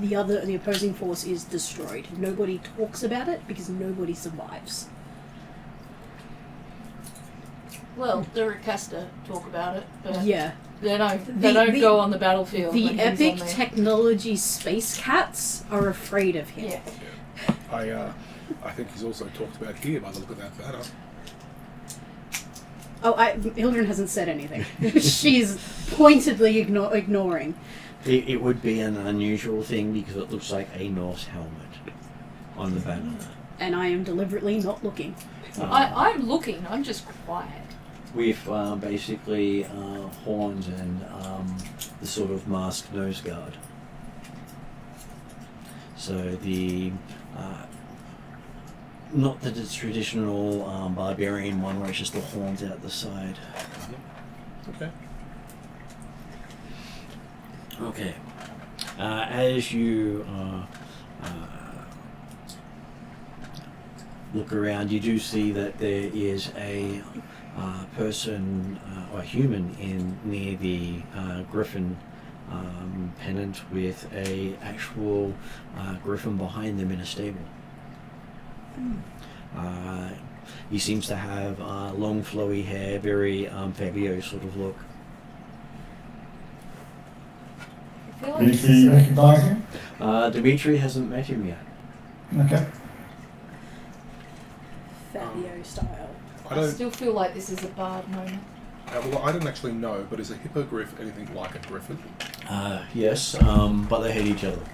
the opposing force is destroyed. Nobody talks about it because nobody survives. Well, the Recaster talk about it, but Yeah. they don't go on the battlefield. when The he's epic on there. technology space cats are afraid of him. Yeah. I think he's also talked about here by the look of that banner. Oh, Hildren hasn't said anything. She's pointedly ignoring. It would be an unusual thing because it looks like a Norse helmet on the banner. And I am deliberately not looking. I'm looking. I'm just quiet. With basically horns and the sort of masked nose guard. So the not that it's traditional barbarian one where it's just the horns out the side. Okay. Okay. As you look around, you do see that there is a person or human near the griffin pennant with a actual griffin behind them in a stable. He seems to have long flowy hair, very Fabio sort of look. I feel like Did this he is recognise him? Dimitri hasn't met him yet. Okay. Fabio style. I still feel like this is a bard moment. Well, I don't actually know, but is a hippogriff anything like a griffin? Yes, but they hate each other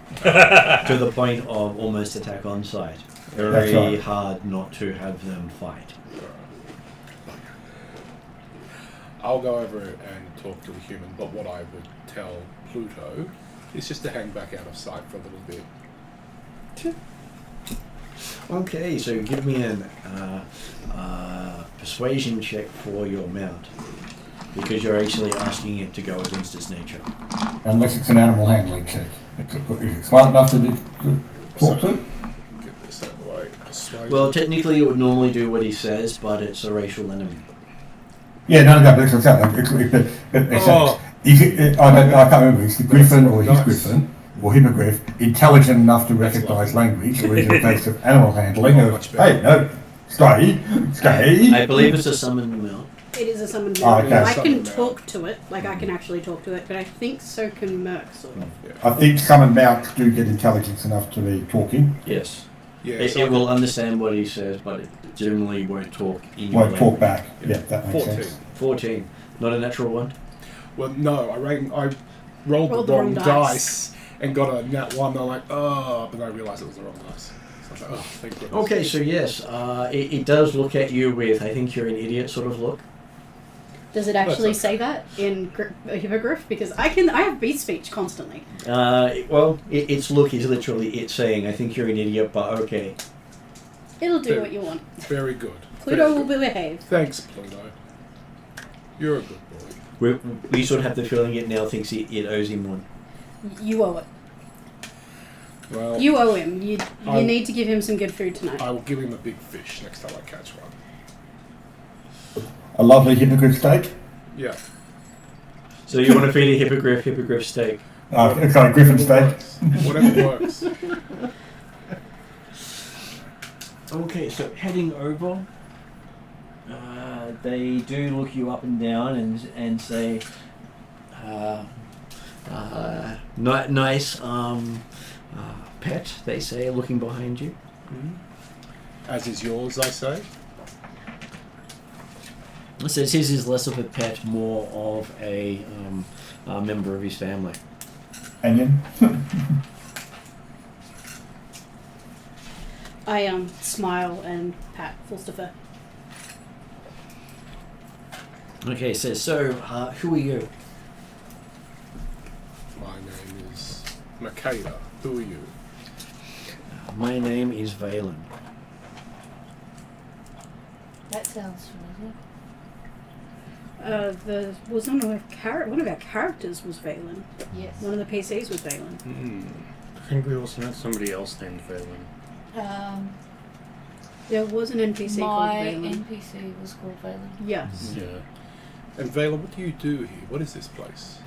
to the point of almost attack on sight. That's Very right. hard not to have them fight. I'll go over and talk to the human, but what I would tell Pluto is just to hang back out of sight for a little bit. Okay, so give me an persuasion check for your mount, because you're actually asking it to go against its nature. Unless it's an animal handling check. If it's smart enough to talk to. Get this out of the way. Persuasion. Well, technically it would normally do what he says, but it's a racial enemy. Yeah, no, but it's I can't remember. It's the griffin or his Nice. griffin or hippogriff intelligent enough to recognise language, or is it a case of animal handling? Oh, Of, much better. hey, no, stay. I believe it's a summoned mount. It is a summoned Oh, mount. okay. I can Summoned talk to it, like I can actually talk to it, but I think so can Merc, sort of. I think summoned mounts do get intelligence enough to be talking. Yes. Yeah, It, so it will understand what he says, but it generally won't talk in your Won't talk language. back. Yeah, that makes 14. sense. 14. Not a natural one? Well, no, I rolled the wrong dice and got a nat 1. I'm like, oh, but then I realised it was the wrong dice. So I was like, oh, thank goodness. Okay, so yes, it does look at you with, I think you're an idiot sort of look. Does it actually That's say that in hippogriff? Because I have beast speech constantly. Well, its look is literally it saying, I think you're an idiot, but okay. It'll do what you want. Very good. Pluto Very will good. behave. Thanks, Pluto. You're a good boy. We sort of have the feeling it now thinks it owes him one. You owe it. Well, You owe him. You I'm- need to give him some good food tonight. I will give him a big fish next time I catch one. A lovely hippogriff steak. Yeah. So you want to feed a hippogriff steak? Sorry, griffin steak. Whatever works. Okay, so heading over, they do look you up and down and say, nice pet, they say, looking behind you. As is yours, I say. It says his is less of a pet, more of a member of his family. Onion. I smile and pat Falstafer. Okay, it says, so who are you? My name is Makeda. Who are you? My name is Valen. That sounds familiar. one of our characters was Valen. Yes. One of the PCs was Valen. I think we also had somebody else named Valen. There was an NPC called My Valen. NPC was called Valen. Yes. Yeah. And Vela, what do you do here? What is this place?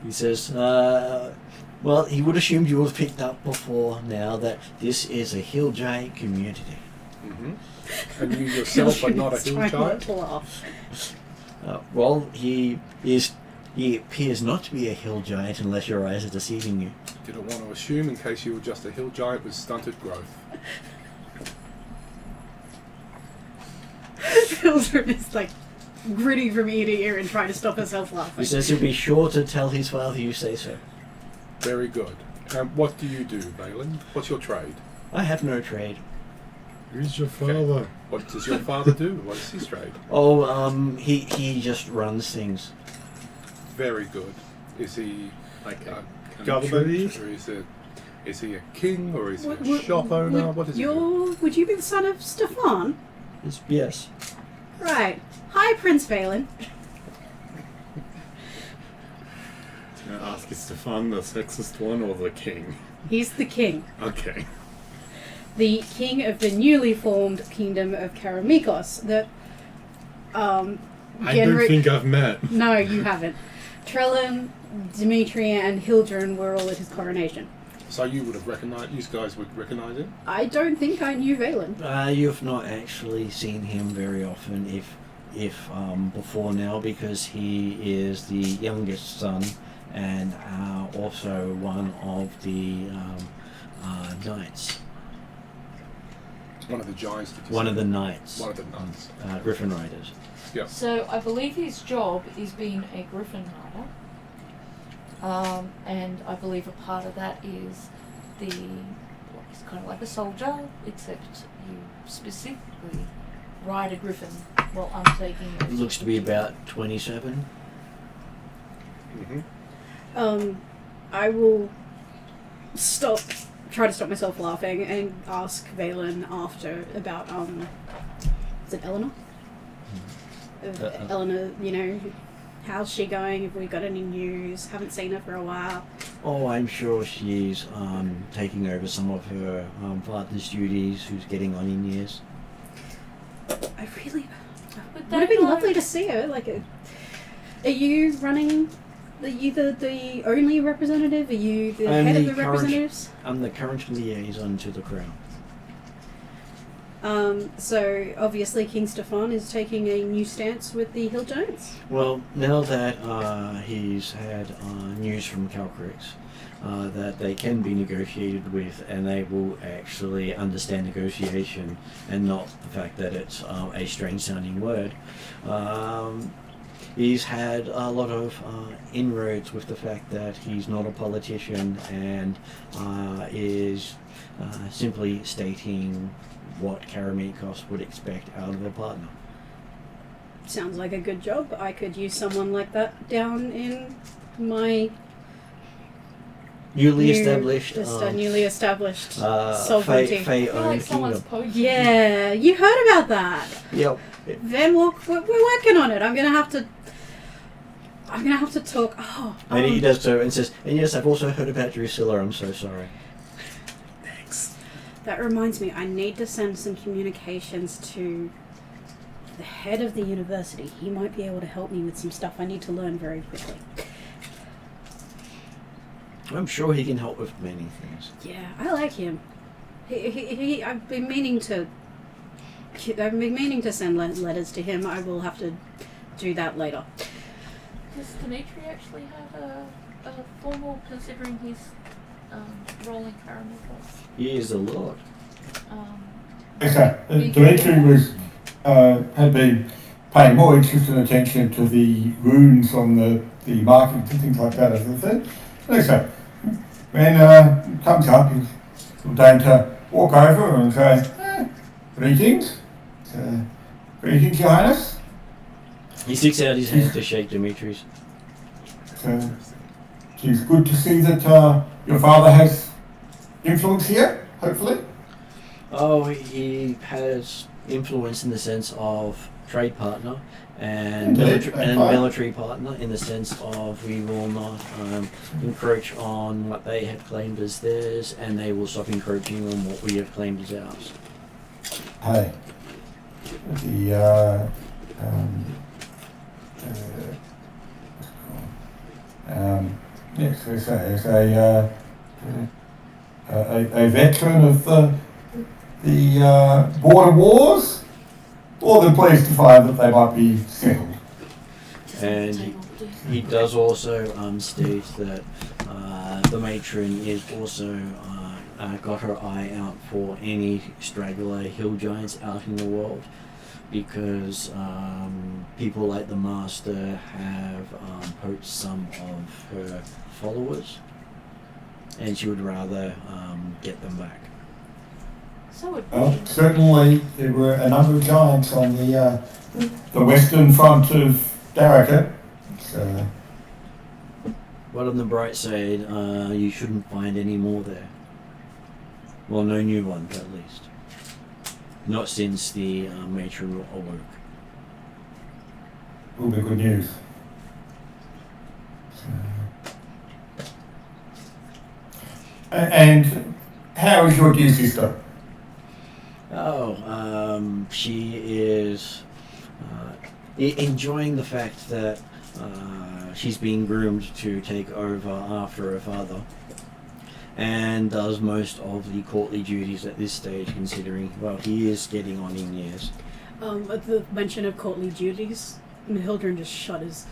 He says, well, he would assume you have picked up before now that this is a hill giant community. Mm-hmm. And you yourself are not a hill Trying not giant? to laugh. Well, he appears not to be a hill giant unless your eyes are deceiving you. Didn't want to assume in case you were just a hill giant with stunted growth. Hildred is like grinning from ear to ear and trying to stop herself He laughing. says he'll be sure to tell his father you say so. Very good. What do you do, Valen? What's your trade? I have no trade. Who's your Okay. father? What does your father do? What is his trade? Oh, he just runs things. Very good. Is he Like a government, country? or is he a king, or is he a shop owner? What is he? Would you be the son of Stefan? Yes. Right. Hi, Prince Valen. Can I ask, is Stefan the sexist one or the king? He's the king. Okay. The king of the newly formed kingdom of Karamikos. I don't think I've met. No, you haven't. Trellin, Dimitri, and Hildren were all at his coronation. So you would have recognized. You guys would recognize him. I don't think I knew Valen. You've not actually seen him very often, if before now, because he is the youngest son and also one of the knights. One of the giants. Did you One say? of the knights. One of the knights. Griffin Riders. Yeah. So I believe his job is being a Griffin Rider. And I believe a part of that is it's kind of like a soldier, except you specifically ride a griffin while undertaking It looks to be about 27. Mm-hmm. I will try to stop myself laughing and ask Valen after about, is it Eleanor? Eleanor, how's she going? Have we got any news? Haven't seen her for a while. Oh, I'm sure she's taking over some of her father's duties, who's getting on in years. I really... But Would it be lovely to see her? Are you running... Are you the only representative? Are you the I'm head of the the current- representatives? I'm the current liaison to the crown. So obviously King Stefan is taking a new stance with the Hill Giants. Well, now that he's had news from Calcrix that they can be negotiated with, and they will actually understand negotiation and not the fact that it's a strange sounding word, he's had a lot of inroads with the fact that he's not a politician and is simply stating what Karamikos would expect out of a partner. Sounds like a good job. I could use someone like that down in my Newly established sovereignty. Fey-owned someone's kingdom. poaching. Yeah, you heard about that. Yep. Then we're working on it. I'm gonna have to talk. And he does so and says, and yes, I've also heard about Drusilla, I'm so sorry. Thanks. That reminds me, I need to send some communications to the head of the university. He might be able to help me with some stuff I need to learn very quickly. I'm sure he can help with many things. Yeah, I like him. I've been meaning to send letters to him. I will have to do that later. Does Dimitri actually have a formal, considering his role in Karamikos? He is a lord. Okay, Dimitri had been paying more interest and attention to the runes on the markings and things like that, as I said. Okay, when it comes up, he's going to walk over and say, greetings. Greetings, Your Highness. He sticks out his hand to shake Dimitri's. It's good to see that your father has influence here, hopefully. Oh, he has influence in the sense of trade partner and Indeed, military partner, in the sense of we will not encroach on what they have claimed as theirs, and they will stop encroaching on what we have claimed as ours. Hey, yes, as a veteran of the border wars, more than pleased to find that they might be settled. And he does also state that the matron is also got her eye out for any straggler hill giants out in the world, because people like the Master have poached some of her followers, and she would rather get them back. So would Well, we. certainly there were a number of giants on the western front of Daraka. So, But on the bright side, you shouldn't find any more there. Well, no new ones, at least. Not since the matron awoke. will be good news. And how is your dear sister? She is enjoying the fact that she's being groomed to take over after her father, and does most of the courtly duties at this stage, considering, well, he is getting on in years. At the mention of courtly duties, Hildren just shudders.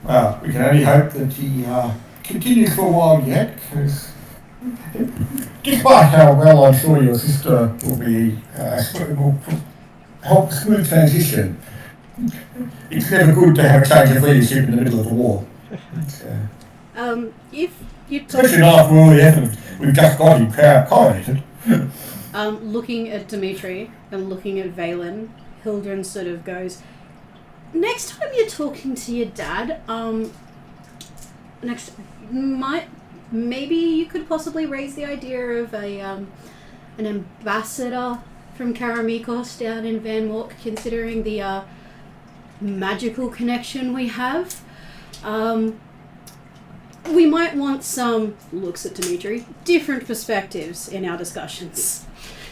Well, we can only hope that he continues for a while yet, because despite how well I'm sure your sister will be, will help smooth transition, it's never good to have a change of leadership in the middle of a war. If you Especially after all the effort we've just got him coronated. looking at Dimitri and looking at Valen, Hildren sort of goes, next time you're talking to your dad, maybe you could possibly raise the idea of an ambassador from Karamikos down in Van Mork, considering the magical connection we have. We might want some, looks at Dimitri, different perspectives in our discussions.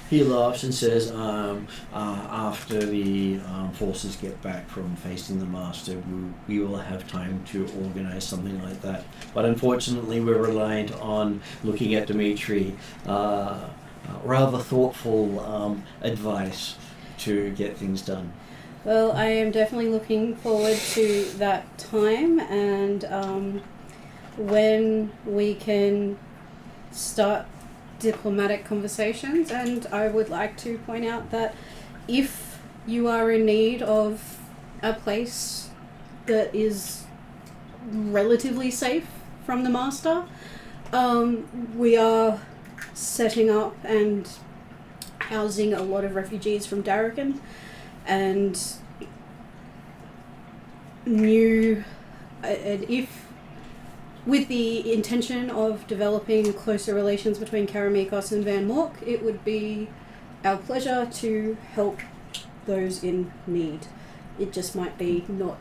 He laughs and says, after the forces get back from facing the Master, we will have time to organise something like that. But unfortunately, we're reliant on looking at Dimitri, rather thoughtful advice to get things done. Well, I am definitely looking forward to that time, and when we can start diplomatic conversations. And I would like to point out that if you are in need of a place that is relatively safe from the Master, we are setting up and housing a lot of refugees from Darragan, and if with the intention of developing closer relations between Karamikos and Van Mork, it would be our pleasure to help those in need. It just might be not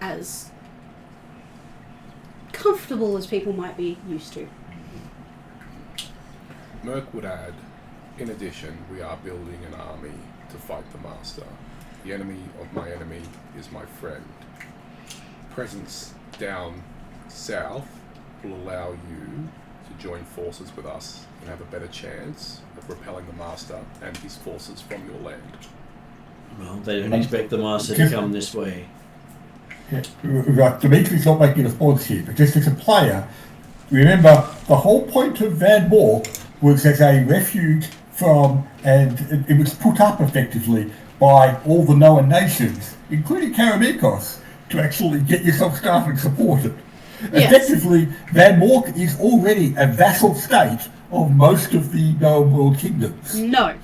as comfortable as people might be used to. Merc would add, in addition, we are building an army to fight the Master. The enemy of my enemy is my friend. Presence down south will allow you to join forces with us and have a better chance of repelling the Master and his forces from your land. Well, they don't expect the Master to come this way. Yeah, right, Dimitri's not making a response here, but just as a player, remember the whole point of Van Mork was as a refuge from, and it was put up effectively by all the known nations, including Karamikos, to actually get yourself started and supported. Yes. Effectively, Van Mork is already a vassal state of most of the known world kingdoms. No.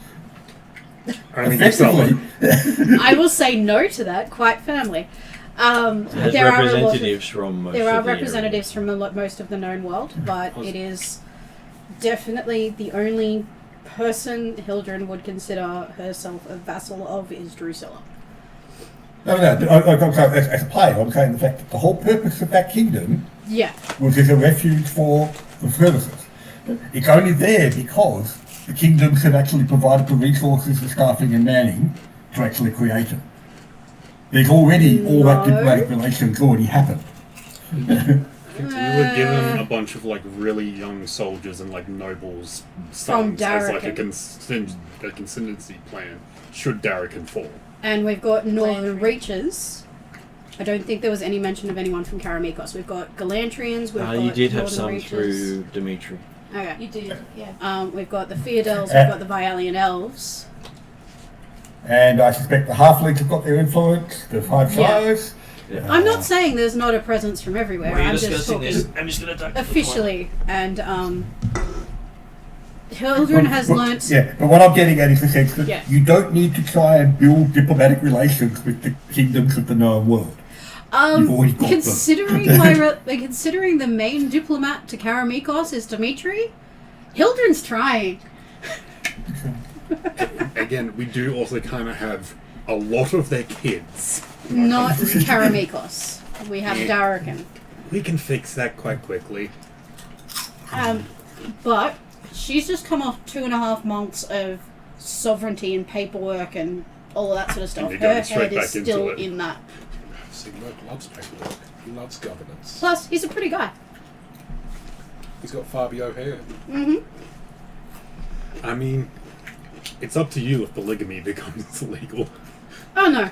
Effectively, I will say no to that quite firmly. It has There are representatives from most There are of the representatives areas. from most of the known world, but it is definitely the only person Hildren would consider herself a vassal of is Drusilla. No, as a player, I'm saying the fact that the whole purpose of that kingdom Yeah. was as a refuge for the services. It's only there because the kingdoms have actually provided the resources, the staffing and manning to actually create it. There's already all that diplomatic relations already happened. We were given a bunch of like really young soldiers and like nobles sons as like a contingency plan should Darrakan fall. And we've got Northern Reaches. I don't think there was any mention of anyone from Karamikos. We've got Galantrians. We've got You did have Northern some Reaches. through Dimitri. Okay. You did, yeah. We've got the Feodels. We've got the Vialian Elves. And I suspect the halflings have got their influence, the five shires. Yeah. I'm not saying there's not a presence from everywhere. Were you I'm just discussing talking this? I'm just going to duck to the officially. And Hildren has learnt. Yeah, but what I'm getting at is the sense that Yeah. you don't need to try and build diplomatic relations with the kingdoms of the known world. You've already got Considering considering the main diplomat to Karamikos is Dimitri, Hildren's trying. Again, we do also kind of have a lot of their kids. Not Karamikos. We have Yeah. Darrakan. We can fix that quite quickly. But she's just come off 2.5 months of sovereignty and paperwork and all of that sort of stuff. And you're Her going straight head is back into still it. in that. See, Merc loves paperwork. He loves governance. Plus, he's a pretty guy. He's got Fabio hair. Mm-hmm. I mean, it's up to you if polygamy becomes illegal. Oh no.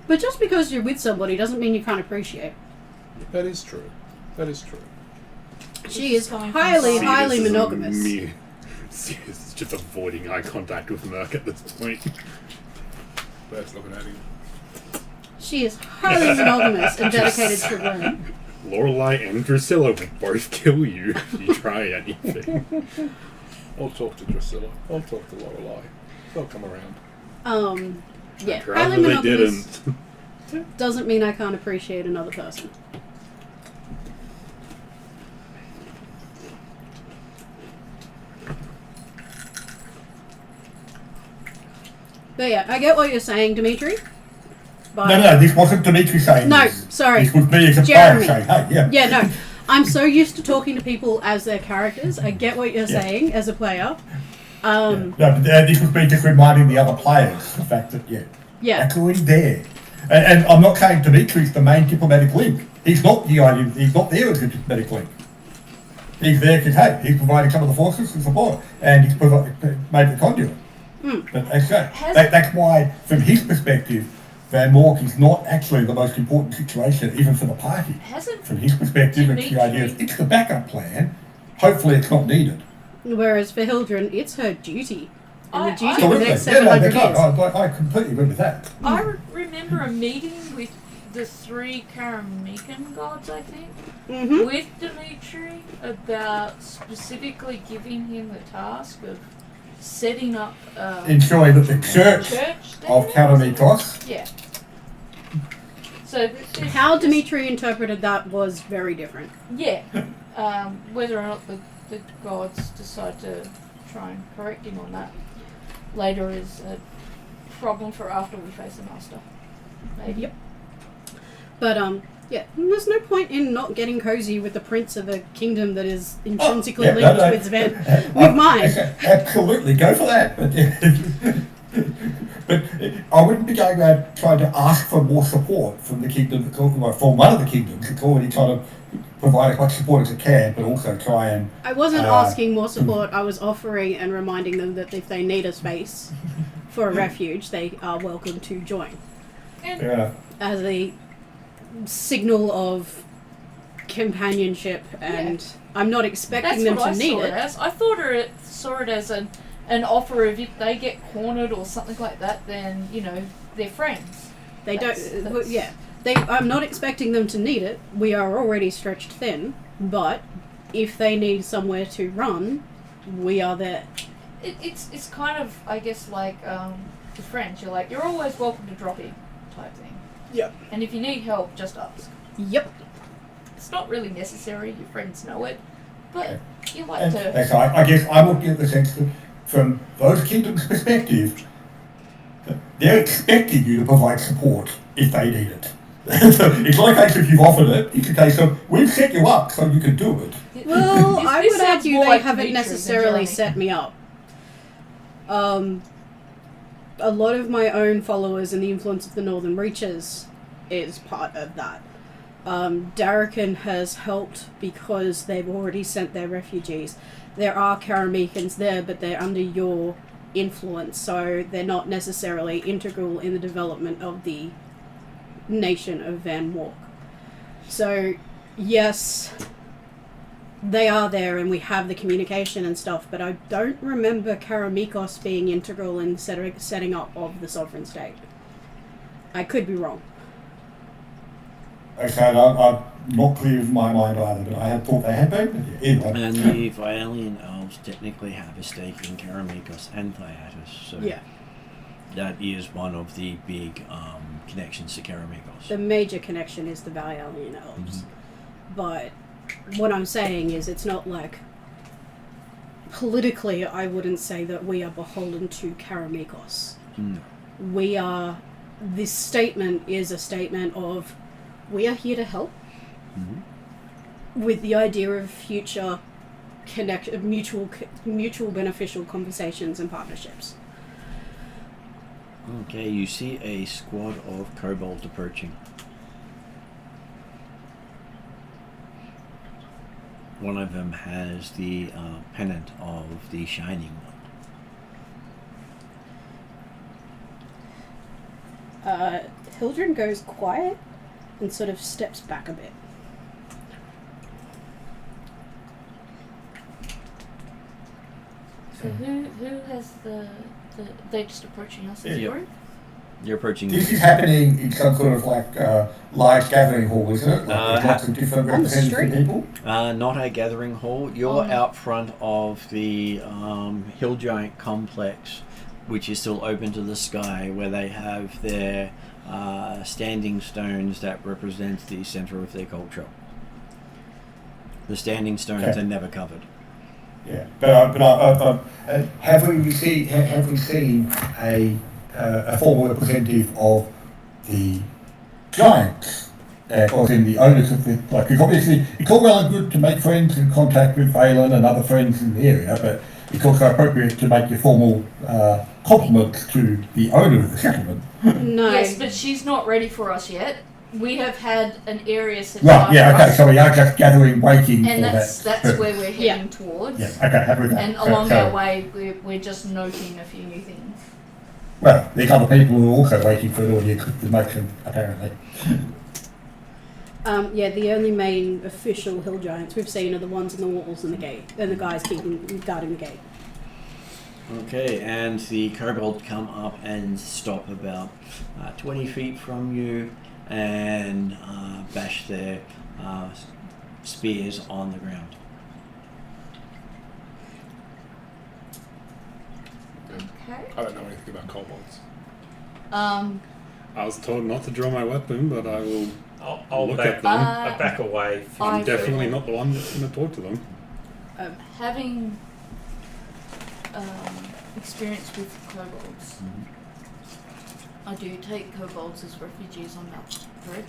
But just because you're with somebody doesn't mean you can't appreciate. That is true. That is true. She is coming from highly, Side. highly This is monogamous. me. It's just avoiding eye contact with Merc at this point. Bert's looking at him. She is highly monogamous and dedicated to women. Lorelei and Drusilla will both kill you if you try anything. I'll talk to Drusilla. I'll talk to Lorelei. They'll come around. Yeah, I'd rather highly they monogamous didn't. doesn't mean I can't appreciate another person. But yeah, I get what you're saying, Dimitri. But No, this wasn't Dimitri saying No, this. sorry. This was me as a Jeremy. player saying, hey, yeah. Yeah, no. I'm so used to talking to people as their characters. I get what you're saying as a player. No, but this was me just reminding the other players the fact that, Yeah. that's already there. And I'm not saying Dimitri's the main diplomatic link. He's not the idea. He's not there as a diplomatic link. He's there because, hey, he's providing some of the forces and support, and he's made the conduit. But that's why, from his perspective, Van Mork is not actually the most important situation, even for the party. Hasn't From his perspective, it's the idea of it's the backup plan. Hopefully, it's not needed. Whereas for Hildren, it's her duty. And the I- duty I- for the Absolutely. next 700 years. I completely agree with that. I remember a meeting with the 3 Karamikan gods, I think, Mm-hmm. with Dimitri about specifically giving him the task of setting up Ensuring that the church church there. of Karamikos. Yeah. So How Dimitri interpreted that was very different. Yeah. Whether or not the gods decide to try and correct him on that later is a problem for after we face the master. Maybe. Yep. But yeah, there's no point in not getting cozy with the prince of a kingdom that is intrinsically linked with mine. Absolutely, go for that. But I wouldn't be going around trying to ask for more support from the kingdom, from one of the kingdoms. It's already trying to provide as much support as it can, but also try and... I wasn't asking more support, I was offering and reminding them that if they need a space for a refuge, they are welcome to join. Yeah. As a signal of companionship, and I'm not expecting That's them what to I need saw it. as. I saw it as an offer of if they get cornered or something like that, then, they're friends. They That's- don't. Yeah, I'm not expecting them to need it. We are already stretched thin, but if they need somewhere to run, we are there. It's kind of, I guess, like the French. You're always welcome to drop in, type thing. Yep. And if you need help, just ask. Yep. It's not really necessary. Your friends know it, but you like And to. so I guess I'm looking at the sense that from those kingdoms' perspective, they're expecting you to provide support if they need it. So it's not a case if you've offered it, it's a case of we've set you up so you can do it. Well, This- I this would sounds argue more they like haven't Demetrius than necessarily Johnny. set me up. A lot of my own followers and the influence of the Northern Reaches is part of that. Darrakan has helped because they've already sent their refugees. There are Karamikans there, but they're under your influence, so they're not necessarily integral in the development of the nation of Van Walk. So, yes, they are there and we have the communication and stuff, but I don't remember Karamikos being integral in setting up of the sovereign state. I could be wrong. Okay, I'm not clear in my mind either, but I had thought they had been. But anyway. And the Vialian elves technically have a stake in Karamikos and Thyatus, so Yeah. that is one of the big connections to Karamikos. The major connection is the Valiant elves. But what I'm saying is it's not like... Politically, I wouldn't say that we are beholden to Karamikos. No. We are... This statement is a statement of... We are here to help. With the idea of future mutual beneficial conversations and partnerships. Okay, you see a squad of kobolds approaching. One of them has the pennant of the Shining One. Hildren goes quiet and sort of steps back a bit. So who has the they're just approaching us as a Yeah. group? You're approaching. This is happening in some sort of like large gathering hall, isn't it? Like there's lots of different on the representative street? people. Not a gathering hall. You're out front of the Hill Giant complex, which is still open to the sky, where they have their standing stones that represent the center of their culture. The standing stones Okay. are never covered. Yeah, but have we seen a formal representative of the giants, or in the owners of the, like, because obviously it's all well and good to make friends and contact with Valen and other friends in the area, but it's also appropriate to make your formal compliments to the owner of the settlement. No. Yes, but she's not ready for us yet. We have had an area set Right, aside yeah, for okay, us, so we are just gathering, waiting and for that's that. where we're heading Yeah. towards. Yeah, okay, happy with that. And So- along so- our way, we're just noting a few new things. Well, there's other people who are also waiting for an audio motion, apparently. Yeah, the only main official hill giants we've seen are the ones in the walls and the gate, and the guys guarding the gate. Okay, and the kobold come up and stop about 20 feet from you and bash their spears on the ground. Okay. I don't know anything about kobolds. I was told not to draw my weapon, but I will. I'll Look back, at them. I'll back away from I'm I definitely will- not the one that's going to talk to them. Having experience with kobolds, I do take kobolds as refugees on that thread,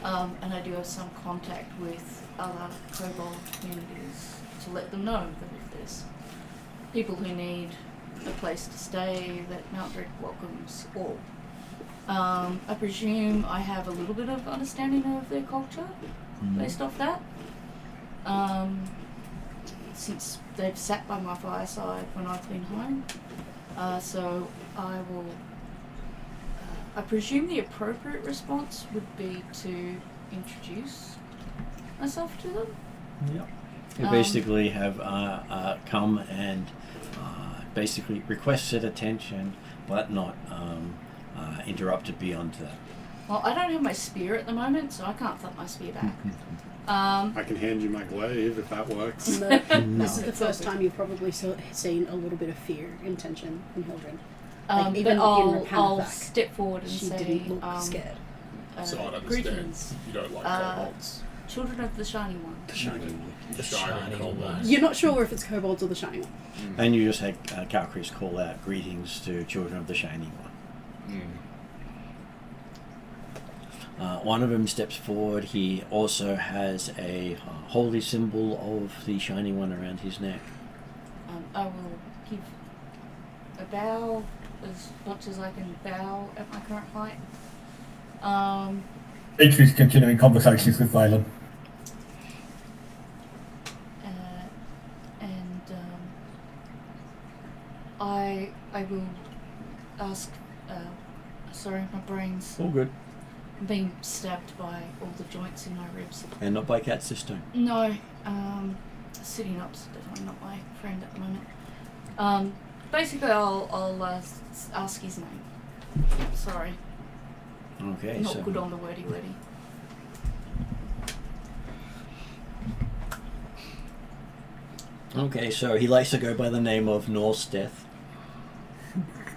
and I do have some contact with other kobold communities to let them know that if there's people who need a place to stay, that Mount Dread welcomes all. I presume I have a little bit of understanding of their culture based off that. Since they've sat by my fireside when I've been home. So I will... I presume the appropriate response would be to introduce myself to them. Yep. You basically have come and basically requested attention, but not interrupted beyond that. Well, I don't have my spear at the moment, so I can't flip my spear back. I can hand you my glaive if that works. This is the first time you've probably seen a little bit of fear and tension in Hildren. Like, even but in I'll Rapanathac, step forward and she say, didn't look scared. So I understand greetings. you don't like kobolds. Children of the Shining One. The Shining One. The Shining One. You're not sure if it's kobolds or the Shining One. And you just had Calcris call out greetings to Children of the Shining One. One of them steps forward. He also has a holy symbol of the Shining One around his neck. I will give a bow as much as I can bow at my current height. Dimitri's continuing conversations with Valen. I will ask. Sorry, my brain's All good. being stabbed by all the joints in my ribs. And not by cats this time. No, sitting up's definitely not my friend at the moment. Basically, I'll ask his name. Sorry, Okay, not so good on the wordy. okay, so he likes to go by the name of Norse Death.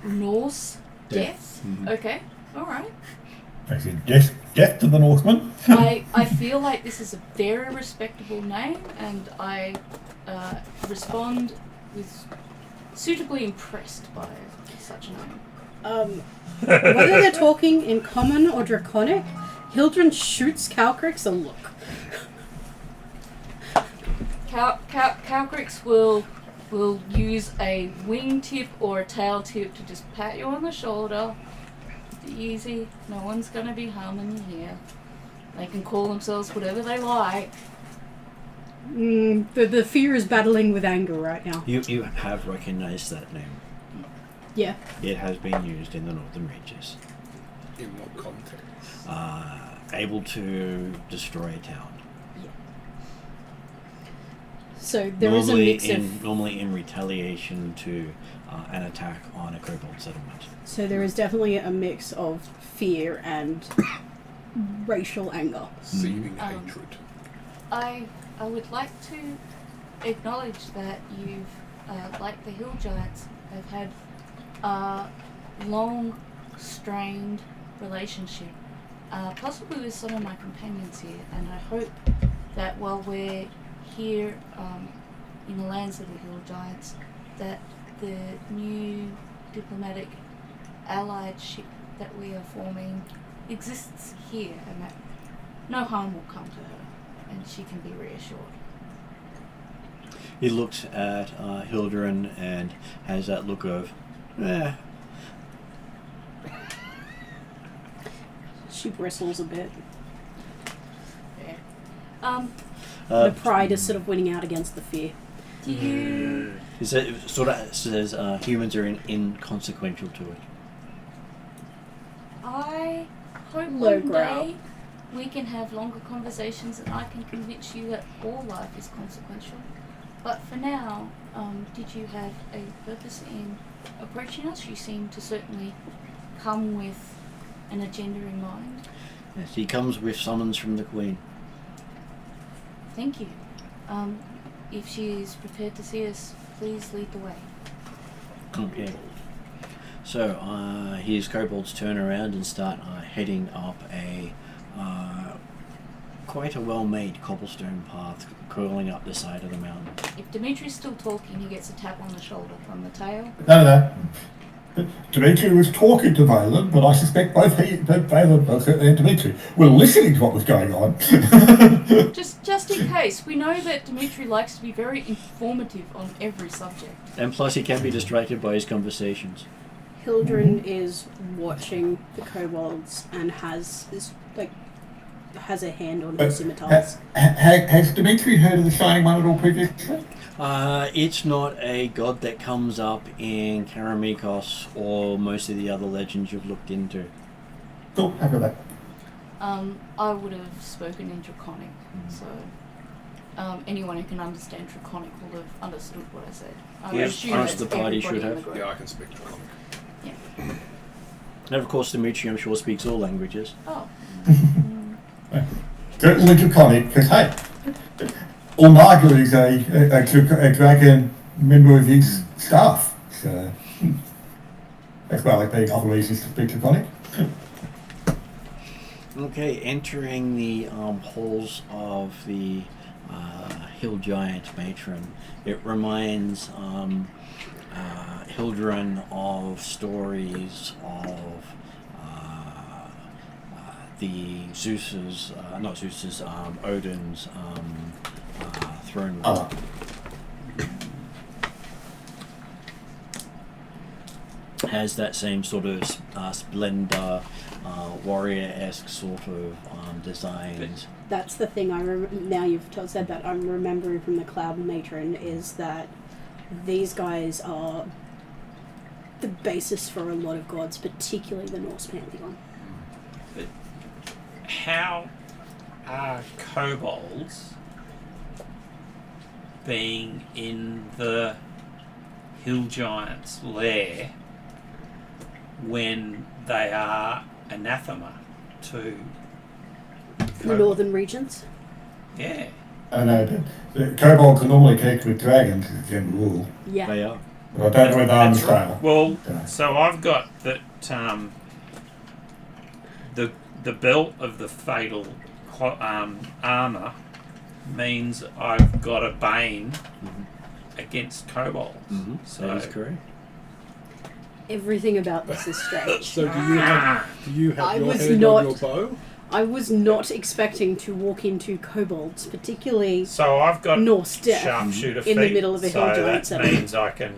Norse Death. Death. Mhm. Okay, all right. I said, death to the Northmen. I feel like this is a very respectable name, and I respond with suitably impressed by such a name. Whether they're talking in common or draconic, Hildren shoots Calcrix a look. Calcrix will use a wingtip or a tail tip to just pat you on the shoulder. Easy, no one's gonna be harming you here. They can call themselves whatever they like. The fear is battling with anger right now. You have recognized that name. Yeah. It has been used in the Northern Reaches. In what context? Able to destroy a town. So there is a mix of... Normally in retaliation to an attack on a kobold settlement. So there is definitely a mix of fear and racial anger. Seething hatred. I would like to acknowledge that you've, like the Hill Giants, have had a long, strained relationship, possibly with some of my companions here, and I hope that while we're here in the lands of the Hill Giants, that the new diplomatic allied ship that we are forming exists here, and that no harm will come to her, and she can be reassured. He looks at Hildren and has that look of, She bristles a bit. Yeah. The pride is sort of winning out against the fear. Do you... It sort of says humans are inconsequential to it. I hope Low one growl. day we can have longer conversations and I can convince you that all life is consequential. But for now, did you have a purpose in approaching us? You seem to certainly come with an agenda in mind. Yes, he comes with summons from the Queen. Thank you. If she is prepared to see us, please lead the way. Okay. So, his kobolds turn around and start heading up a quite a well-made cobblestone path curling up the side of the mountain. If Dimitri's still talking, he gets a tap on the shoulder from the tail. No. Dimitri was talking to Valen, but I suspect both Valen and Dimitri were listening to what was going on. Just in case, we know that Dimitri likes to be very informative on every subject. And plus he can be distracted by his conversations. Hildren is watching the kobolds and has a hand on his scimitars. Has Dimitri heard of the Shining One at all previously? It's not a god that comes up in Karamikos or most of the other legends you've looked into. Cool, after that. I would have spoken in Draconic, so anyone who can understand Draconic will have understood what I said. I Yes, assume most of that's the party everybody should in have. the group. Yeah, I can speak Draconic. Yeah. And of course Dimitri, I'm sure, speaks all languages. Oh. Certainly Draconic, because hey, Ulnaga is a dragon member of his staff, so that's why I like being other reasons to speak Draconic. Okay, entering the halls of the hill giant Matron, it reminds Hildren of stories of the Zeus's, not Zeus's, Odin's throne room. Has that same sort of splendor, warrior-esque sort of designs. That's the thing now you've said that, I'm remembering from the Cloud Matron is that these guys are the basis for a lot of gods, particularly the Norse pantheon. But how are kobolds being in the hill giant's lair when they are anathema to The northern regions? Yeah. I know the kobolds are normally connected with dragons as a general rule. Yeah. They are. But I don't know whether I'm the scale. Well, so I've got that the belt of the fatal armor means I've got a bane against kobolds. Mm-hmm. So That is correct. Everything about this is strange. So do you have I your was hand not- on your bow? I was not expecting to walk into kobolds, particularly So I've got Norse death sharpshooter in the feet, middle of a so hill giant that setting. means I can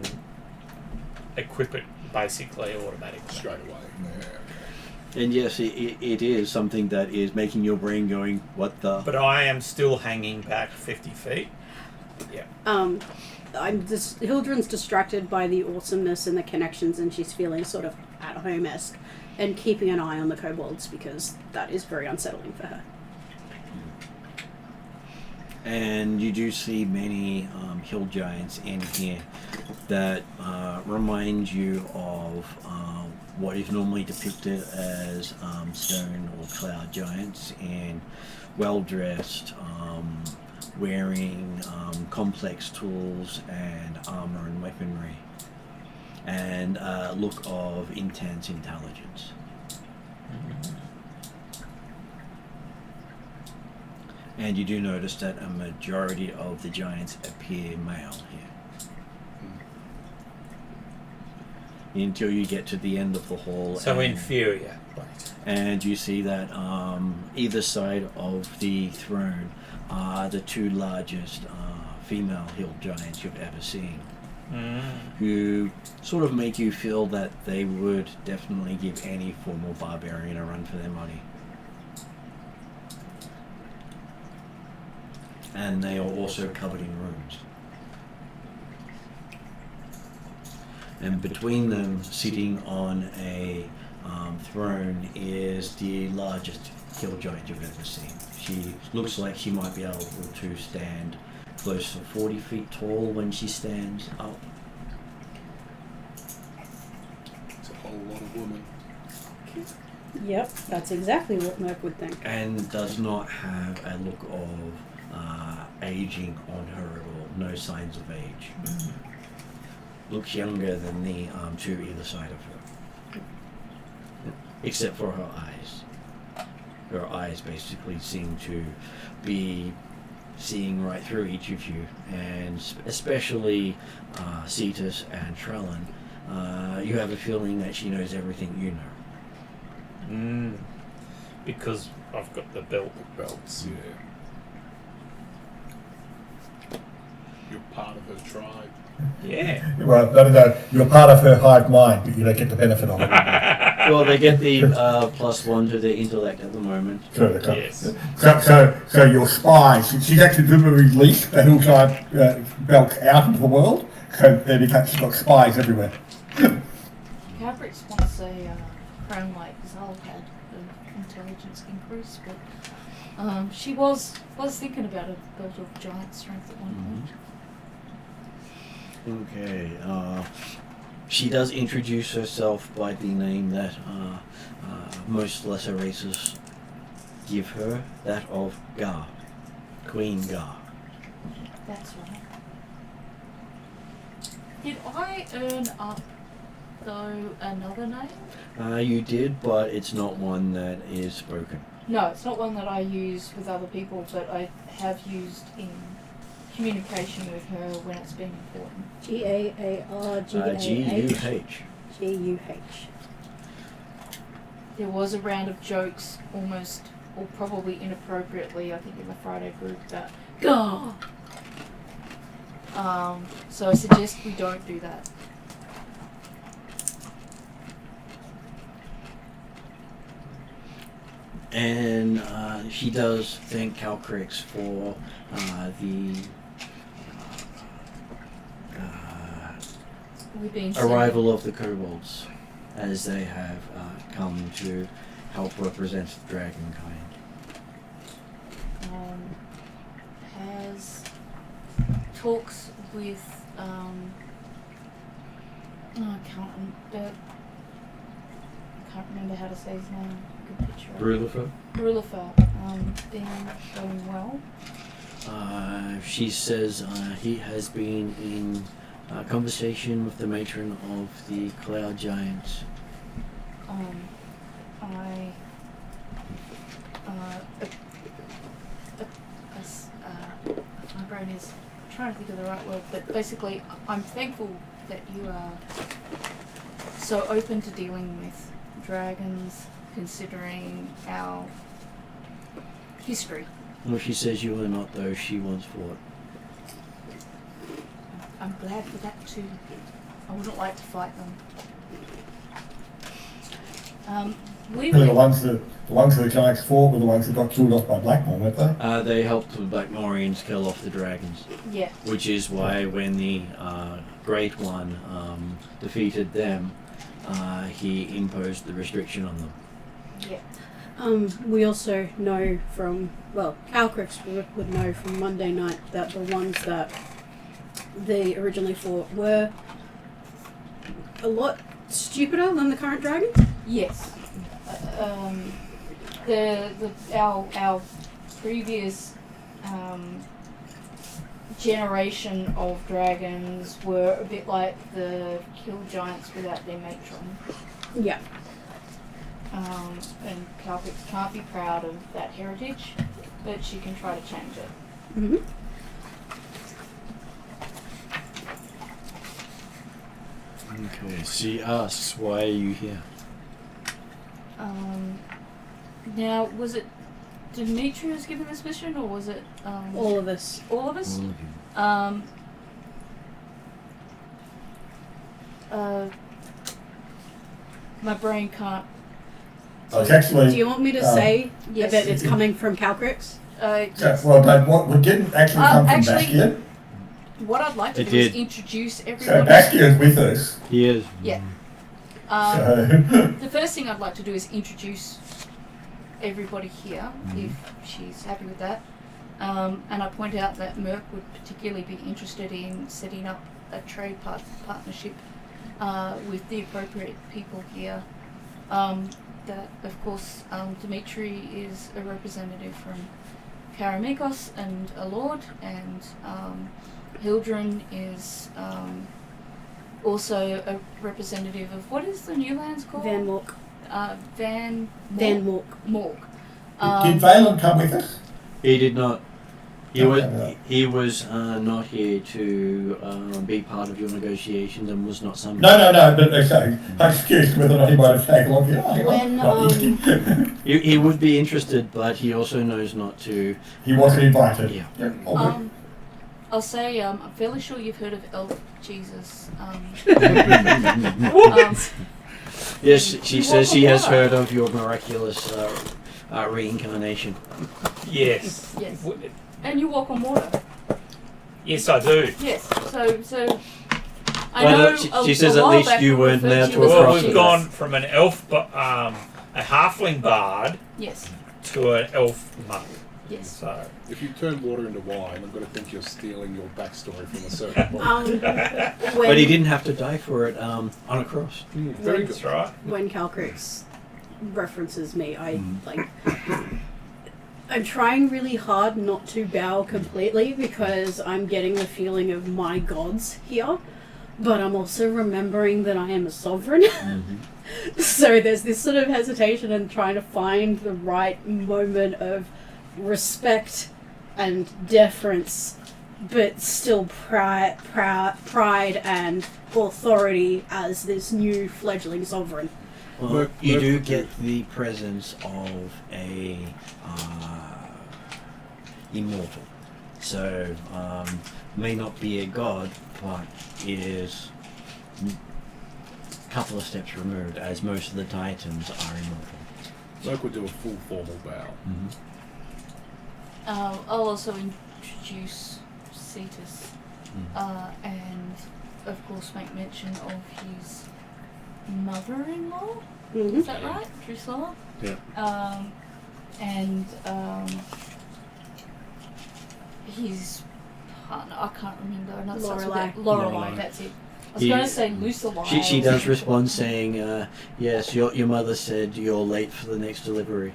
equip it basically automatically. Straight away. Yeah. And yes, it is something that is making your brain going, what the? But I am still hanging back 50 feet. Yeah. Hildren's distracted by the awesomeness and the connections, and she's feeling sort of at home-esque and keeping an eye on the kobolds because that is very unsettling for her. And you do see many hill giants in here that remind you of what is normally depicted as stone or cloud giants, and well-dressed, wearing complex tools and armor and weaponry, and a look of intense intelligence. And you do notice that a majority of the giants appear male here. Until you get to the end of the hall. So and, inferior. Right. and you see that either side of the throne are the two largest female hill giants you've ever seen, who sort of make you feel that they would definitely give any formal barbarian a run for their money. And they are also covered in runes. And between them, sitting on a throne, is the largest hill giant you've ever seen. She looks like she might be able to stand close to 40 feet tall when she stands up. It's a whole lot of women. Yep, that's exactly what Merc would think. And does not have a look of aging on her at all. No signs of age. Looks younger than the two either side of her. Except for her eyes. Her eyes basically seem to be seeing right through each of you, and especially Cetus and Trellin. You have a feeling that she knows everything you know. Because I've got the belt. The belts, yeah. You're part of her tribe. Yeah. Well, no, you're part of her hive mind, but you don't get the benefit of it. Well, they get the +1 to their intellect at the moment. Sure, they can't. Yes. So your spies, she's actually deliberately released the hillside belt out into the world, so she's got spies everywhere. Cabrix wants a crown like Zal had an intelligence increase, but she was thinking about a belt of giant strength at one point. Okay. She does introduce herself by the name that most lesser races give her, that of Gar, Queen Gar. That's right. Did I earn up, though, another name? You did, but it's not one that is spoken. No, it's not one that I use with other people, but I have used in communication with her when it's been important. G-U-H. G-U-H. There was a round of jokes, almost, or probably inappropriately, I think in the Friday group, that "Gah!" So I suggest we don't do that. And she does thank Calcrix for the We've been arrival of the kobolds, as they have come to help represent dragonkind. Has talks with I can't remember how to say his name. Good picture. Rulifer. Been going well. She says he has been in conversation with the matron of the Cloud Giants. My brain is trying to think of the right word, but basically, I'm thankful that you are so open to dealing with dragons, considering our history. Well, she says you are not those she once fought. I'm glad for that too. I wouldn't like to fight them. The ones that the Giants fought were the ones that got killed off by Blackmore, weren't they? They helped the Blackmorians kill off the dragons. Yeah. Which is why when the Great One defeated them, he imposed the restriction on them. Yeah. We also know from, Calcrix would know from Monday night that the ones that they originally fought were a lot stupider than the current dragons. Yes. Our previous generation of dragons were a bit like the kill giants without their matron. Yeah. And Calvix can't be proud of that heritage, but she can try to change it. Mm-hmm. Okay, she asks, why are you here? Now, was it Dimitri who was given this mission, or was it all of us? All of us? All of you. My brain can't. It's actually. Do you want me to say yes. that it's coming from Calcrix? Yes. Well, but what didn't actually come from Bastion? What I'd like to do is introduce everybody. So Bastion's with us. He is. Yeah. So. The first thing I'd like to do is introduce everybody here, if she's happy with that. And I point out that Merc would particularly be interested in setting up a trade partnership with the appropriate people here. That, of course, Dimitri is a representative from Karamikos and a lord, and Hildren is also a representative of, what is the new lands called? Van Mork. Van Mork. Did Valen come with us? He did not. He was not here to be part of your negotiations and was not summoned. No, but okay. I'm just curious whether or not he might have taken along here. He would be interested, but he also knows not to. He wasn't invited. Yeah. I'll say, I'm fairly sure you've heard of Elf Jesus. Yes, she says she has heard of your miraculous reincarnation. Yes. Yes. And you walk on water. Yes, I do. Yes. So. I know. She says at least you weren't there to Well, approach. we've gone from an elf, a halfling bard, yes, to an elf monk. Yes. So if you turn water into wine, I'm going to think you're stealing your backstory from a certain point. But he didn't have to die for it on a cross. Very good. That's right. When Calcrix references me, I'm trying really hard not to bow completely because I'm getting the feeling of my gods here, but I'm also remembering that I am a sovereign. So there's this sort of hesitation and trying to find the right moment of respect and deference, but still pride and authority as this new fledgling sovereign. Well, you do get the presence of a immortal. So, may not be a god, but is a couple of steps removed, as most of the Titans are immortal. Merc would do a full formal bow. Mm-hmm. I'll also introduce Cetus, and of course make mention of his mother-in-law. Mm-hmm. Is that right, Drusilla? Yeah. And his partner. I can't remember. Another Lorelei. Lorelei. That's it. I was going to say Lucilla. She does respond saying, yes, your mother said you're late for the next delivery.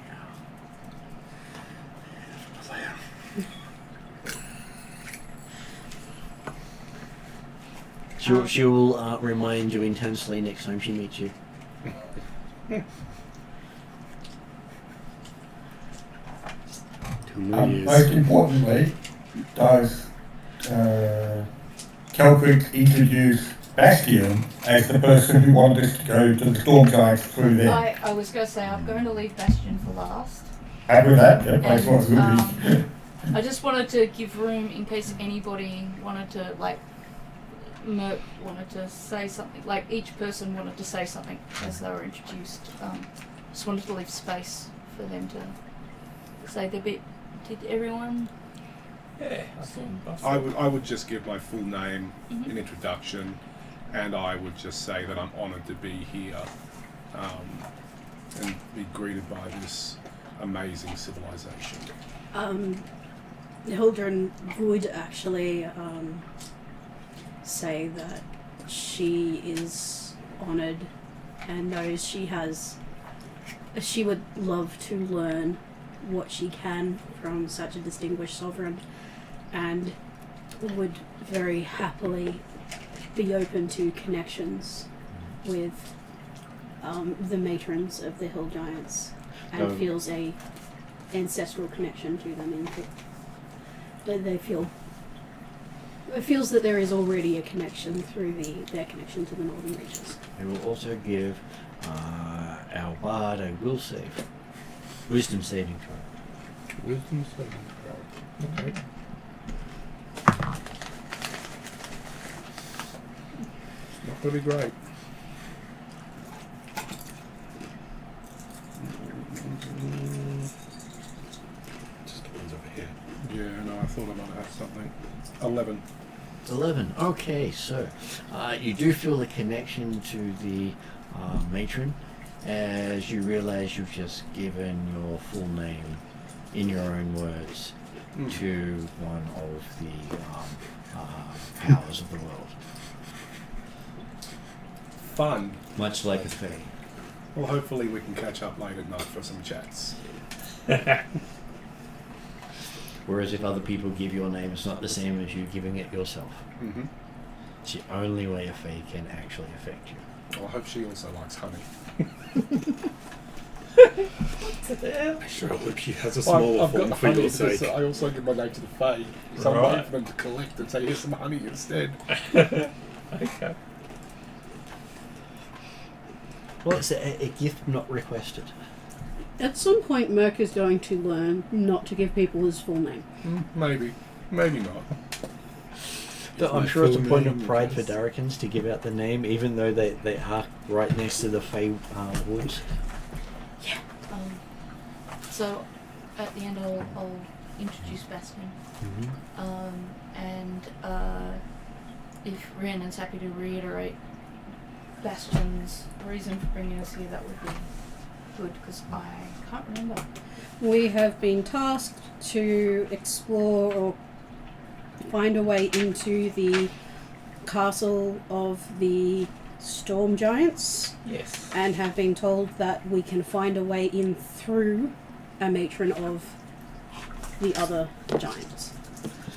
She will remind you intensely next time she meets you. Most importantly, does Kelbrick introduce Bastion as the person who wanted us to go to the Storm Giants through there? I was going to say I'm going to leave Bastion for last. And with that, yeah, place And, what it is. I just wanted to give room in case anybody wanted to, like, Merc wanted to say something, like each person wanted to say something as they were introduced. Just wanted to leave space for them to say their bit. Did everyone? Yeah, I would just give my full name in introduction, and I would just say that I'm honoured to be here and be greeted by this amazing civilization. Hildren would actually say that she is honoured and knows she would love to learn what she can from such a distinguished sovereign, and would very happily be open to connections with the matrons of the Hill Giants, and feels a ancestral connection to them. It feels that there is already a connection through their connection to the Northern Reaches. We will also give our bard a wisdom saving throw. Wisdom saving throw. Okay. It's not going to be great. Just get these over here. Yeah, no, I thought I might have something. 11. 11. Okay, so you do feel the connection to the matron as you realize you've just given your full name in your own words to one of the powers of the world. Fun. Much like a fae. Well, hopefully we can catch up late at night for some chats. Whereas if other people give your name, it's not the same as you giving it yourself. Mm-hmm. It's the only way a fae can actually affect you. Well, I hope she also likes honey. I sure hope she has a smaller I've got form the for honey your because sake. I also give my name to the Fae. So I'm waiting for them to collect and say, here's some honey instead. Okay. Well, it's a gift not requested. At some point, Merc is going to learn not to give people his full name. Maybe. Maybe not. Though I'm sure it's a point of pride for Darrakans to give out the name, even though they are right next to the Fae woods. Yeah. So at the end, I'll introduce Bastion. And if Rhiannon's happy to reiterate Bastion's reason for bringing us here, that would be good, because I can't remember. We have been tasked to explore or find a way into the castle of the Storm Giants. Yes. And have been told that we can find a way in through a matron of the other giants.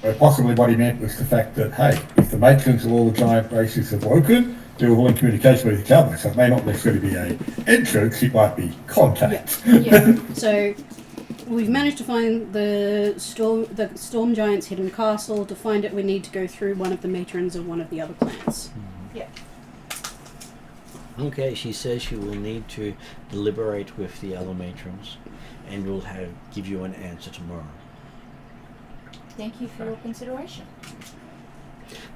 So possibly what he meant was the fact that, hey, if the matrons of all the giant races have woken, they're all in communication with each other, so it may not necessarily be a entrance, it might be contact. Yeah. So we've managed to find the storm giant's hidden castle. To find it, we need to go through one of the matrons of one of the other clans. Okay, she says she will need to deliberate with the other matrons, and will give you an answer tomorrow. Thank you for your consideration.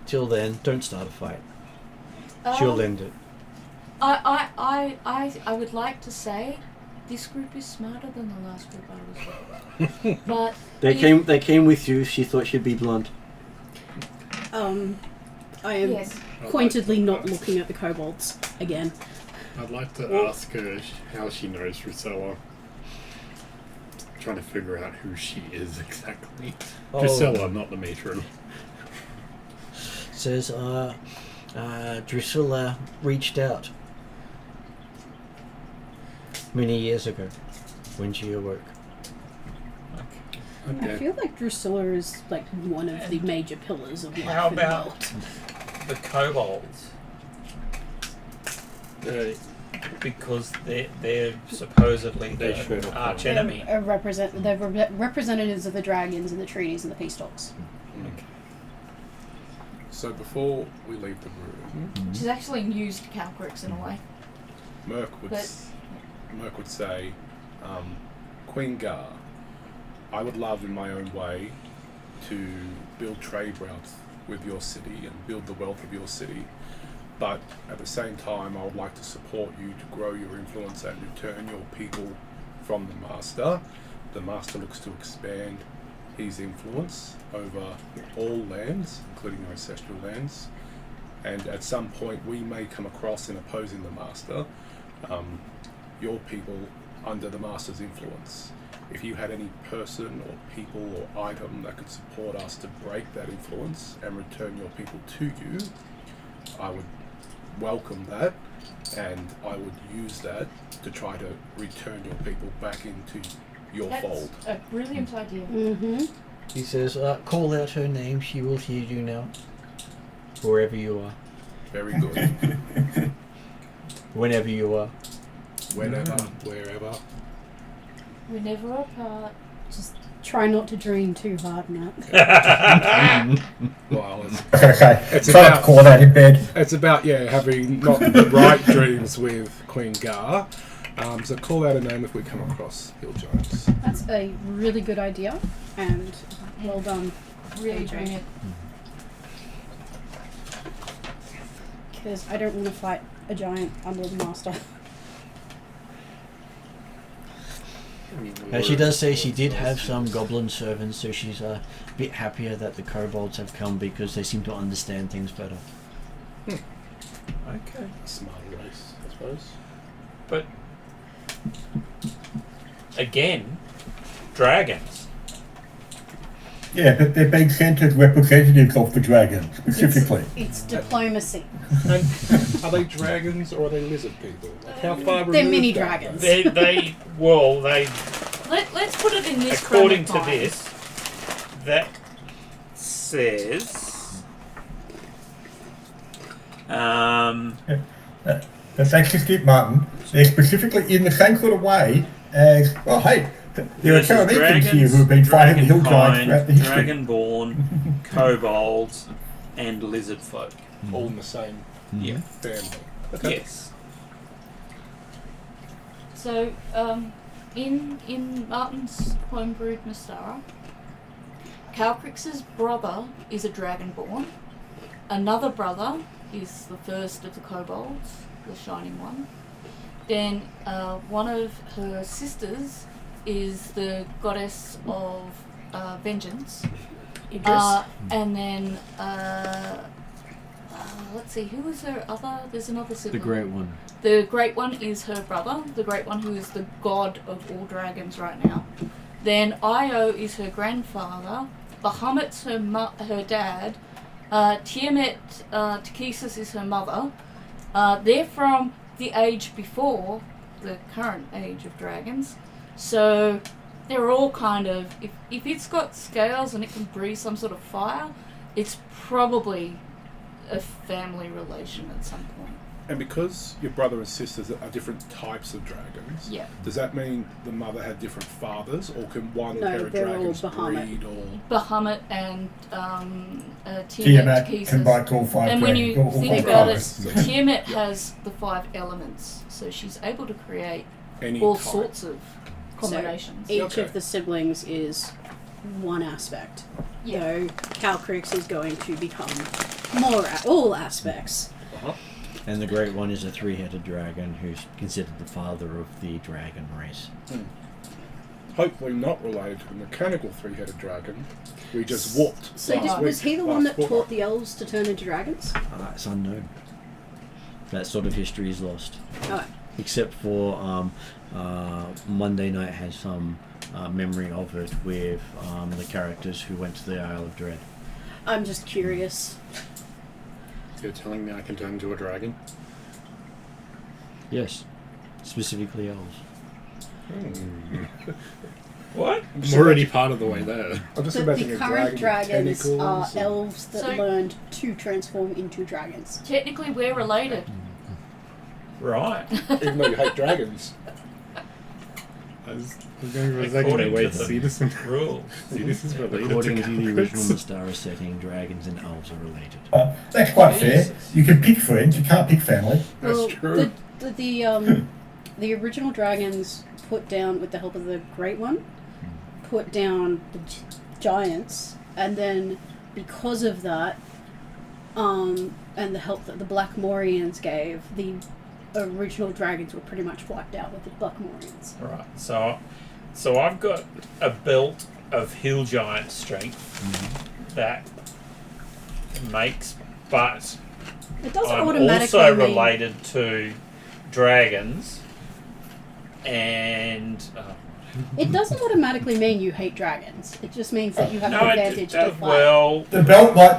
Till then, don't start a fight. She'll end it. I would like to say this group is smarter than the last group I was with. But They came with you. She thought she'd be blunt. I am pointedly not looking at the kobolds again. I'd like to ask her how she knows Drusilla. Trying to figure out who she is exactly. Drusilla, not the matron. Says, Drusilla reached out many years ago when she awoke. I feel like Drusilla is like one of the major pillars of life. How in the about world. the kobolds? Because they're supposedly the arch enemy. They're representatives of the dragons and the treaties and the peace talks. Okay. So before we leave the room, she's actually used Calcrix in a way. Merc would say, Queen Gar, I would love in my own way to build trade routes with your city and build the wealth of your city, but at the same time I would like to support you to grow your influence and return your people from the Master. The Master looks to expand his influence over all lands, including ancestral lands, and at some point we may come across in opposing the Master, your people under the Master's influence. If you had any person or people or item that could support us to break that influence and return your people to you, I would welcome that, and I would use that to try to return your people back into your fold. That's a brilliant idea. Mm-hmm. He says, call out her name, she will hear you now. Wherever you are. Very good. Whenever you are. Whenever, wherever. We're never apart. Just try not to dream too hard, Matt. Well, Okay, try not to call that in bed. it's about having not the right dreams with Queen Gar. So call out a name if we come across hill giants. That's a really good idea, and well done. Really AJ. brilliant. Because I don't want to fight a giant under the Master. She does say she did have some goblin servants, so she's a bit happier that the kobolds have come because they seem to understand things better. Okay. Smarter race, I suppose. But again, dragons. Yeah, but they're being sent as representatives of the dragon, specifically. It's diplomacy. And are they dragons or are they lizard people? Like how far They're removed mini are dragons. They Let's put it in this according to frame of mind. this, that says But thanks to Steve Martin, they're specifically in the same sort of way as, well, hey, there are this is Caramicans here who have been fighting the hill giants throughout the history. dragonborn, kobolds, and lizard folk. all in the same Yeah. family? Okay. Yes. So, in Martin's homebrewed Mystara, Calcrix's brother is a dragonborn. Another brother is the first of the kobolds, the shining one. Then one of her sisters is the goddess of vengeance. Idris. And then let's see, who was her other? There's another The sibling. Great One. The Great One is her brother, the Great One who is the god of all dragons right now. Then Io is her grandfather, Bahamut's her dad, Tiamat Takesis is her mother. They're from the age before the current age of dragons. So they're all kind of, if it's got scales and it can breathe some sort of fire, it's probably a family relation at some point. And because your brother and sisters are different types of dragons, Yeah. does that mean the mother had different fathers, or can one No, pair of they're all dragons Bahamut. breed? Or Bahamut and Tiamat Tiamat pieces. combined all five And when dragons, you all think five about it, colours. Tiamat has the 5 elements, so she's able to create any all type? sorts of combinations. Each Okay. of the siblings is one aspect. Yeah. Though Calcrix is going to become all aspects. Uh-huh. And the great one is a 3-headed dragon who's considered the father of the dragon race. Hopefully not related to the mechanical 3-headed dragon we just whooped. So last was week, he the one last that quarter. taught the elves to turn into dragons? It's unknown. That sort of history is lost. Oh, Except for Monday Night has some memory of it with the characters who went to the Isle of Dread. I'm just curious. You're telling me I can turn into a dragon? Yes, specifically elves. What? I'm already part of the way there. I'm just The imagining a current dragon with dragons are tentacles and- elves that So- learned to transform into dragons. Technically, we're related. Right. even though you hate dragons. I was going for a second. According Wait, to the see this one? rule. See, this is related According to to the original Calcrix. Mystara setting, dragons and elves are related. That's quite fair. Jesus. You can pick friends, you can't pick family. That's Well, true. The original dragons put down, with the help of the Great One, put down the giants, and then because of that, and the help that the Black Morians gave, the original dragons were pretty much wiped out with the Black Morians. Right. So I've got a belt of hill giant strength that makes, but It doesn't I'm automatically also mean related to dragons, and it doesn't automatically mean you hate dragons. It just means that you have an advantage to fight. well, The belt might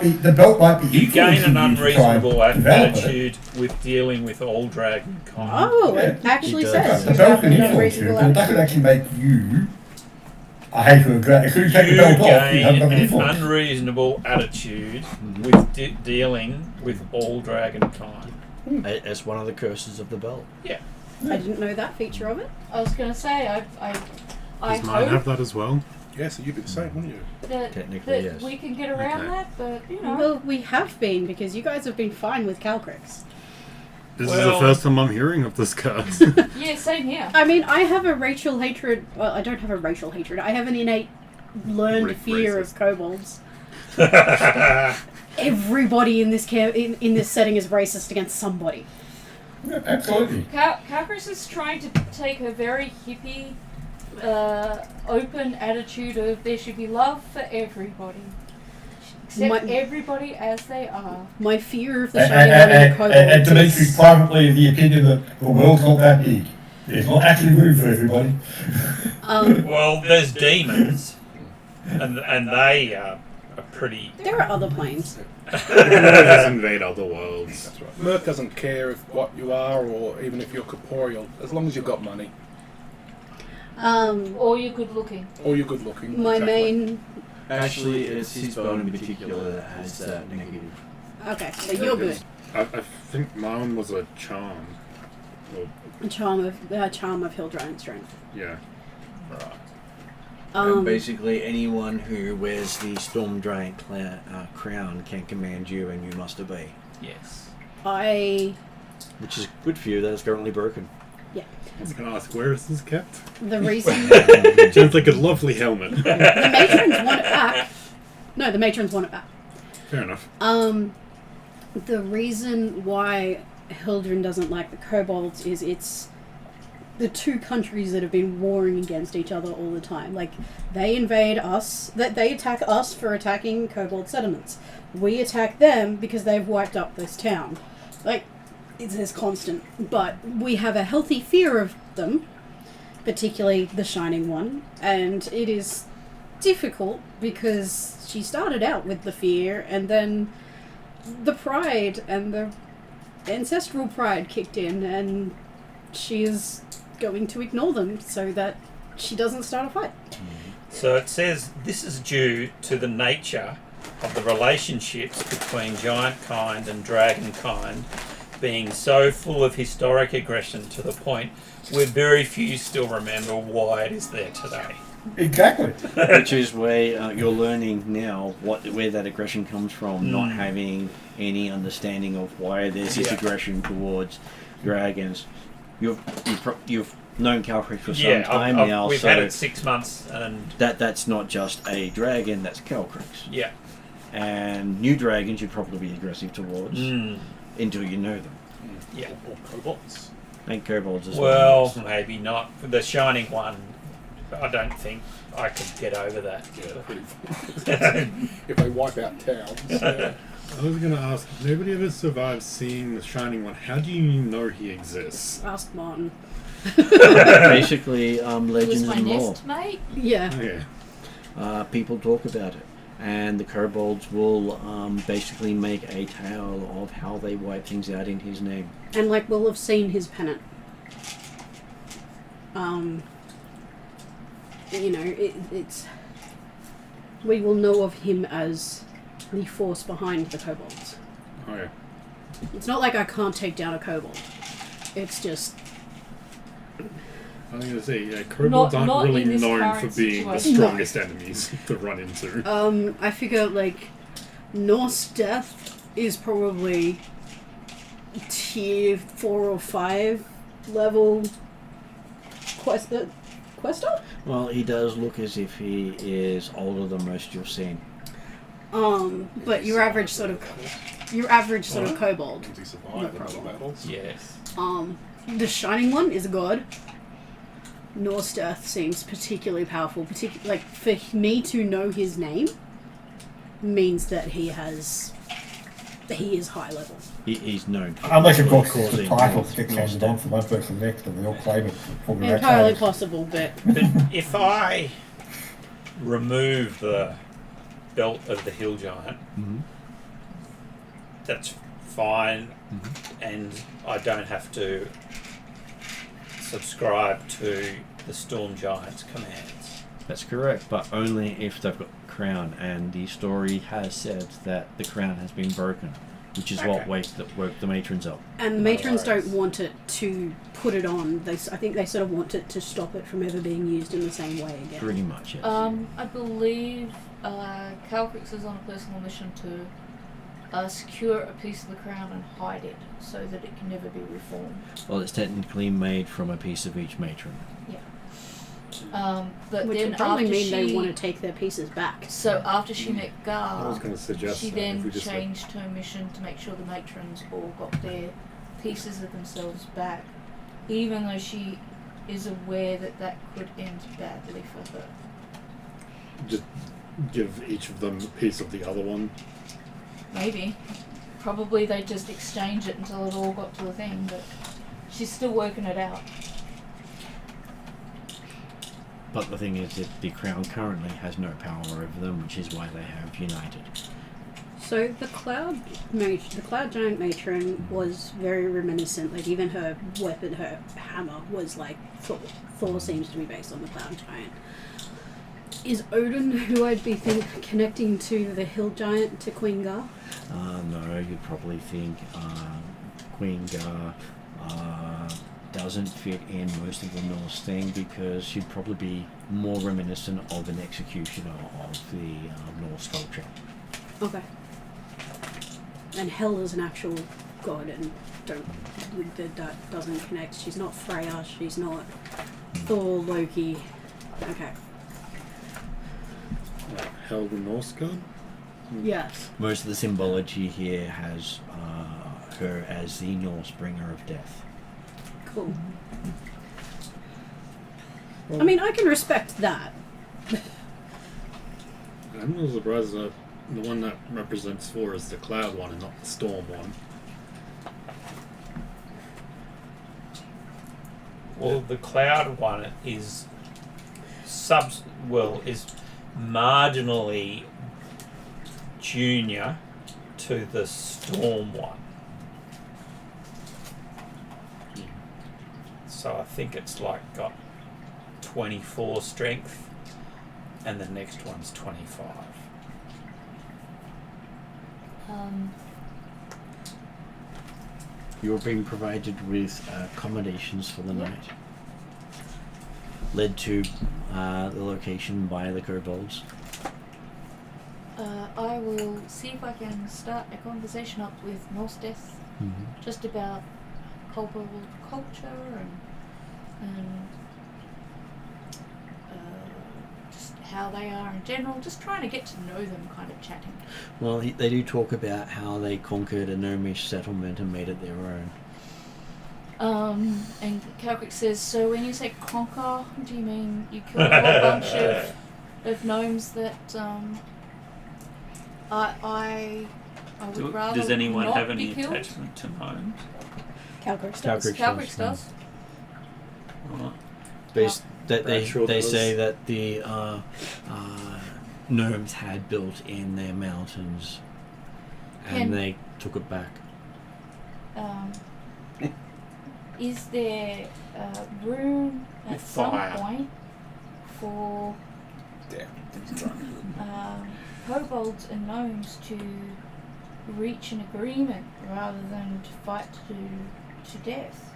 be you gain an influencing you to try and unreasonable develop it. attitude with dealing with all dragon kind. Oh, Yeah, it actually it says does. The you belt have can an influence you, unreasonable but it doesn't attitude. actually make you a hater of dragons. As soon as you take the You belt off, you have gain nothing an influence. unreasonable attitude with dealing with all dragon kind. It's one of the curses of the belt. Yeah. I didn't know that feature of it. I was going to say, I Does mine have hope that as well? Yeah, so you'd be the same, wouldn't you? that, Technically, that yes. we can get around Okay. that, but, you know. Well, we have been, because you guys have been fine with Calcrix. This is Well- the first time I'm hearing of this curse. Yeah, same here. I mean, I have a racial hatred. Well, I don't have a racial hatred. I have an innate learned fear of kobolds. Everybody in this in this setting is racist against somebody. Yeah, absolutely. Calcris is trying to take a very hippie, open attitude of there should be love for everybody. Accept everybody as they are. My fear of the shiny one and the kobolds. And Dimitri's privately of the opinion that the world's not that big. There's not actually room for everybody. Well, there's demons, and they are pretty. There are other planes. You can always just invade other worlds. That's right. Merc doesn't care if what you are or even if you're corporeal, as long as you've got money Or you're good looking. or you're good looking. My Exactly. main. Actually, it's his bone in particular that has that negative. Okay, so you're good. I think mine was a charm. Or, A charm of Hill Giant Strength. yeah. Right. And basically, anyone who wears the Storm Giant crown can command you, and you must obey. Yes. Which is good for you. That is currently broken. I was going to ask, where is this kept? The reason Sounds like a lovely helmet. the matrons want it back. No, the matrons want it back. Fair enough. The reason why Hildren doesn't like the kobolds is it's the two countries that have been warring against each other all the time. Like, they invade us, they attack us for attacking kobold settlements. We attack them because they've wiped up this town. Like, it's constant. But we have a healthy fear of them, particularly the Shining One, and it is difficult because she started out with the fear, and then the pride and the ancestral pride kicked in, and she is going to ignore them so that she doesn't start a fight. So it says this is due to the nature of the relationships between giant kind and dragon kind being so full of historic aggression to the point where very few still remember why it is there today. Exactly. Which is where you're learning now where that aggression comes from, not having any understanding of why there's this aggression towards dragons. You've known Calcrick for some time now. We've so had it 6 months, and that's not just a dragon, that's Calcrick's. Yeah. And new dragons you'd probably be aggressive towards until you know them. Yeah. Or kobolds. And kobolds as well. Well, maybe not. The Shining One, I don't think I could get over that. Yeah, if they wipe out towns. Yeah. I was going to ask, if nobody ever survived seeing the Shining One, how do you know he exists? Ask Martin. Basically, It was legends my and lore. nest, mate. Yeah. Yeah. People talk about it. And the kobolds will basically make a tale of how they wipe things out in his name. And like we'll have seen his pennant. You know, it's we will know of him as the force behind the kobolds. Oh, yeah. It's not like I can't take down a kobold. It's just I was going to say, yeah, kobolds Not aren't really in this known for current being the situation. strongest enemies to run into. I figure like Norse death is probably tier 4 or 5 level quester. Well, he does look as if he is older than most you've seen. But your average sort of kobold. Does he No survive in problem. the battles? Yes. The Shining One is a god. Norse death seems particularly powerful. Like for me to know his name means that he is high level. He's known. Unless you've got causing the title Norse- gets Norse handed on death. from one person to the next, and they all claim it. Probably that Entirely time. possible, but But if I remove the belt of the hill giant, that's fine, and I don't have to subscribe to the Storm Giant's commands. That's correct, but only if they've got the crown, and the story has said that the crown has been broken, which is what woke the matrons up. and the matrons worries. don't want it to put it on. I think they sort of want it to stop it from ever being used in the same way again. Pretty much, yes. I believe Calcrix is on a personal mission to secure a piece of the crown and hide it so that it can never be reformed. Well, it's technically made from a piece of each matron. But Which then would probably after mean she, they want to take their pieces back. so after she met I was Gar, going to suggest she that if then we just changed her mission to make sure the matrons all got their pieces of themselves back, even though she is aware that that could end badly for her. just give each of them a piece of the other one. Maybe. Probably they just exchange it until it all got to the thing, but she's still working it out. But the thing is that the crown currently has no power over them, which is why they have united. So the cloud giant matron was very reminiscent. Like even her weapon, her hammer, was like Thor. Thor seems to be based on the cloud giant. Is Odin, who I'd be connecting to the hill giant, to Queen Gar? No, you'd probably think Queen Gar doesn't fit in most of the Norse thing, because she'd probably be more reminiscent of an executioner of the Norse culture. Okay. And Hel is an actual god, and that doesn't connect. She's not Freya. She's not Thor, Loki. Okay. Hell the Norse god? Yes. Most of the symbology here has her as the Norse bringer of death. Cool. I mean, I can respect that. I'm a little surprised that the one that represents Thor is the cloud one and not the storm one. Well, the cloud one is is marginally junior to the storm one. So I think it's like got 24 strength, and the next one's 25. You're being provided with accommodations for the Yep. night. Led to the location by the kobolds. I will see if I can start a conversation up with Nosteth just about kobold culture and just how they are in general, just trying to get to know them, kind of chatting. Well, they do talk about how they conquered a gnomish settlement and made it their own. And Calcrick says, so when you say conquer, do you mean you killed a whole bunch of gnomes that I would rather Does anyone not have be any killed? attachment to gnomes? Calgary Calcrick does. Right. They say that the gnomes had built in their mountains, and they took it back. Is there room at With some fire. point for kobolds and gnomes to reach an agreement rather than to fight to death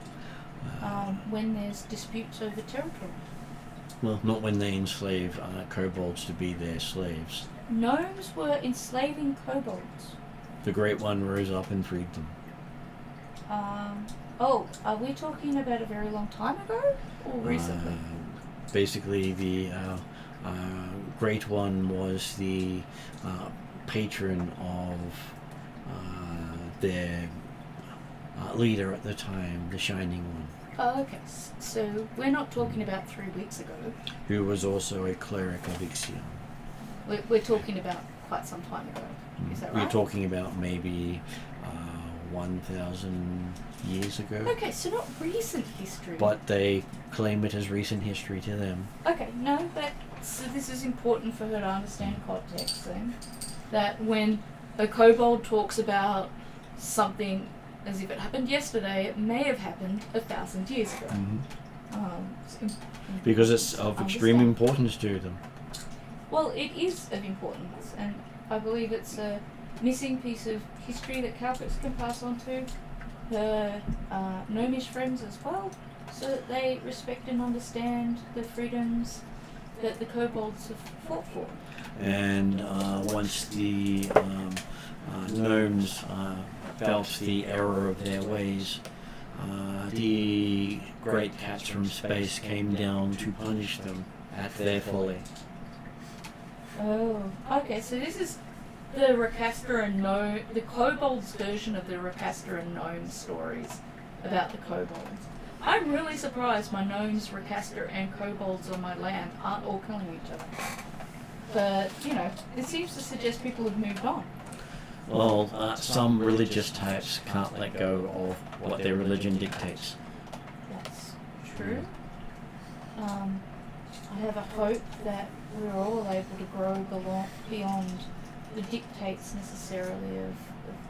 when there's disputes over territory? Well, not when they enslave kobolds to be their slaves. Gnomes were enslaving kobolds. The Great One rose up and freed them. Are we talking about a very long time ago or recently? Basically, the Great One was the patron of their leader at the time, the Shining One, Oh, okay. So we're not talking about 3 weeks ago. who was also a cleric of Ixion. We're talking about quite some time ago. Is that right? We're talking about maybe 1,000 years ago. Okay, so not recent history. But they claim it as recent history to them. Okay, no, but so this is important for her to understand context then. That when a kobold talks about something as if it happened yesterday, it may have happened 1,000 years ago. Because it's of extreme importance to them. Well, it is of importance, and I believe it's a missing piece of history that Calvix can pass on to her gnomish friends as well, so that they respect and understand the freedoms that the kobolds have fought for. And once the gnomes felt the error of their ways, the great cats from space came down to punish them at their folly. Oh, okay, so this is the Rakastra and Gnome, the kobolds version of the Rakastra and Gnome stories about the kobolds. I'm really surprised my gnomes, Rakastra and kobolds on my land aren't all killing each other. But, you know, it seems to suggest people have moved on. Well, some religious types can't let go of what their religion dictates. That's true. I have a hope that we're all able to grow beyond the dictates necessarily of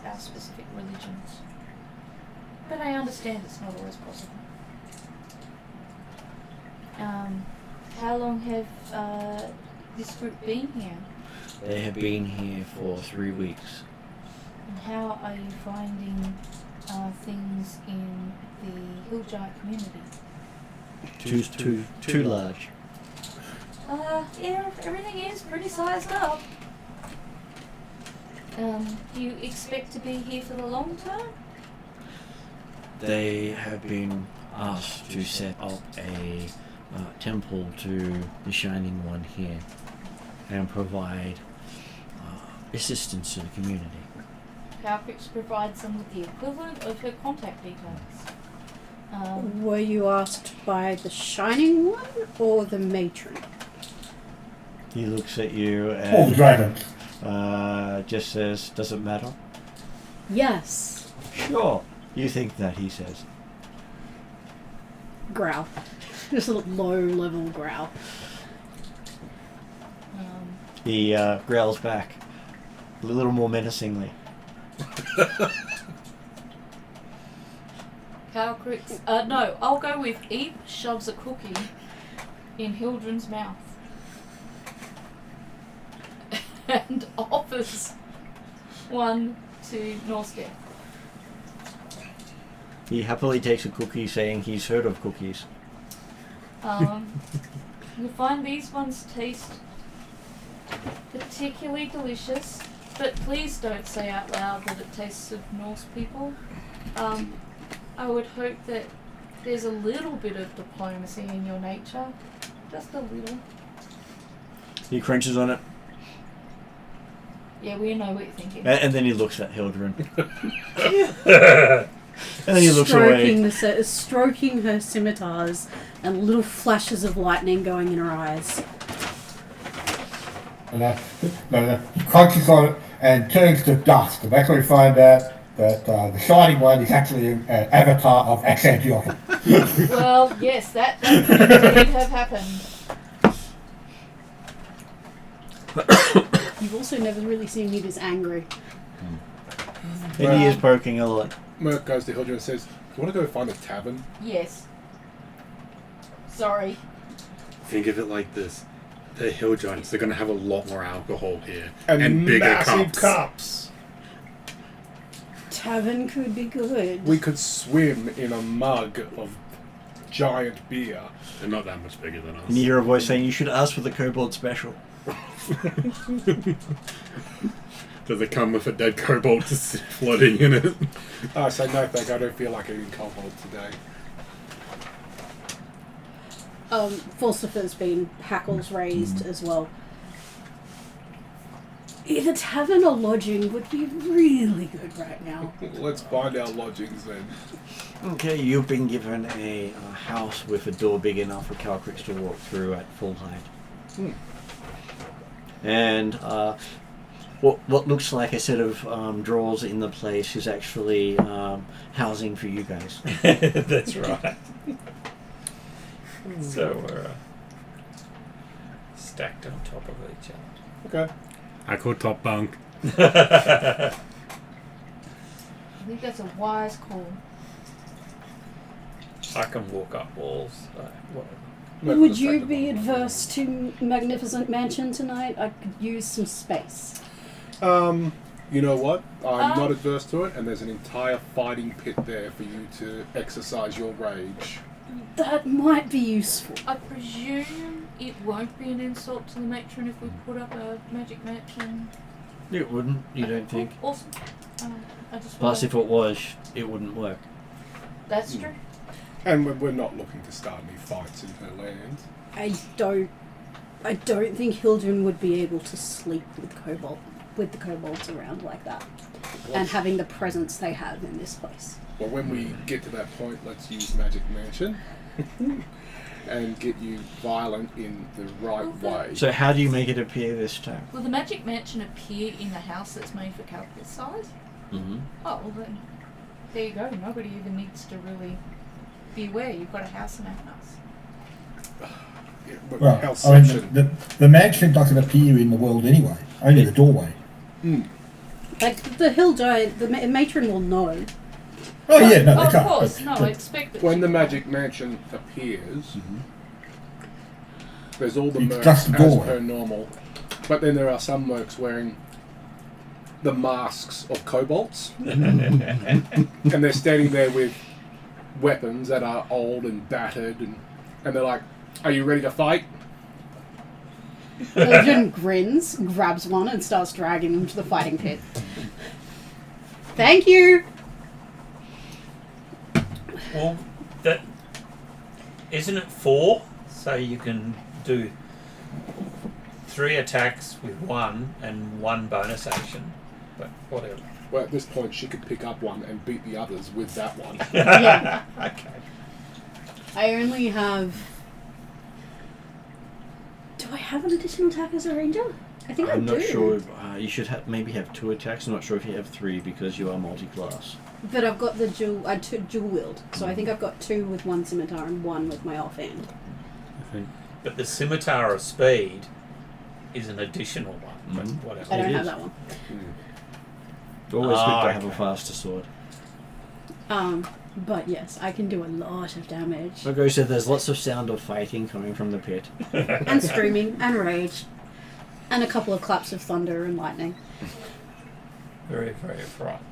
our specific religions. But I understand it's not always possible. How long have this group been here? They have been here for 3 weeks. And how are you finding things in the Hill Giant community? Too large. Yeah, everything is pretty sized up. Do you expect to be here for the long term? They have been asked to set up a temple to the Shining One here and provide assistance to the community. Calcrix provides them with the equivalent of her contact details. Were you asked by the Shining One or the Matron? He looks at you Or the and dragon. just says, "Does it matter?" Yes. Sure. You think that, he says. Growl. Just a low level growl. He growls back a little more menacingly. Calcrix, no, I'll go with Eve shoves a cookie in Hildren's mouth and offers one to Norske. He happily takes a cookie, saying he's heard of cookies. You'll find these ones taste particularly delicious, but please don't say out loud that it tastes of Norse people. I would hope that there's a little bit of diplomacy in your nature. Just a little. He crunches on it, Yeah, we know what you're thinking. and then he looks at Hildren. And then he looks away. Stroking her scimitars and little flashes of lightning going in her eyes. And he crunches on it and turns to dust. And that's where we find out that the shining one is actually an avatar of Atruaghin. Well, yes, that could indeed have happened. You've also never really seen me this angry. And he is poking a lot. Merc goes to Hildren and says, "You want to go find a tavern?" Yes. Sorry. Think of it like this. They're hill giants. They're going to have a lot more alcohol here. And bigger massive cups. Tavern could be good. We could swim in a mug of giant beer. They're not that much bigger than us. And you hear a voice saying, "You should ask for the kobold special." Does it come with a dead kobold just floating in it? I say no thank you, I don't feel like eating kobold today. Falsifer's been hackles raised as well. Either tavern or lodging would be really good right now. Let's find our lodgings then. Okay, you've been given a house with a door big enough for Calcrix to walk through at full height. And what looks like a set of drawers in the place is actually housing for you guys. That's right. So we're stacked on top of each other. Okay. I call top bunk. I think that's a wise call. I can walk up walls, whatever. Would you be adverse to Magnificent Mansion tonight? I could use some space. You know what? I'm not adverse to it, and there's an entire fighting pit there for you to exercise your rage. That might be useful. I presume it won't be an insult to the matron if we put up a magic mansion. It wouldn't, you don't think? Awesome. I just Plus, wanna- if it was, it wouldn't work. That's true. And we're not looking to start any fights in her land. I don't think Hildren would be able to sleep with the kobolds around like that. And having the presence they have in this place. Well, when we get to that point, let's use Magic Mansion and get you violent in the right way. So how do you make it appear this time? Will the magic mansion appear in the house that's made for Calculus size? Mm-hmm. Oh, well then, there you go. Nobody even needs to really be aware you've got a house in a house. Yeah, but Well, house I section. mean, the mansion doesn't appear in the world anyway. Only the doorway. Like, the hill giant, the matron will know. Oh yeah, no, they Of can't. course, but- no, I but- expect that. When she the will. Magic Mansion appears, there's all the It's mercs just the as doorway. per normal. But then there are some mercs wearing the masks of kobolds. And they're standing there with weapons that are old and battered. And they're like, "Are you ready to fight?" Hildren grins, grabs one, and starts dragging him to the fighting pit. Thank you! Well, that isn't it 4? So you can do 3 attacks with 1 and 1 bonus action. But whatever. Well, at this point, she could pick up one and beat the others with that one. Yeah. Okay. I only have... Do I have an additional attack as a ranger? I think I'm I do. not sure. You should maybe have 2 attacks. I'm not sure if you have 3 because you are multi-class. But I've got the dual wield, so I think I've got 2 with one scimitar and 1 with my offhand. But the scimitar of speed is an additional one. But Mhm. whatever. I don't It have is. that one. Always good to have a okay. faster sword. But yes, I can do a lot of damage. Like I said, there's lots of sound of fighting coming from the pit. And screaming, and rage. And a couple of claps of thunder and lightning. Very, very frightened.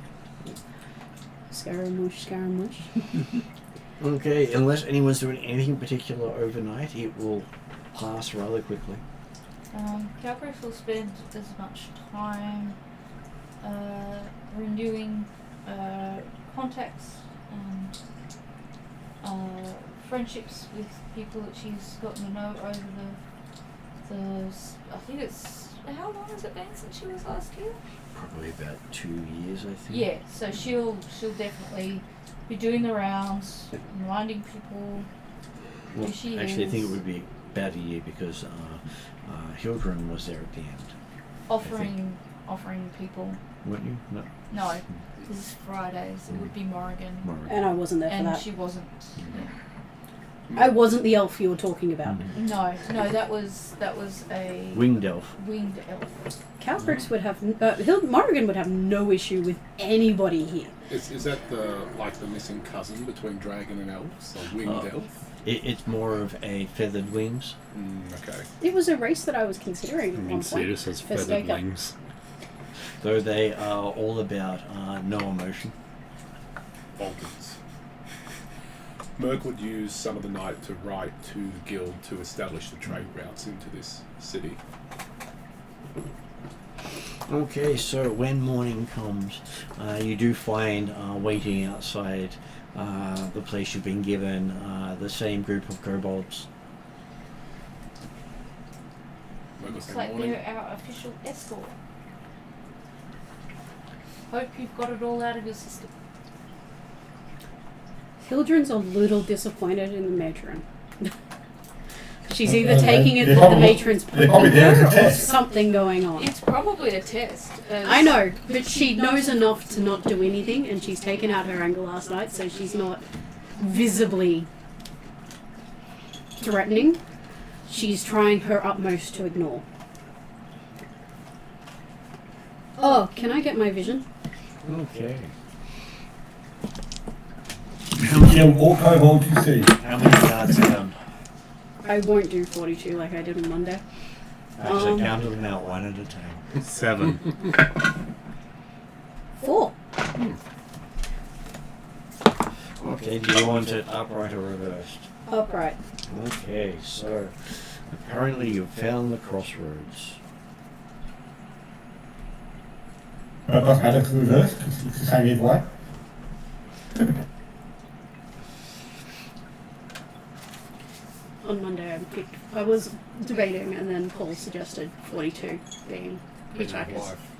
Scaramouche. Okay, unless anyone's doing anything particular overnight, it will pass rather quickly. Calgariff will spend as much time renewing contacts and friendships with people that she's gotten to know over the I think it's, how long has it been since she was last here? Probably about 2 years, I think. Yeah, so she'll definitely be doing the rounds, reminding people Well, who she actually, is. I think it would be about a year because Hildren was there at the end. offering people. Weren't you? No. No, this is Fridays. It would be Morrigan, And I wasn't there for and that. she wasn't. Yeah. I wasn't the elf you were talking about. No, that was a Winged elf. winged elf. Calbrix would have, Morrigan would have no issue with anybody here. Is that the missing cousin between dragon and elves, a winged elf? It's more of a feathered wings. Okay. It was a race that I was considering at I one mean, point. Cedar says for feathered Staker. wings. Though they are all about no emotion. Vulcans. Merc would use some of the night to write to the guild to establish the trade routes into this city. Okay, so when morning comes, you do find waiting outside the place you've been given the same group of kobolds. Merc will Looks say like morning. they're our official escort. Hope you've got it all out of your system. Hildren's a little disappointed in the matron. She's either Okay, taking it they're that the probably- matron's they're probably there as a or test. something going on. It's probably a test. I know, but she knows enough to not do anything, and she's taken out her anger last night, so she's not visibly threatening. She's trying her utmost to ignore. Oh, can I get my vision? Okay. Kill all kobolds you see. How many cards down? I won't do 42 like I did on Monday. Actually, count them out one at a time. 7. 4. Okay, do you want it upright or reversed? Upright. Okay, so apparently you've found the crossroads. But it doesn't matter if it's reversed, because it's the same either way. On Monday I was debating, and then Paul suggested 42 being hitchhikers. Life.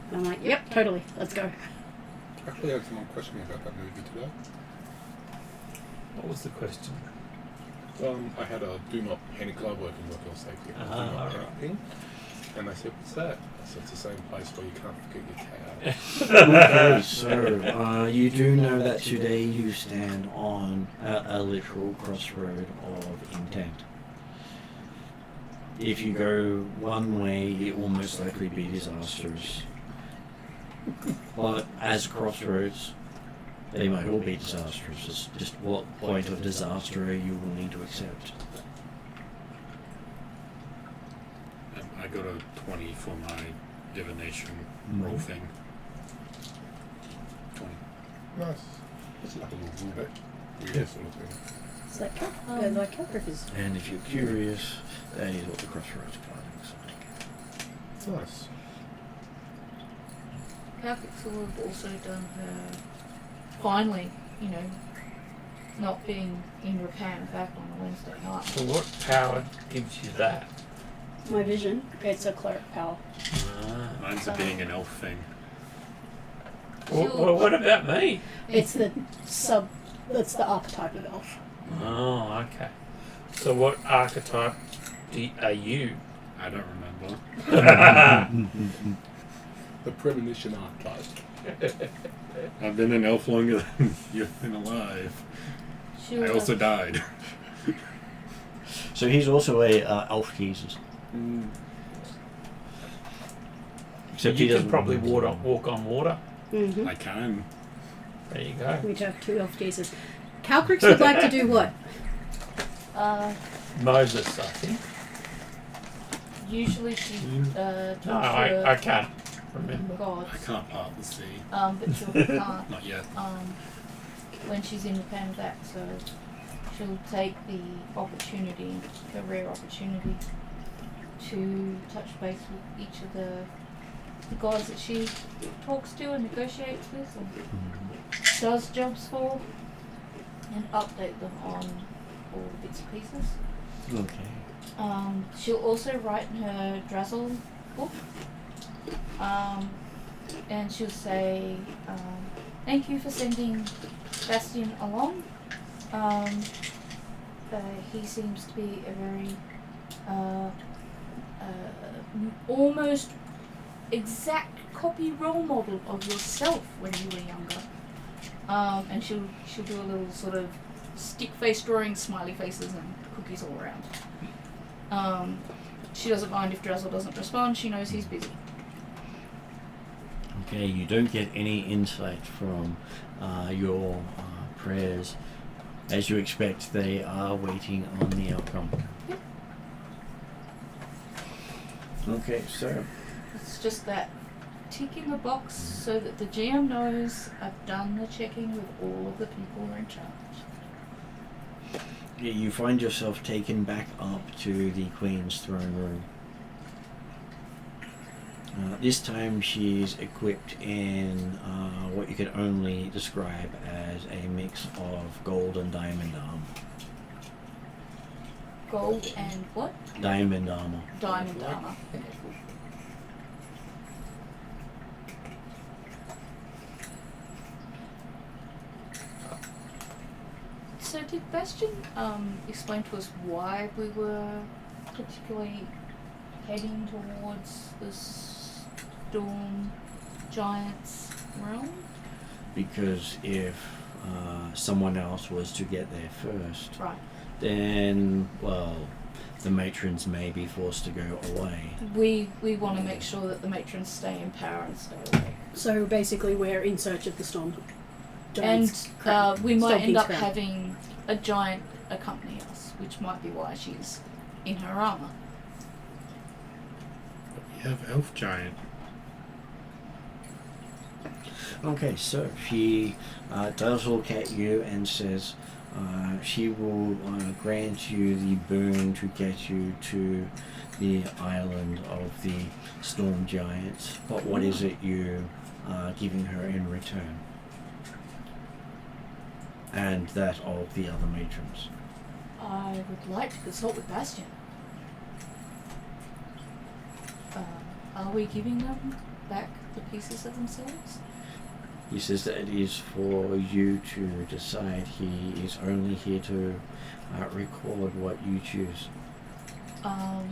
And I'm like, yep, totally, let's go. Actually, I had someone questioning about that movie today. What was the question? I had a do not panic club working with your safety. Do not right. panic thing. And they said, what's that? I said, it's the same place where you can't forget your towel. Okay, so you do know that today you stand on a literal crossroad of intent. If you go one way, it will most likely be disastrous. But as crossroads, they might all be disastrous. It's just what point of disaster are you willing to accept? I got a 20 for my divination roll thing. 20. Nice. It's like a little bit weird sort of thing. It's like, like Calcriff is. And if you're curious, that is what the crossroads card looks like. Nice. Calfix will have also done her, finally, not being in Rapan back on a Wednesday night. So what power gives you that? My vision, it's a cleric power. Mine's a being an elf thing. Well, what about me? It's that's the archetype of elf. Oh, okay. So what archetype are you? I don't remember. The premonition archetype. I've been an elf longer than you've been alive. I also died. So he's also a elf Jesus. Except he You can doesn't probably walk on water. Mm-hmm. I can. There you go. We have 2 elf Jesus. Calcrix would like to do what? Moses, I think. Usually she does No, her I can't. Remember. gods. I can't part the sea. But she'll can't. Not yet. When she's independent of that, so she'll take the opportunity, the rare opportunity, to touch base with each of the gods that she talks to and negotiates with and does jobs for, and update them on all the bits and pieces. Okay. She'll also write in her Drazzle book, and she'll say, thank you for sending Bastian along. He seems to be a very almost exact copy role model of yourself when you were younger. And she'll do a little sort of stick face drawing, smiley faces and cookies all around. She doesn't mind if Drazzle doesn't respond, she knows he's busy. Okay, you don't get any insight from your prayers. As you expect, they are waiting on the outcome. Yep. Okay, so It's just that tick in the box so that the GM knows I've done the checking with all of the people who are in charge. yeah, you find yourself taken back up to the Queen's throne room. This time she's equipped in what you can only describe as a mix of gold and diamond armor. Gold and what? Diamond armor. Diamond armor. Okay, cool. So did Bastion explain to us why we were particularly heading towards the Storm Giants realm? Because if someone else was to get there first, Right. then, well, the matrons may be forced to go away. We want to make sure that the matrons stay in power and stay away. So basically, we're in search of the storm. And we might end up Storm King's crown. having a giant accompany us, which might be why she's in her armor. We have Elf Giant. Okay, so she does look at you and says she will grant you the boon to get you to the island of the Storm Giants. But what is it you are giving her in return? And that of the other matrons. I would like to consult with Bastion. Are we giving them back the pieces of themselves? He says that it is for you to decide. He is only here to record what you choose.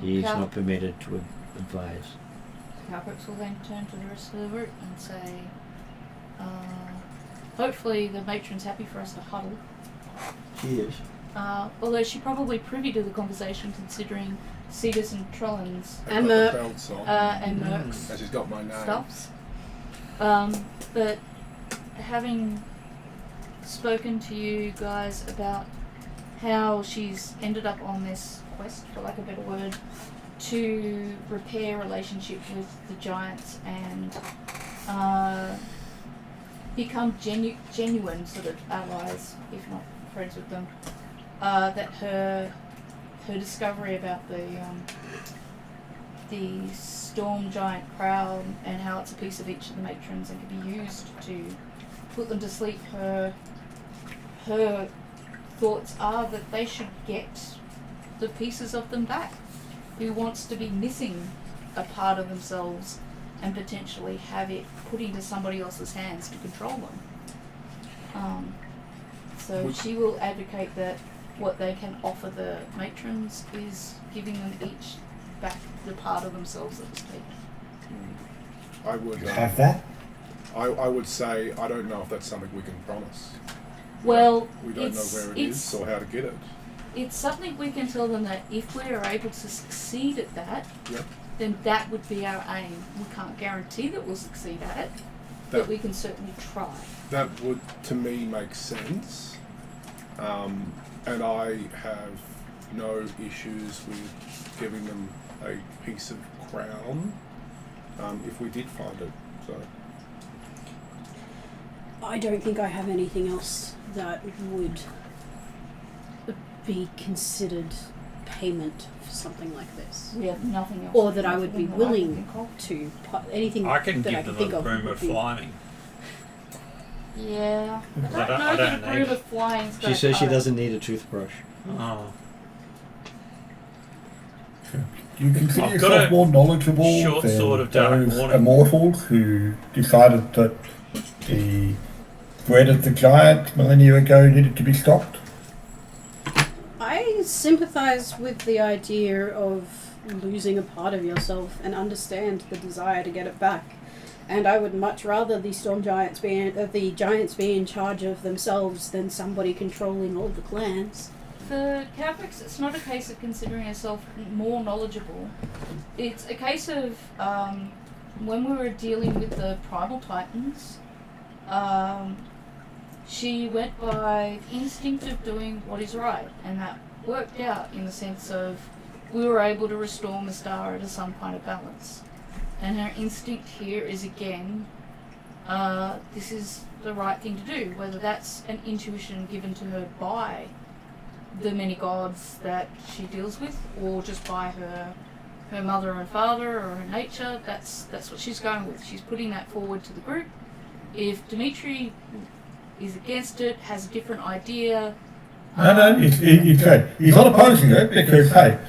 He is not permitted to advise. Calbrooks will then turn to the rest of the group and say, hopefully the matron's happy for us to huddle. She is. Although she's probably privy to the conversation considering Cedar's and Trellan's And Got the Merc. belts on. and Merc's And she's got my name. stuffs. But having spoken to you guys about how she's ended up on this quest, for lack of a better word, to repair relationship with the giants and become genuine sort of allies, if not friends with them, that her discovery about the Storm Giant crown and how it's a piece of each of the matrons and can be used to put them to sleep. Her thoughts are that they should get the pieces of them back. Who wants to be missing a part of themselves and potentially have it put into somebody else's hands to control them? So she will advocate that what they can offer the matrons is giving them each back the part of themselves that was taken. I would Have that? I would say I don't know if that's something we can promise. Well, We don't know where it is or how to get it. It's something we can tell them that if we're able to succeed at that, Yep. then that would be our aim. We can't guarantee that we'll succeed at it, but That- we can certainly try. That would, to me, make sense. And I have no issues with giving them a piece of crown if we did find it. So I don't think I have anything else that would be considered payment for something like this. We have nothing else. Or that I would be Nothing that I can willing think of. to anything I can that I give can them think a of. broom would of be- flying. Yeah. I I don't know don't that a broom need- of flying's She gonna says she cut it. doesn't need a toothbrush. Oh. Do you consider I've got yourself a more knowledgeable short than sword of dark those warning. immortals who decided that the bread of the giant millennia ago needed to be stopped? I sympathise with the idea of losing a part of yourself and understand the desire to get it back. And I would much rather the giants be in charge of themselves than somebody controlling all the clans. For Cavrix, it's not a case of considering herself more knowledgeable. It's a case of when we were dealing with the primal titans, she went by instinct of doing what is right, and that worked out in the sense of we were able to restore Mystara to some kind of balance. And her instinct here is again, this is the right thing to do, whether that's an intuition given to her by the many gods that she deals with, or just by her mother and father or her nature. That's what she's going with. She's putting that forward to the group. If Dimitri is against it, has a different idea. No, he's not opposing it because, hey,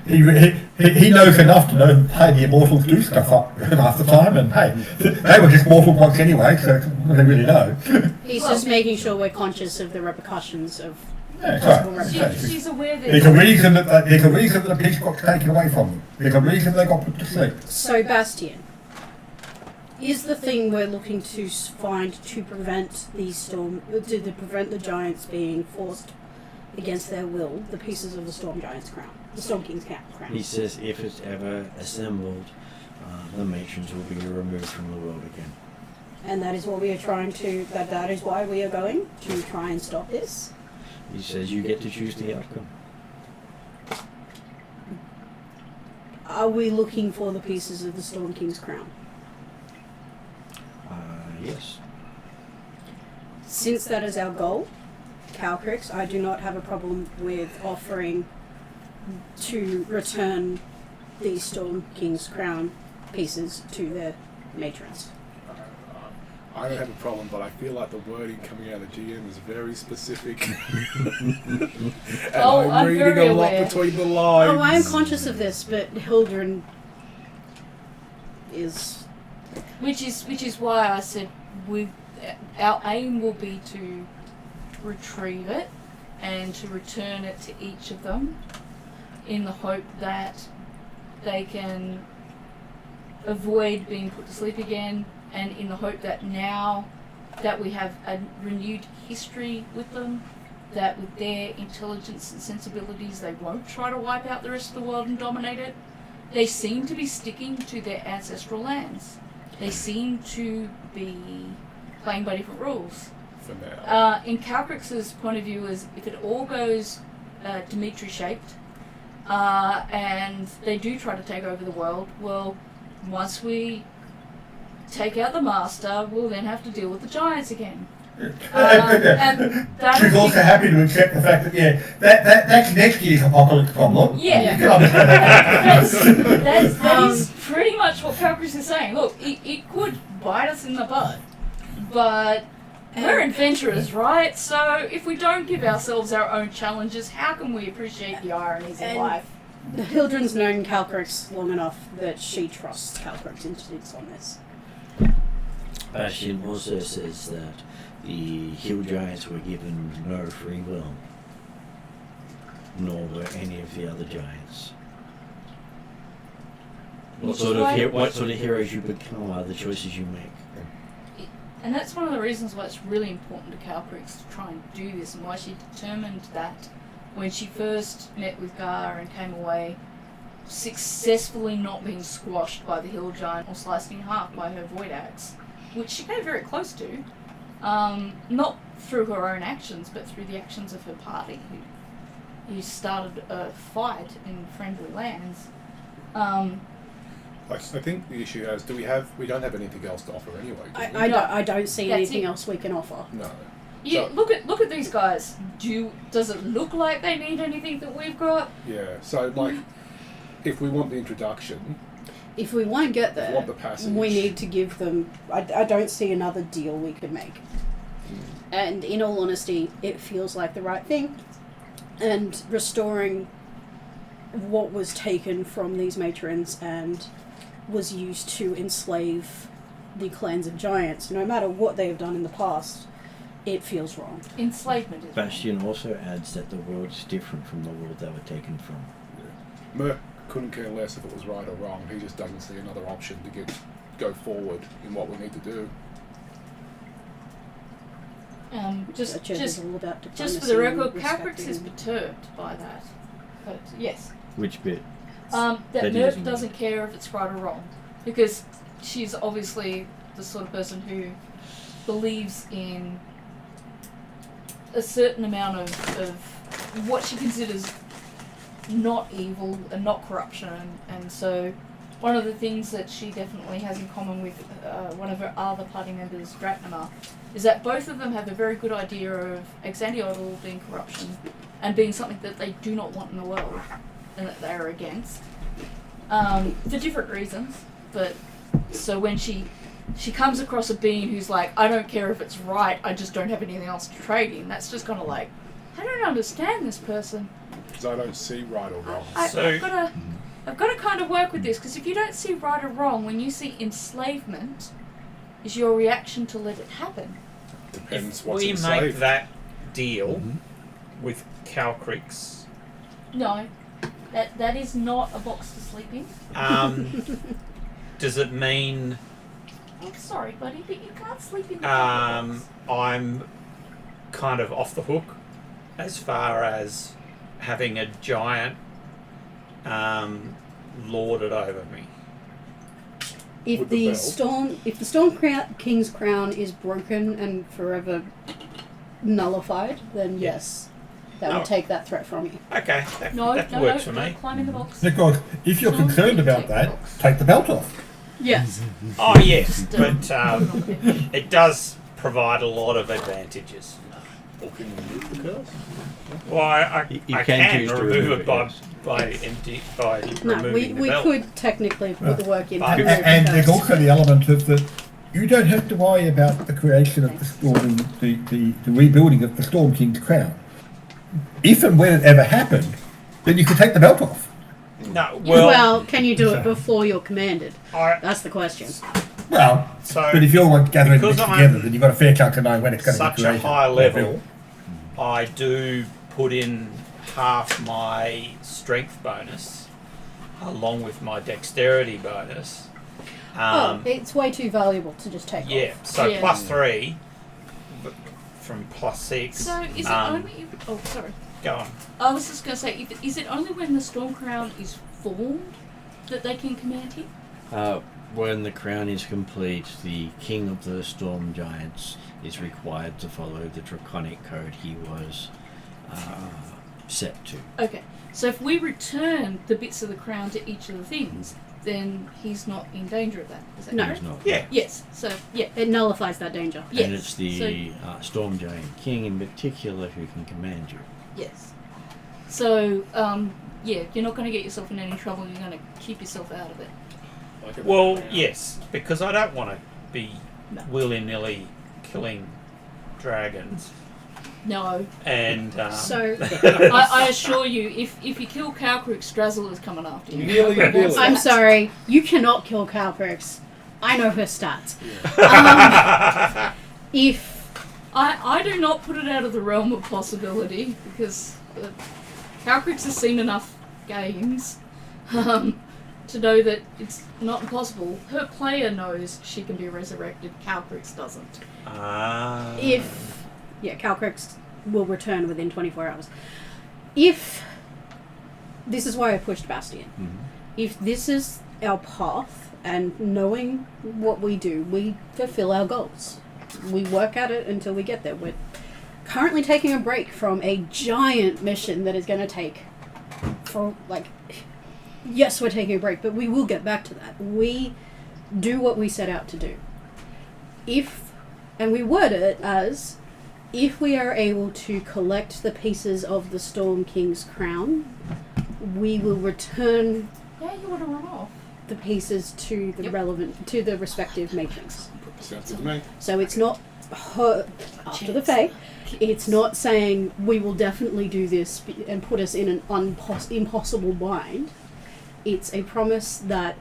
he knows enough to know that, hey, the immortals do stuff up half the time, and hey, they were just mortal once anyway, so they really know. He's just making sure we're conscious of the repercussions of Yeah, possible right. repercussions. She's aware that There's a reason that the piece got taken away from them. There's a reason they got put to sleep. So, Bastian, is the thing we're looking to find to prevent to prevent the giants being forced against their will, the pieces of the Storm Giant's crown, the Storm King's crown? He says if it's ever assembled, the matrons will be removed from the world again. And that is what we are trying to. That is why we are going to try and stop this. He says you get to choose the outcome. Are we looking for the pieces of the Storm King's crown? Yes. Since that is our goal, Calcrix, I do not have a problem with offering to return the Storm King's crown pieces to their matrons. I don't have a problem, but I feel like the wording coming out of the GM is very specific. And Oh, I'm reading very a lot aware. between the lines. Oh, I am conscious of this, but Hildren is... which is why I said our aim will be to retrieve it and to return it to each of them in the hope that they can avoid being put to sleep again, and in the hope that now that we have a renewed history with them, that with their intelligence and sensibilities they won't try to wipe out the rest of the world and dominate it. They seem to be sticking to their ancestral lands. They seem to be playing by different rules. For now. In Calcrix's point of view is if it all goes Dimitri-shaped, and they do try to take over the world, well, once we take out the master, we'll then have to deal with the giants again. And that She's also happy to accept the fact that, that's next year's apocalypse problem. Yeah. You can understand that. that is pretty much what Calcrix is saying. Look, it could bite us in the butt, but we're adventurers, right? So if we don't give ourselves our own challenges, how can we appreciate the ironies of And- life? Hildren's known Calcrix long enough that she trusts Calcrix's instincts on this. Bastion also says that the hill giants were given no free will, nor were any of the other giants. What Which sort is why- of heroes you become are the choices you make. And that's one of the reasons why it's really important to Calcrix to try and do this, and why she determined that when she first met with Gar and came away successfully not being squashed by the hill giant or sliced in half by her void axe, which she came very close to, not through her own actions, but through the actions of her party, who started a fight in friendly lands. I think the issue is, we don't have anything else to offer anyway. Do we? I don't see That's anything it. else we can offer. No. Yeah, So- look at these guys. Does it look like they need anything that we've got? Yeah. So like, if we want the introduction, If we want to get if we there, want the passage, we need to give them. I don't see another deal we could make. And in all honesty, it feels like the right thing. And restoring what was taken from these matrons and was used to enslave the clans of giants, no matter what they have done in the past, it feels wrong. Enslavement is Bastion also adds that the world's different from the world they were taken from. Merc couldn't care less if it was right or wrong. He just doesn't see another option to go forward in what we need to do. Just The church is all about for the diplomacy record, and Calcrix respecting- is perturbed by that. But yes, Which bit? that That he Merc doesn't- doesn't care if it's right or wrong, because she's obviously the sort of person who believes in a certain amount of what she considers not evil and not corruption, and so one of the things that she definitely has in common with one of her other party members, Dratnama, is that both of them have a very good idea of Exandiodal being corruption and being something that they do not want in the world and that they are against, for different reasons. But so when she comes across a being who's like, I don't care if it's right, I just don't have anything else to trade in, that's just kind of like, I don't understand this person. Because I don't see right or wrong. I've got to kind of work with this, because if you don't see right or wrong, when you see enslavement, is your reaction to let it happen? Depends If what's we enslaved. make that deal with Calcrix, No, that is not a box to sleep in. does it mean I'm sorry, buddy, but you can't sleep in the box. I'm kind of off the hook as far as having a giant lord it over me? If With the the storm king's crown is broken and forever nullified, then yes, that Oh. would take that threat from you. Okay, that No, works for me. don't climb in the box. Because if you're concerned about that, take the belt off. Yes. Oh yes, but it does provide a lot of advantages. Or can you remove the curse? Well, I You can can choose to remove remove it it, by yes. by No, removing the we belt. could technically put the work in. But- to And, remove and the there's curse. also the element of that you don't have to worry about the creation of the storm, the rebuilding of the Storm King's crown. If and when it ever happened, then you could take the belt off. No, Well, can you do it before you're commanded? I, That's the question. Well, so but if you're like gathering because this I'm together, then you've got a fair chunk of knowing when it's going to be such a created. high or level, built. I do put in half my strength bonus along with my dexterity bonus. It's way too valuable to just take Yeah, off. so Yeah. plus 3 from plus 6. So is it only if, oh sorry. Go on. I was just going to say, is it only when the storm crown is formed that they can command him? When the crown is complete, the king of the storm giants is required to follow the draconic code he was set to. Okay, so if we return the bits of the crown to each of the things, then he's not in danger of that. Is that No. correct? He's not. Yeah. Yes. So yeah. It nullifies that danger. Yes. And it's the storm giant king in particular who can command you. Yes. So yeah, you're not going to get yourself in any trouble. You're going to keep yourself out of it. Well, yes, because I don't want to be No. willy-nilly killing dragons. No. And So I assure you, if you kill Calcrix, Strazzle is coming after you. Nearly. I'm sorry, you cannot kill Calcrix. I know her stats. If I do not put it out of the realm of possibility, because Calcrix has seen enough games to know that it's not impossible. Her player knows she can be resurrected, Calcrix doesn't. Calcrix will return within 24 hours. If this is why I pushed Bastion. Mm-hmm. If this is our path and knowing what we do, we fulfill our goals. We work at it until we get there. We're currently taking a break from a giant mission that is going to take for like Yes, we're taking a break, but we will get back to that. We do what we set out to do. And we word it as, if we are able to collect the pieces of the Storm King's crown, we will return Yeah, you want to run off. the pieces to the to the respective matrons. Sounds good to me. So it's not after the fae. It's not saying we will definitely do this and put us in an impossible bind. It's a promise that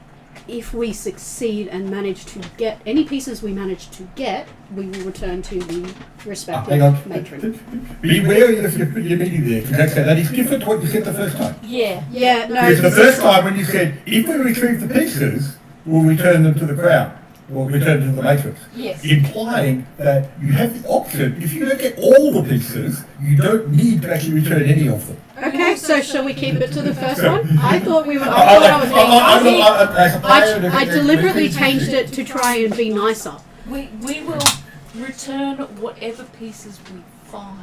if we succeed and manage to get any pieces we manage to get, we will return to the respective Hang on. matron. Be wary of your meaning there, because that is different to what you said the first time. Yeah. Yeah, no. Because the first time when you said, if we retrieve the pieces, we'll return them to the crown. We'll return them to the matrix. Yes. Implying that you have the option, if you don't get all the pieces, you don't need to actually return any of them. Okay, so shall we keep it to the first one? I thought we were. I deliberately changed it to try and be nicer. We will return whatever pieces we find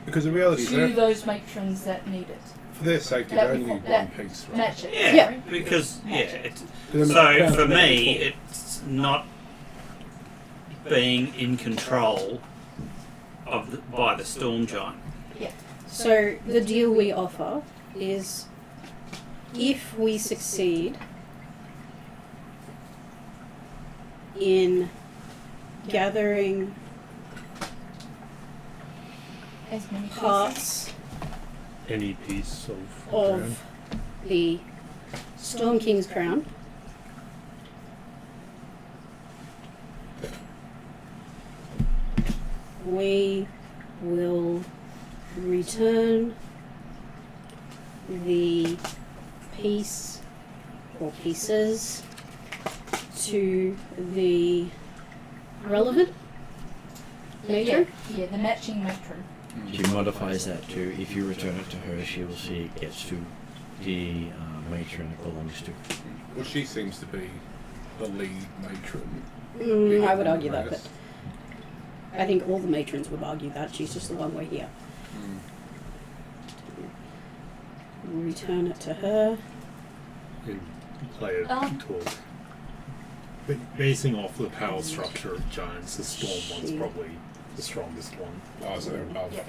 Because the reality is, to those matrons that need it. for their safety, they That only we- need that one piece. Right? Match it. Yeah, because so for me, it's not being in control of by the storm giant. So the deal we offer is, if we succeed in gathering As many pieces. parts Any piece of of the Storm King's crown, we will return the piece or pieces to the relevant matron. Yeah, the matching matron. She modifies that to, if you return it to her, she will see it gets to the matron it belongs to. Well, she seems to be the lead matron. I would argue that, but I think all the matrons would argue that. She's just the one way here. Return it to her. and play a Um, talk. But basing off the power structure of giants, the storm one's probably the strongest one. Oh, so they're above.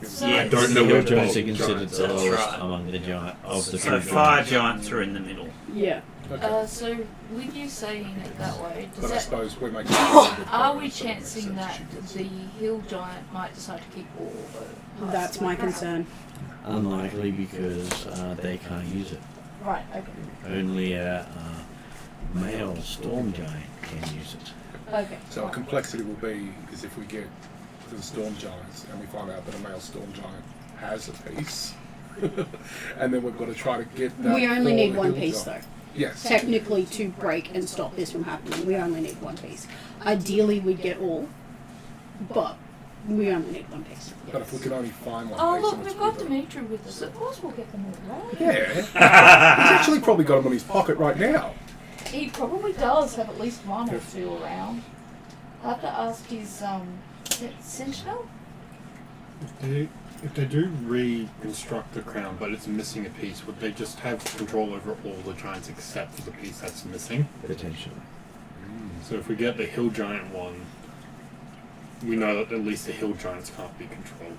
So, I don't know Your what giants are giants considered the That's lowest right. among the giant of the So three fire giants are in the middle. Yeah. Okay. So with you saying it that way, does But I that, suppose we're making. are we chancing that the hill giant might decide to keep all the parts That's of my the crown? concern. Unlikely because they can't use it. Right, okay. Only a male storm giant can use it. Okay. So right. our complexity will be is if we get to the storm giants and we find out that a male storm giant has a piece, and then we've got to try to get that. We only for need the one hill piece, giant. though. Yes. Technically, to break and stop this from happening, we only need one piece. Ideally, we'd get all, but we only need one piece. But if we can only find one Oh piece, look, then we've it's got good. Dimitri with us. Of course we'll get them all, right? Yeah. He's actually probably got them in his pocket right now. He probably does have at least one or two around. I'll have to ask his is it Sentinel? If they do reconstruct the crown, but it's missing a piece, would they just have control over all the giants except for the piece that's missing? Potentially. So if we get the hill giant one, we know that at least the hill giants can't be controlled.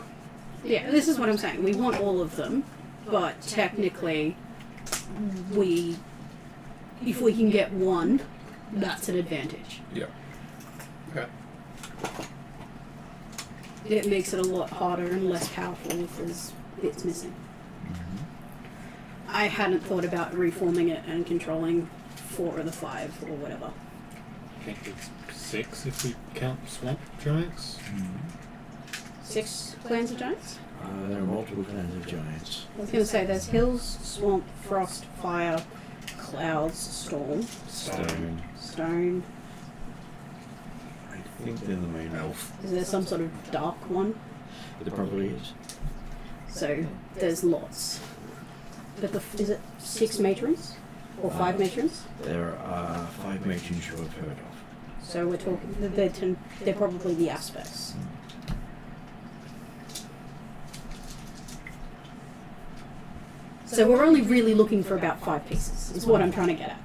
Yeah, this is what I'm saying. We want all of them, but technically, if we can get one, that's an advantage. Yeah. Okay. It makes it a lot harder and less powerful if there's bits missing. I hadn't thought about reforming it and controlling 4 of the 5 or whatever. I think it's 6 if we count swamp giants. 6 clans of giants? There are multiple kinds of giants. I was going to say there's hills, swamp, frost, fire, clouds, storm, stone. I think they're the main elf. Is there some sort of dark one? There probably is. So there's lots. But is it 6 matrons? Or 5 matrons? There are 5 matrons you have heard of. So we're talking, they're probably the aspects. So we're only really looking for about 5 pieces, is what I'm trying to get at.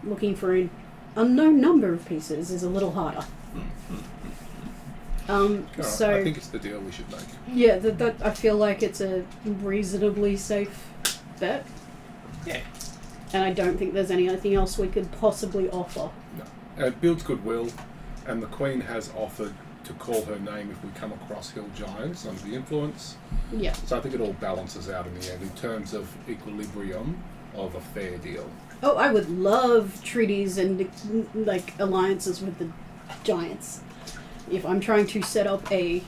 Looking for an unknown number of pieces is a little harder. So I think it's the deal we should make. yeah, that I feel like it's a reasonably safe bet. Yeah. And I don't think there's anything else we could possibly offer. No. It builds goodwill, and the Queen has offered to call her name if we come across hill giants under the influence. Yeah. So I think it all balances out in the end in terms of equilibrium of a fair deal. Oh, I would love treaties and like alliances with the giants. If I'm trying to set up a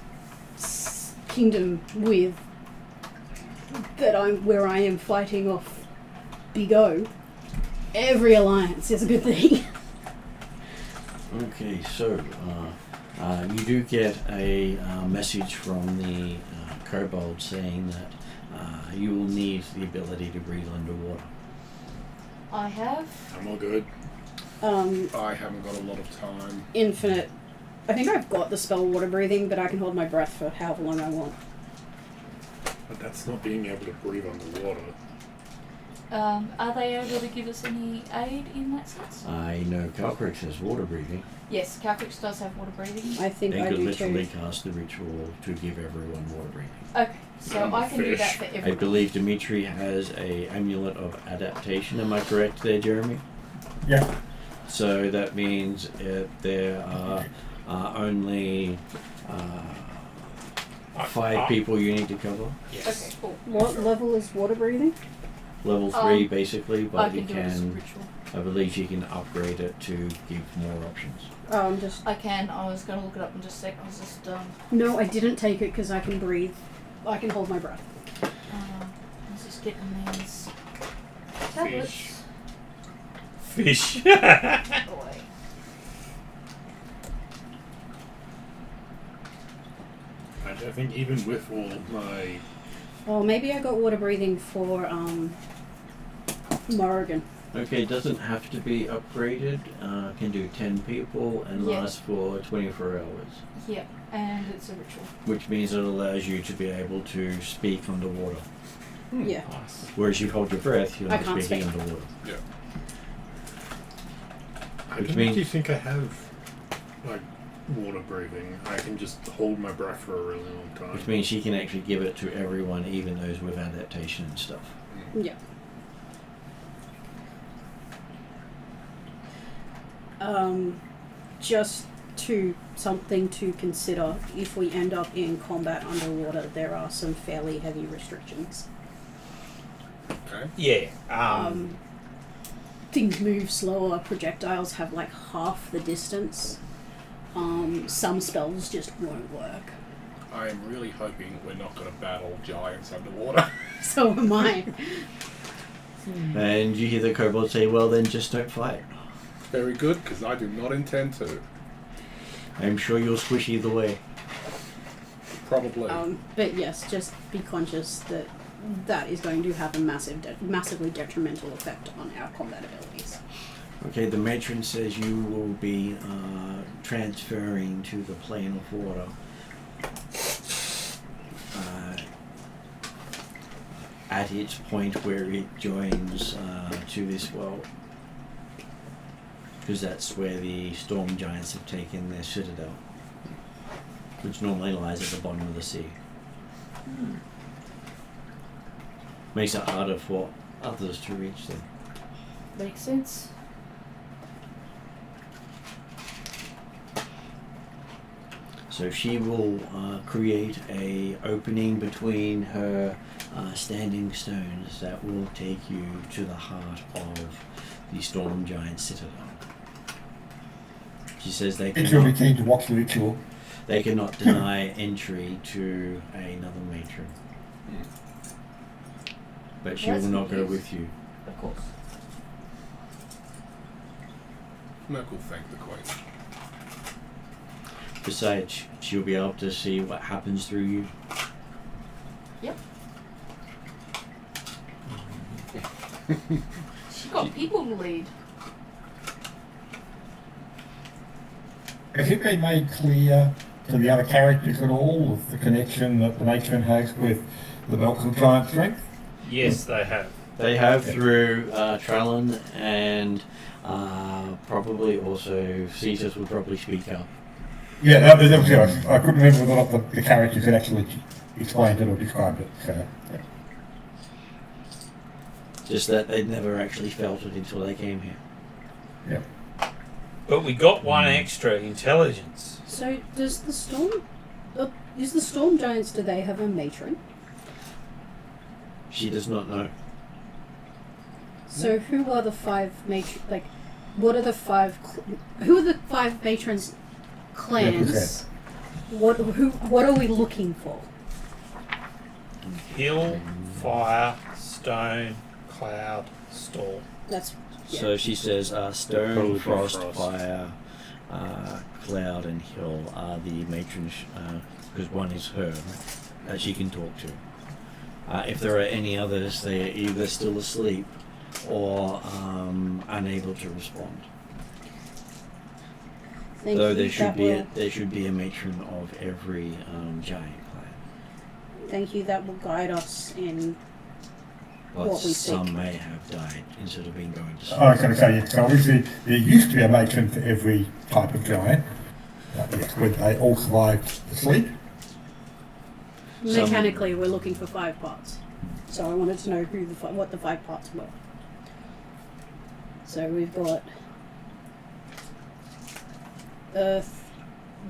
kingdom with where I am fighting off Big O, every alliance is a good thing. Okay, so you do get a message from the kobold saying that you will need the ability to breathe underwater. I have. I'm all good. I haven't got a lot of time. Infinite. I think I've got the spell water breathing, but I can hold my breath for however long I want. But that's not being able to breathe underwater. Are they able to give us any aid in that sense? I know Calcrix has water breathing. Yes, Calcrix does have water breathing. I think They I could do literally too. cast the ritual to give everyone water breathing. Okay, so I'm a I can do that fish. for I everyone. believe Dimitri has a amulet of adaptation. Am I correct there, Jeremy? Yeah. So that means there are only 5 people you need to cover. Yes. Okay, cool. What level is water breathing? Level 3 basically, I but can you do it as a can, ritual. I believe you can upgrade it to give more options. Just I can. I was going to look it up in just a sec. I was just no, I didn't take it because I can breathe. I can hold my breath. I was just getting these tablets Fish. away. I think even with all my... Oh, maybe I got water breathing for Morrigan. Okay, it doesn't have to be upgraded. Can do 10 people and Yeah. last for 24 hours. Yep, and it's a ritual. Which means it allows you to be able to speak underwater. Yeah. Nice. Whereas you hold your breath, you're I not can't speaking speak. underwater. Yeah. I Which don't means- actually think I have, like, water breathing. I can just hold my breath for a really long time. Which means you can actually give it to everyone, even those with adaptation and stuff. Yeah. Just something to consider if we end up in combat underwater, there are some fairly heavy restrictions. Okay. Yeah. Things move slower, projectiles have like half the distance. Some spells just won't work. I am really hoping we're not going to battle giants underwater. So am I. And you hear the kobold say, well then just don't fight. Very good, because I do not intend to. I'm sure you'll squish either way. Probably. But yes, just be conscious that that is going to have a massively detrimental effect on our combat abilities. Okay, the matron says you will be transferring to the plane of water. At its point where it joins to this world. Because that's where the storm giants have taken their citadel, which normally lies at the bottom of the sea. Makes it harder for others to reach them. Makes sense. So she will create a opening between her standing stones that will take you to the heart of the storm giant citadel. She says they It's really cannot, keen to watch the ritual. they cannot deny entry to another matron. But she That's will not go good. with you. Of course. Merc will thank the Queen. Besides, she'll be able to see what happens through you. Yep. She got people to lead. Has it been made clear to the other characters at all, of the connection that the Matron has with the Belts of Giant Strength? Yes, they have. They have through Trallon and probably also Cetus would probably speak up. Yeah, that was I couldn't remember whether or not the characters had actually explained it or described it. So, yeah. Just that they'd never actually felt it until they came here. Yeah. But we got one extra intelligence. So does the storm? Is the storm giants? Do they have a matron? She does not know. So who are the 5 matron? Like, what are the 5? Who are the 5 matrons? Clans. What are we looking for? Hill, fire, stone, cloud, storm. That's So she says stone, Probably frost, frost. fire, cloud and hill are the matrons, because one is her that she can talk to. If there are any others, they are either still asleep or unable to respond. Thank Though you, there should that be will- there should be a matron of every giant clan. Thank you. That will guide us in. But What we some think. may have died instead of being going to sleep. I was going to say, so obviously there used to be a matron for every type of giant. Yes, but they all survived the sleep. Mechanically, we're looking for 5 parts. So I wanted to know what the 5 parts were. So we've got earth,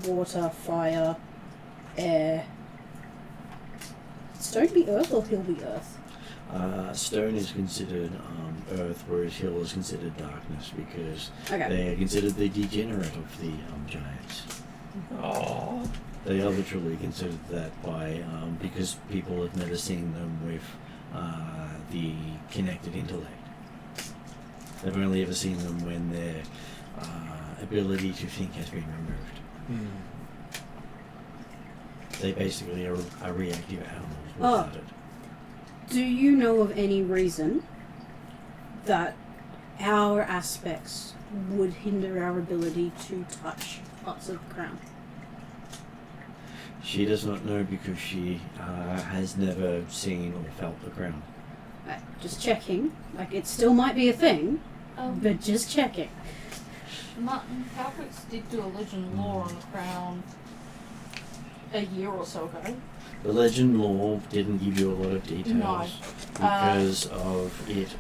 water, fire, air. Stone be earth or hill be earth? Stone is considered earth, whereas hill is considered darkness because Okay. they are considered the degenerate of the giants. Oh, They are literally considered that by because people have never seen them with the connected intellect. They've only ever seen them when their ability to think has been removed. They basically are reactive animals without it. Do you know of any reason that our aspects would hinder our ability to touch parts of the crown? She does not know because she has never seen or felt the crown. Just checking. Like, it still might be a thing, Um, but just checking. Martin Calvert's did do a legend lore on the crown a year or so ago. The legend lore didn't give you a lot of details No. because of it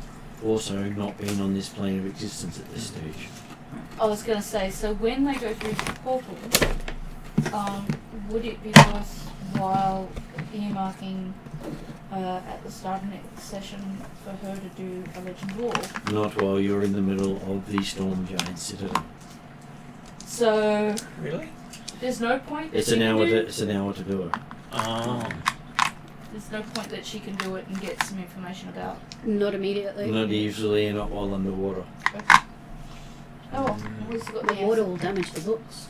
also not being on this plane of existence at this stage. I was going to say, so when they go through the portal, would it be worthwhile earmarking at the start of next session for her to do a legend lore? Not while you're in the middle of the Storm Giant Citadel. So really? there's no point that It's she an can hour. do. It's an hour to do it. Oh. There's no point that she can do it and get some information about. Not immediately. Not easily, and not while underwater. Oh, well, at least we've got The the water answer. will damage the books.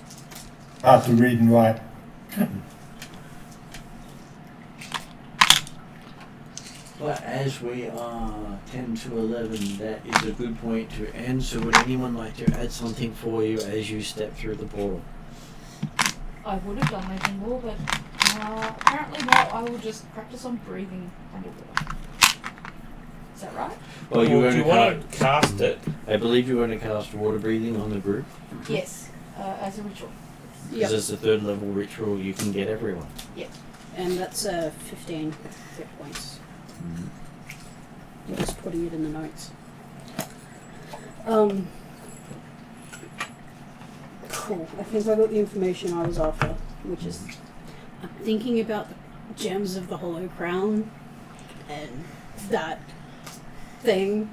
Hard to read and write. But as we are 10 to 11, that is a good point to end. So would anyone like to add something for you as you step through the portal? I would have done legend lore, but apparently not. I will just practice on breathing underwater. Is that right? Well, Do you want to cast it? I believe you're going to cast water breathing on the group. Yes, as a ritual. Because it's a 3rd level ritual, you can get everyone. And that's 15 hit points. I'm just putting it in the notes. Cool. I think I got the information I was after, which is I'm thinking about the gems of the Hollow Crown and that thing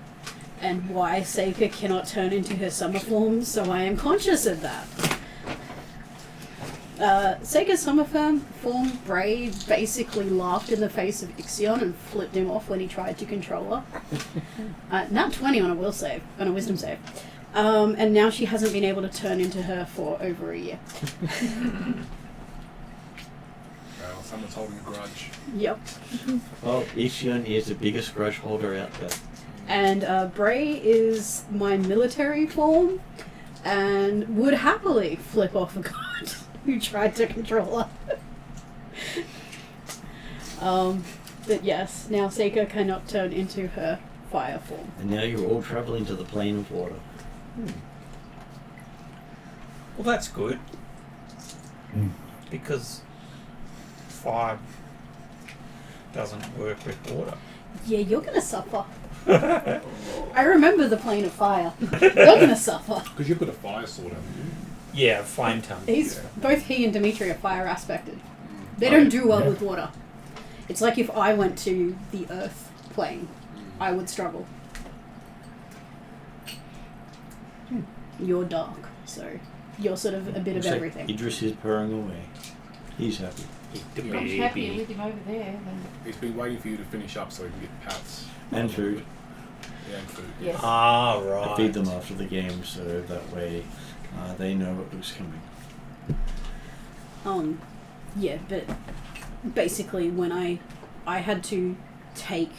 and why Seika cannot turn into her summer form, so I am conscious of that. Seika's summer form, Bray basically laughed in the face of Ixion and flipped him off when he tried to control her. Not 20 on a wisdom save. And now she hasn't been able to turn into her for over a year. Well, someone's holding a grudge. Yep. Well, Ixion is the biggest grudge holder out there. And Bray is my military form and would happily flip off a guard. who tried to control her. But yes, now Seika cannot turn into her fire form. And now you're all travelling to the plane of water. Well, that's good. Mm. Because fire doesn't work with water. Yeah, you're gonna suffer. I remember the plane of fire. You're gonna suffer. Because you've got a fire sword, haven't you? Yeah, flame tongue. Both he and Dimitri are fire aspected. They don't do well with water. It's like if I went to the earth plane, I would struggle. You're dark, so you're sort of a bit of Looks like everything. Idris is purring away. He's happy. I'm happy with him over there. Then. He's been waiting for you to finish up so he can get pats. And food. Yeah, and food. Yes. Ah, right. I feed them after the game, so that way they know what was coming. Yeah, but basically when I had to take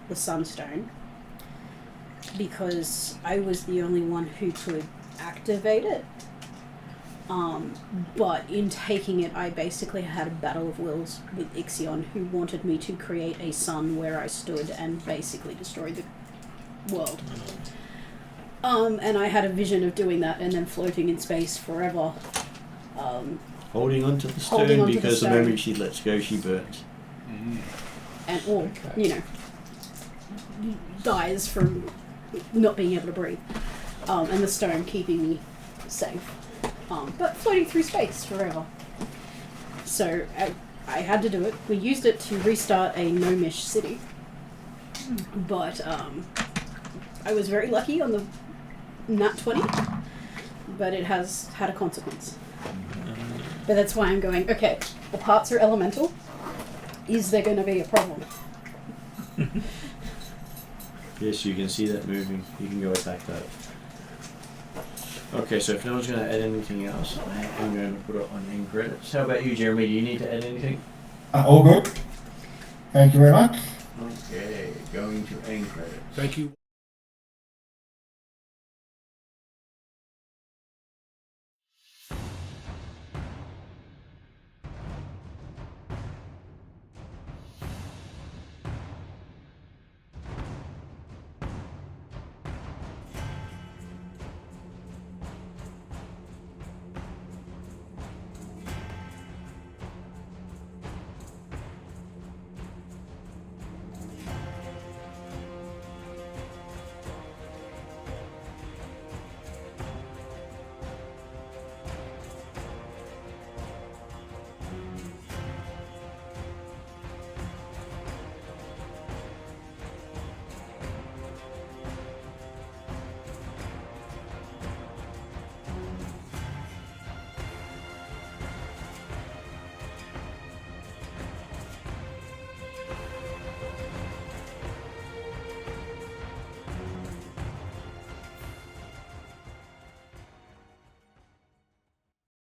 the Sunstone because I was the only one who could activate it. But in taking it, I basically had a battle of wills with Ixion, who wanted me to create a sun where I stood and basically destroy the world. And I had a vision of doing that and then floating in space forever. Holding onto the Holding stone onto the because the stone. moment she lets go, she burns. And dies from not being able to breathe. And the stone keeping me safe. But floating through space forever. So I had to do it. We used it to restart a gnomish city. But I was very lucky on the nat 20. But it has had a consequence. But that's why I'm going, okay, the parts are elemental. Is there going to be a problem? Yes, you can see that moving. You can go attack that. Okay, so if no one's going to add anything else, I am going to put it on end credits. How about you, Jeremy? Do you need to add anything? All good. Thank you very much. Okay, going to end credits. Thank you.